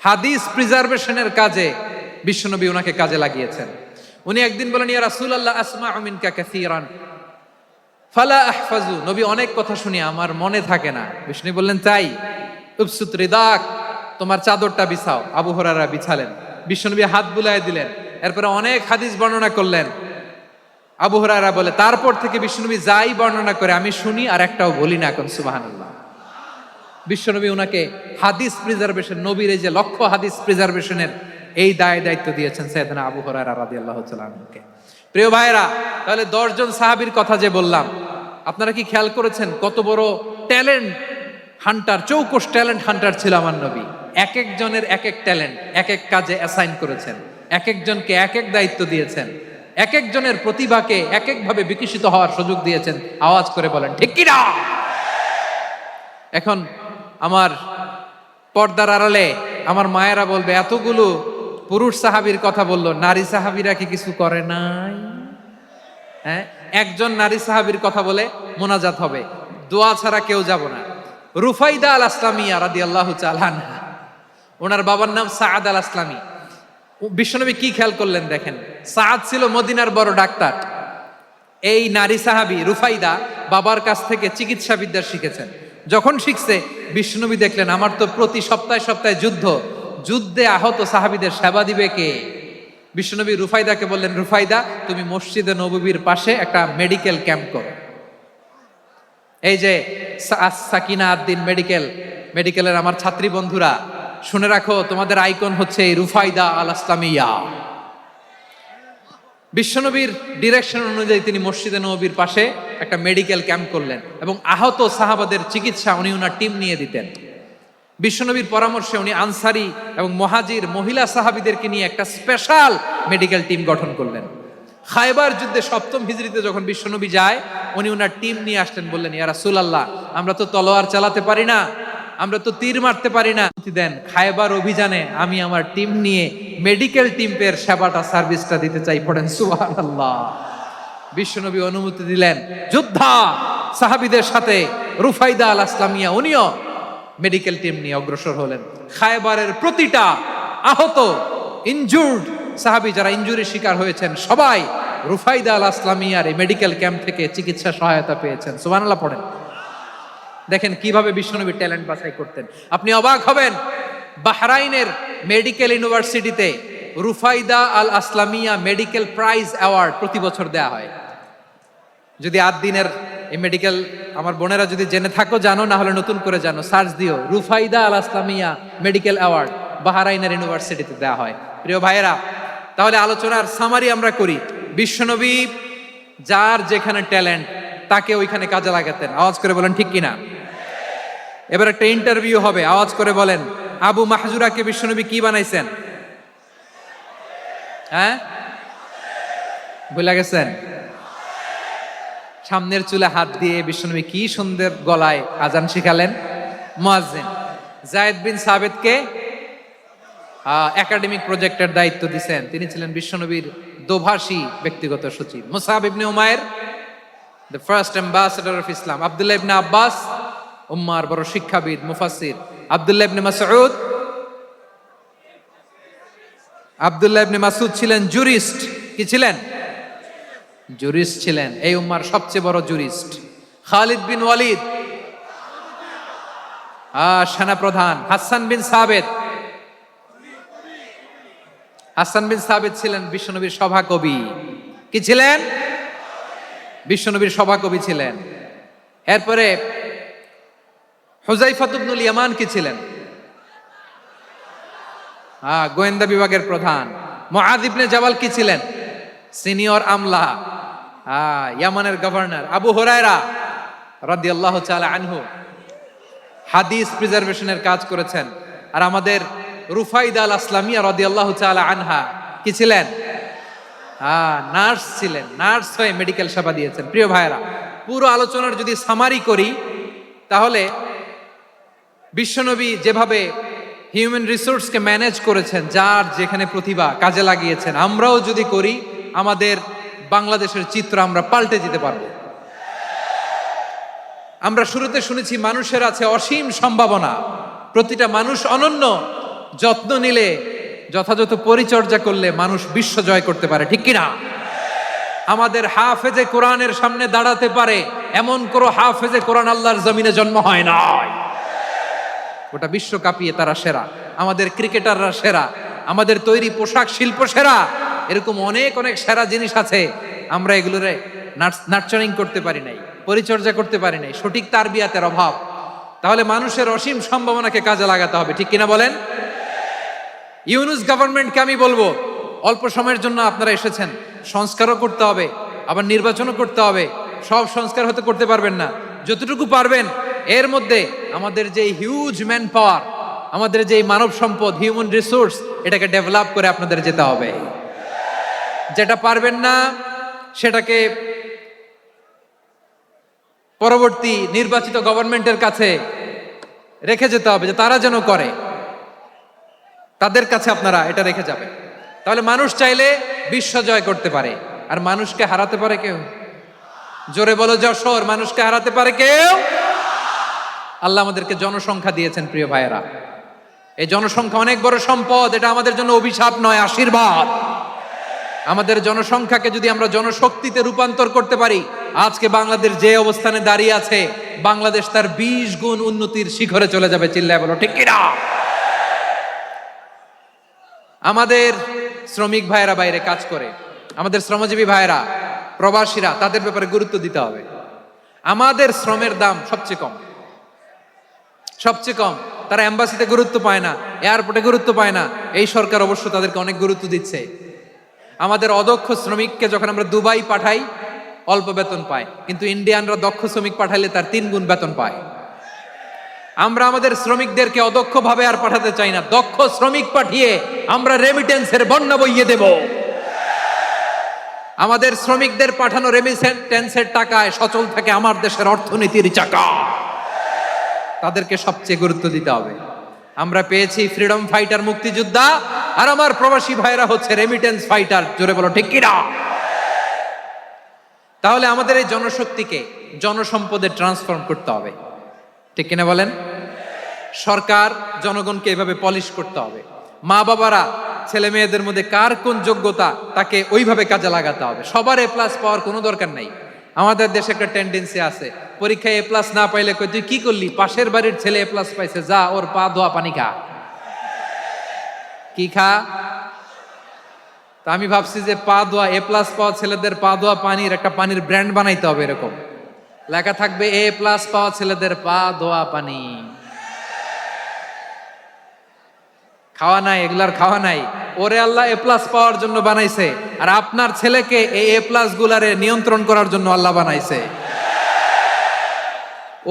হাদিস প্রিজার্ভেশনের কাজে বিশ্বনবী ওনাকে কাজে লাগিয়েছেন। উনি একদিন বলেন, ইয়া রাসূলুল্লাহ আসমাউ মিনকা কাসীরান ফালা আহফাজু, নবী অনেক কথা শুনি আমার মনে থাকে না। বিষ্ণু বললেন, তাই? উবসুত রিদাক, তোমার চাদরটা বিছাও। আবু হুরায়রা বিছালেন, বিশ্বনবী হাত বুলায় দিলেন, এরপরে অনেক হাদিস বর্ণনা করলেন। আবু হুরায়রা বলে, তারপর থেকে বিশ্বনবী যাই বর্ণনা করে আমি শুনি আর একটাও বলি না। এখন সুবহানাল্লাহ। বিশ্বনবী ওনাকে হাদিস প্রিজার্ভেশন, নবীর এই যে লক্ষ্য হাদিস প্রিজার্ভেশনের এই দায়িত্ব দিয়েছেন সাইয়েদনা আবু হুরায়রা রাদিয়াল্লাহু তাআলা আনহুকে। প্রিয় ভাইরা, তাহলে 10 জন সাহাবীর কথা যে বললাম, আপনারা কি খেয়াল করেছেন কত বড় ট্যালেন্ট হান্টার, চৌকস ট্যালেন্ট হান্টার ছিল আমার নবী। এক একজনের এক এক ট্যালেন্ট এক এক কাজে অ্যাসাইন করেছেন, এক একজনকে এক এক দায়িত্ব দিয়েছেন, এক একজনের প্রতিভাকে এক একভাবে বিকশিত হওয়ার সুযোগ দিয়েছেন। আওয়াজ করে বলেন ঠিক কি না? এখন আমার পর্দার আড়ালে আমার মায়েরা বলবে, এতগুলো পুরুষ সাহাবীর কথা বললো, নারী সাহাবীরা কি কিছু করে নাই? হ্যাঁ, একজন নারী সাহাবীর কথা বলে মোনাজাত হবে, দোয়া ছাড়া কেউ যাব না। রুফাইদা আল আসলামিয়া রাদিয়াল্লাহু তাআলা আনহা, ওনার বাবার নাম সাআদ আল আসলামি। বিশ্বনবী কি খেয়াল করলেন দেখেন, সাআদ ছিল মদিনার বড় ডাক্তার। এই নারী সাহাবী রুফাইদা বাবার কাছ থেকে চিকিৎসা বিদ্যা শিখেছেন। যখন শিখছে বিশ্বনবী দেখলেন, আমার তো প্রতি সপ্তাহে সপ্তাহে যুদ্ধে আহত সাহাবীদের সেবা দিবে কে? বিশ্বনবী রুফাইদাকে বললেন, রুফাইদা তুমি মসজিদে নববীর পাশে একটা মেডিকেল ক্যাম্প করো। এই যে সাকিনা আদ্দিন মেডিকেলের আমার ছাত্রী বন্ধুরা শুনে রাখো, তোমাদের আইকন হচ্ছে এই রুফাইদা আল আসলামিয়া। বিশ্বনবীর ডিরেকশন অনুযায়ী তিনি মসজিদে নববীর পাশে একটা মেডিকেল ক্যাম্প করলেন এবং আহত সাহাবাদের চিকিৎসা উনি ওনার টিম নিয়ে দিতেন। বিশ্বনবীর পরামর্শে উনি আনসারি এবং মুহাজির মহিলা সাহাবীদেরকে নিয়ে একটা স্পেশাল মেডিকেল টিম গঠন করলেন। খায়বার যুদ্ধে 7ম হিজরিতে যখন বিশ্বনবী যায়, উনি ওনার টিম নিয়ে আসলেন, বললেন, ইয়া রাসূলুল্লাহ, আমরা তো তলোয়ার চালাতে পারি না, আমরা তো তীর মারতে পারি না, দেন খায়বার অভিযানে আমি আমার টিম নিয়ে মেডিকেল টিমের সেবাটা সার্ভিসটা দিতে চাই। পড়েন সুবহানাল্লাহ। বিশ্বনবী অনুমতি দিলেন, যোদ্ধা সাহাবীদের সাথে রুফাইদা আল আসলামিয়া উনিও মেডিকেল টিম নিয়ে অগ্রসর হলেন। খায়বারের প্রতিটা আহত ইনজুর্ড সাহাবী যারা ইনজুরির শিকার হয়েছেন সবাই রুফাইদা আল আসলামিয়ার এই মেডিকেল ক্যাম্প থেকে চিকিৎসা সহায়তা পেয়েছেন। সুবহানাল্লাহ পড়েন। দেখেন কিভাবে বিশ্বনবী ট্যালেন্ট বাছাই করতেন। আপনি অবাক হবেন, বাহরাইনের মেডিকেল ইউনিভার্সিটিতে রুফাইদা আল আসলামিয়া মেডিকেল প্রাইজ অ্যাওয়ার্ড প্রতি বছর দেয়া হয়। যদি 8 দিনের এই মেডিকেল আমার বোনেরা যদি জেনে থাকো জানো, না হলে নতুন করে জানো, সার্চ দিও, রুফাইদা আল আসলামিয়া মেডিকেল অ্যাওয়ার্ড বাহরাইনের ইউনিভার্সিটিতে দেয়া হয়। প্রিয় ভাইয়েরা, তাহলে আলোচনার সামারি আমরা করি। বিশ্বনবী যার যেখানে ট্যালেন্ট তাকে ওইখানে কাজে লাগাতেন। আওয়াজ করে বলেন ঠিক কিনা? এবার একটা ইন্টারভিউ হবে, আওয়াজ করে বলেন, আবু মাহজুরাকে বিশ্বনবী কি বানাইছেন? হ্যাঁ, ভুলে গেছেন? সামনের চুলে হাত দিয়ে বিশ্বনবী কি সুন্দর গলায় আজান শিখালেন। মুয়াজ্জিন। যায়েদ বিন সাবিতকে একাডেমিক প্রজেক্টের দায়িত্ব দিয়েছেন, তিনি ছিলেন বিশ্বনবীর দোভাষী ব্যক্তিগত সচিব। মুসাব ইবনে Umair, the first ambassador of Islam. Abdullah ibn Abbas, উম্মার বড় শিক্ষাবিদ মুফাসসির। আব্দুল্লাহ ইবনে মাসউদ ছিলেন জুরিস্ট। কি ছিলেন? জুরিস্ট ছিলেন, এই উম্মার সবচেয়ে বড় জুরিস্ট। খালিদ বিন ওয়ালিদ, সেনাপ্রধান। হাসান বিন সাবিত ছিলেন বিশ্বনবীর সভাকবি। কি ছিলেন? বিশ্বনবীর সভাকবি ছিলেন। এরপরে হুযায়ফা ইবনুল ইয়ামান কি ছিলেন? গোয়েন্দা বিভাগের প্রধান। মুআয ইবনে জাবাল কি ছিলেন? সিনিয়র আমলা, ইয়ামানের গভর্নর। আবু হুরায়রা রাদিয়াল্লাহু তাআলা আনহু হাদিস প্রিজার্ভেশনের কাজ করেছেন। আর আমাদের রুফাইদা আল আসলামিয়া রাদিয়াল্লাহু তাআলা আনহা কি ছিলেন? নার্স ছিলেন। নার্স হয়ে মেডিকেল সেবা দিয়েছেন। প্রিয় ভাইয়েরা, পুরো আলোচনার যদি সামারি করি তাহলে বিশ্বনবী যেভাবে হিউম্যান রিসোর্সকে ম্যানেজ করেছেন, যার যেখানে প্রতিভা কাজে লাগিয়েছেন, আমরাও যদি করি আমাদের বাংলাদেশের চিত্র আমরা পাল্টে যেতে পারবো। আমরা শুরুতে শুনেছি মানুষের আছে অসীম সম্ভাবনা, প্রতিটা মানুষ অনন্য, যত্ন নিলে, যথাযথ পরিচর্যা করলে মানুষ বিশ্ব জয় করতে পারে। ঠিক কিনা? আমাদের হাফেজে কোরআনের সামনে দাঁড়াতে পারে এমন কোন হাফেজে কোরআন আল্লাহর জমিনে জন্ম হয় না। গোটা বিশ্ব কাঁপিয়ে তারা সেরা। আমাদের ক্রিকেটাররা সেরা, আমাদের তৈরি পোশাক শিল্প সেরা। এরকম অনেক অনেক সেরা জিনিস আছে, আমরা এগুলোরে নার্চারিং করতে পারি নাই, পরিচর্যা করতে পারি নাই, সঠিক তারবিয়াতের অভাব। তাহলে মানুষের অসীম সম্ভাবনাকে কাজে লাগাতে হবে। ঠিক কিনা বলেন? ইউনুস গভর্নমেন্টকে আমি বলবো, অল্প সময়ের জন্য আপনারা এসেছেন, সংস্কারও করতে হবে, আবার নির্বাচনও করতে হবে। সব সংস্কার হতে করতে পারবেন না, যতটুকু পারবেন এর মধ্যে আমাদের যে হিউজ ম্যান পাওয়ার, আমাদের যে মানব সম্পদ, হিউম্যান রিসোর্স, এটাকে ডেভেলপ করে আপনাদের যেতে হবে। যেটা পারবেন না সেটাকে পরবর্তী নির্বাচিত গভর্নমেন্টের কাছে রেখে যেতে হবে, যে তারা যেন করে, তাদের কাছে আপনারা এটা রেখে যাবেন। তাহলে মানুষ চাইলে বিশ্ব জয় করতে পারে। আর মানুষকে হারাতে পারে কেউ? জোরে বলো যশোর, মানুষকে হারাতে পারে কেউ? আল্লাহ আমাদেরকে জনসংখ্যা দিয়েছেন। প্রিয় ভাইয়েরা, এই জনসংখ্যা অনেক বড় সম্পদ, এটা আমাদের জন্য অভিশাপ নয়, আশীর্বাদ। আমাদের জনসংখ্যাকে যদি আমরা জনশক্তিতে রূপান্তর করতে পারি, আজকে বাংলাদেশ যে অবস্থানে দাঁড়িয়ে আছে, বাংলাদেশ তার 20 গুণ উন্নতির শিখরে চলে যাবে। চিল্লায় বলো ঠিক কিনা? আমাদের শ্রমিক ভাইয়েরা বাইরে কাজ করে, আমাদের শ্রমজীবী ভাইয়েরা, প্রবাসীরা, তাদের ব্যাপারে গুরুত্ব দিতে হবে। আমাদের শ্রমের দাম সবচেয়ে কম, সবচেয়ে কম। তারা এম্বাসিতে গুরুত্ব পায় না, এয়ারপোর্টে গুরুত্ব পায় না। এই সরকার অবশ্য তাদেরকে অনেক গুরুত্ব দিচ্ছে। আমাদের অদক্ষ শ্রমিককে যখন আমরা দুবাই পাঠাই অল্প বেতন পায়, কিন্তু ইন্ডিয়ানরা দক্ষ শ্রমিক পাঠাইলে তার 3 গুণ বেতন পায়। আমরা আমাদের শ্রমিকদেরকে অদক্ষ ভাবে আর পাঠাতে চাই না, দক্ষ শ্রমিক পাঠিয়ে আমরা রেমিটেন্সের বন্যা বইয়ে দেব। আমাদের শ্রমিকদের পাঠানো রেমিটেন্সের টাকায় সচল থাকে আমার দেশের অর্থনীতির চাকা। তাদেরকে সবচেয়ে গুরুত্ব দিতে হবে। আমরা পেয়েছি ফ্রিডম ফাইটার, মুক্তিযোদ্ধা, আর আমার প্রবাসী ভাইরা হচ্ছে রেমিটেন্স ফাইটার। জোরে বলো ঠিক কিনা? তাহলে আমাদের এই জনশক্তিকে জনসম্পদে ট্রান্সফর্ম করতে হবে, ঠিক কিনা বলেন? সরকার জনগণকে এভাবে পলিশ করতে হবে। মা বাবারা ছেলে মেয়েদের মধ্যে কার কোন যোগ্যতা তাকে ওইভাবে কাজে লাগাতে হবে। সবার এ প্লাস পাওয়ার কোনো দরকার নাই। আমাদের দেশে একটা টেন্ডেন্সি আছে, পরীক্ষায় এ প্লাস না পাইলে কই তুই কি করলি, পাশের বাড়ির ছেলে এ প্লাস পাইছে, যা ওর পা ধোয়া পানি খা। কি খা? তা আমি ভাবছি যে পা ধোয়া, এ প্লাস পাওয়া ছেলেদের পা ধোয়া পানির একটা পানির ব্র্যান্ড বানাইতে হবে। এরকম লেখা থাকবে, এ প্লাস পাওয়া ছেলেদের পা ধোয়া পানি। খাওয়া নাই, এগুলার খাওয়া নাই। ওরে আল্লাহ এ প্লাস পাওয়ার জন্য বানাইছে, আর আপনার ছেলেকে এই এ প্লাস গুলারে নিয়ন্ত্রণ করার জন্য আল্লাহ বানাইছে।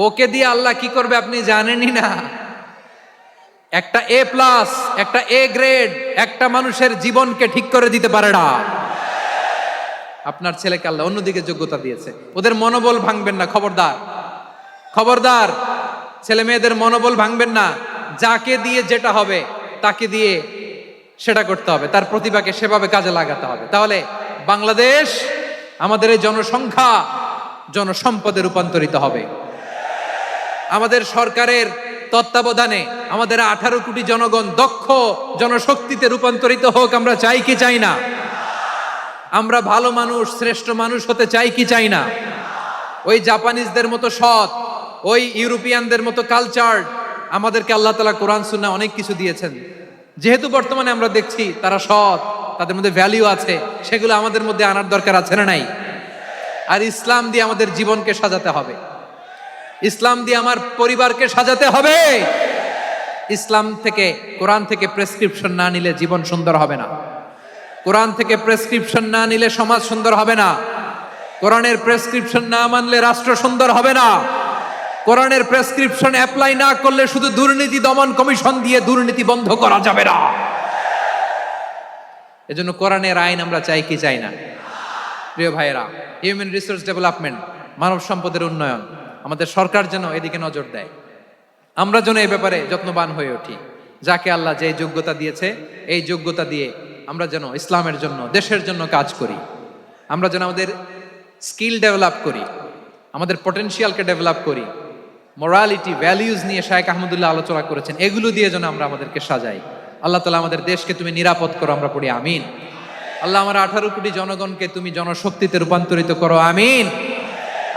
ওকে দিয়ে আল্লাহ কি করবে আপনি জানেনই না। একটা এ প্লাস, একটা এ গ্রেড একটা মানুষের জীবনকে ঠিক করে দিতে পারে না। আপনার ছেলেকে আল্লাহ অন্যদিকে যোগ্যতা দিয়েছে। ওদের মনোবল ভাঙবেন না, খবরদার খবরদার। ছেলে মেয়েদের মনোবল ভাঙবেন না। যাকে দিয়ে যেটা হবে তাকে দিয়ে সেটা করতে হবে, তার প্রতিভাকে সেভাবে কাজে লাগাতে হবে। তাহলে বাংলাদেশ, আমাদের এই জনসংখ্যা জনসম্পদে রূপান্তরিত হবে। আমাদের সরকারের তত্ত্বাবধানে আমাদের 18 কোটি জনগণ দক্ষ জনশক্তিতে রূপান্তরিত হোক। আমরা চাই কি চাই না? আমরা ভালো মানুষ, শ্রেষ্ঠ মানুষ হতে চাই কি চাই না? ওই জাপানিজদের মতো সৎ, ওই ইউরোপিয়ানদের মতো কালচার্ড আমাদেরকে আল্লাহ তাআলা কোরআন সুন্নাহ অনেক কিছু দিয়েছেন। যেহেতু বর্তমানে আমরা দেখছি তারা সৎ, তাদের মধ্যে ভ্যালিউ আছে, সেগুলো আমাদের মধ্যে আনার দরকার আছে না নাই? আর ইসলাম দিয়ে আমাদের জীবনকে সাজাতে হবে, ইসলাম দিয়ে আমার পরিবারকে সাজাতে হবে। ইসলাম থেকে, কোরআন থেকে প্রেসক্রিপশন না নিলে জীবন সুন্দর হবে না। কোরআন থেকে প্রেসক্রিপশন না নিলে সমাজ সুন্দর হবে না। কোরআনের প্রেসক্রিপশন না মানলে রাষ্ট্র সুন্দর হবে না। কোরআনের প্রেসক্রিপশন অ্যাপ্লাই না করলে শুধু দুর্নীতি দমন কমিশন দিয়ে দুর্নীতি বন্ধ করা যাবে না। এজন্য কোরআনের আইন আমরা চাই কি চাই না? প্রিয় ভাইয়েরা, হিউম্যান রিসোর্স ডেভেলপমেন্ট, মানব সম্পদের উন্নয়ন, আমাদের সরকার যেন এদিকে নজর দেয়। আমরা যেন এই ব্যাপারে যত্নবান হয়ে উঠি। যাকে আল্লাহ যে যোগ্যতা দিয়েছে, এই যোগ্যতা দিয়ে আমরা যেন ইসলামের জন্য, দেশের জন্য কাজ করি। আমরা যেন আমাদের স্কিল ডেভেলপ করি, আমাদের পটেনশিয়ালকে ডেভেলপ করি। মোরালিটি, ভ্যালিউজ নিয়ে শায়েখ আহমদুল্লাহ আলোচনা করেছেন, এগুলো দিয়ে যেন আমরা আমাদেরকে সাজাই। আল্লাহ তাআলা আমাদের দেশকে তুমি নিরাপদ করো, আমরা পড়ি আমিন। আল্লাহ আমার 18 কোটি জনগণকে তুমি জনশক্তিতে রূপান্তরিত করো, আমিন।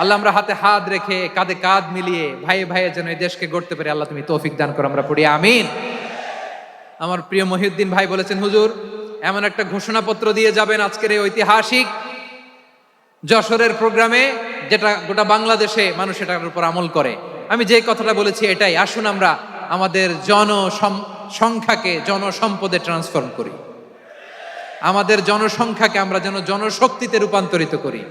আল্লাহ আমরা হাতে হাত রেখে, কাঁধে কাঁধ মিলিয়ে ভাইয়ে ভাইয়ে যেন এই দেশকে গড়তে পারি, আল্লাহ তুমি তৌফিক দান করো, আমরা পড়ি আমিন। আমার প্রিয় মহিউদ্দিন ভাই বলেছেন, হুজুর এমন একটা ঘোষণাপত্র দিয়ে যাবেন আজকের এই ঐতিহাসিক যশোরের প্রোগ্রামে, যেটা গোটা বাংলাদেশে মানুষ এটার উপর আমল করে। আমি যে কথাটা বলেছি এটাই, আসুন আমরা আমাদের জনসংখ্যাকে জনসম্পদে ট্রান্সফর্ম করি। আমাদের জনসংখ্যাকে আমরা যেন জনশক্তিতে রূপান্তরিত করি।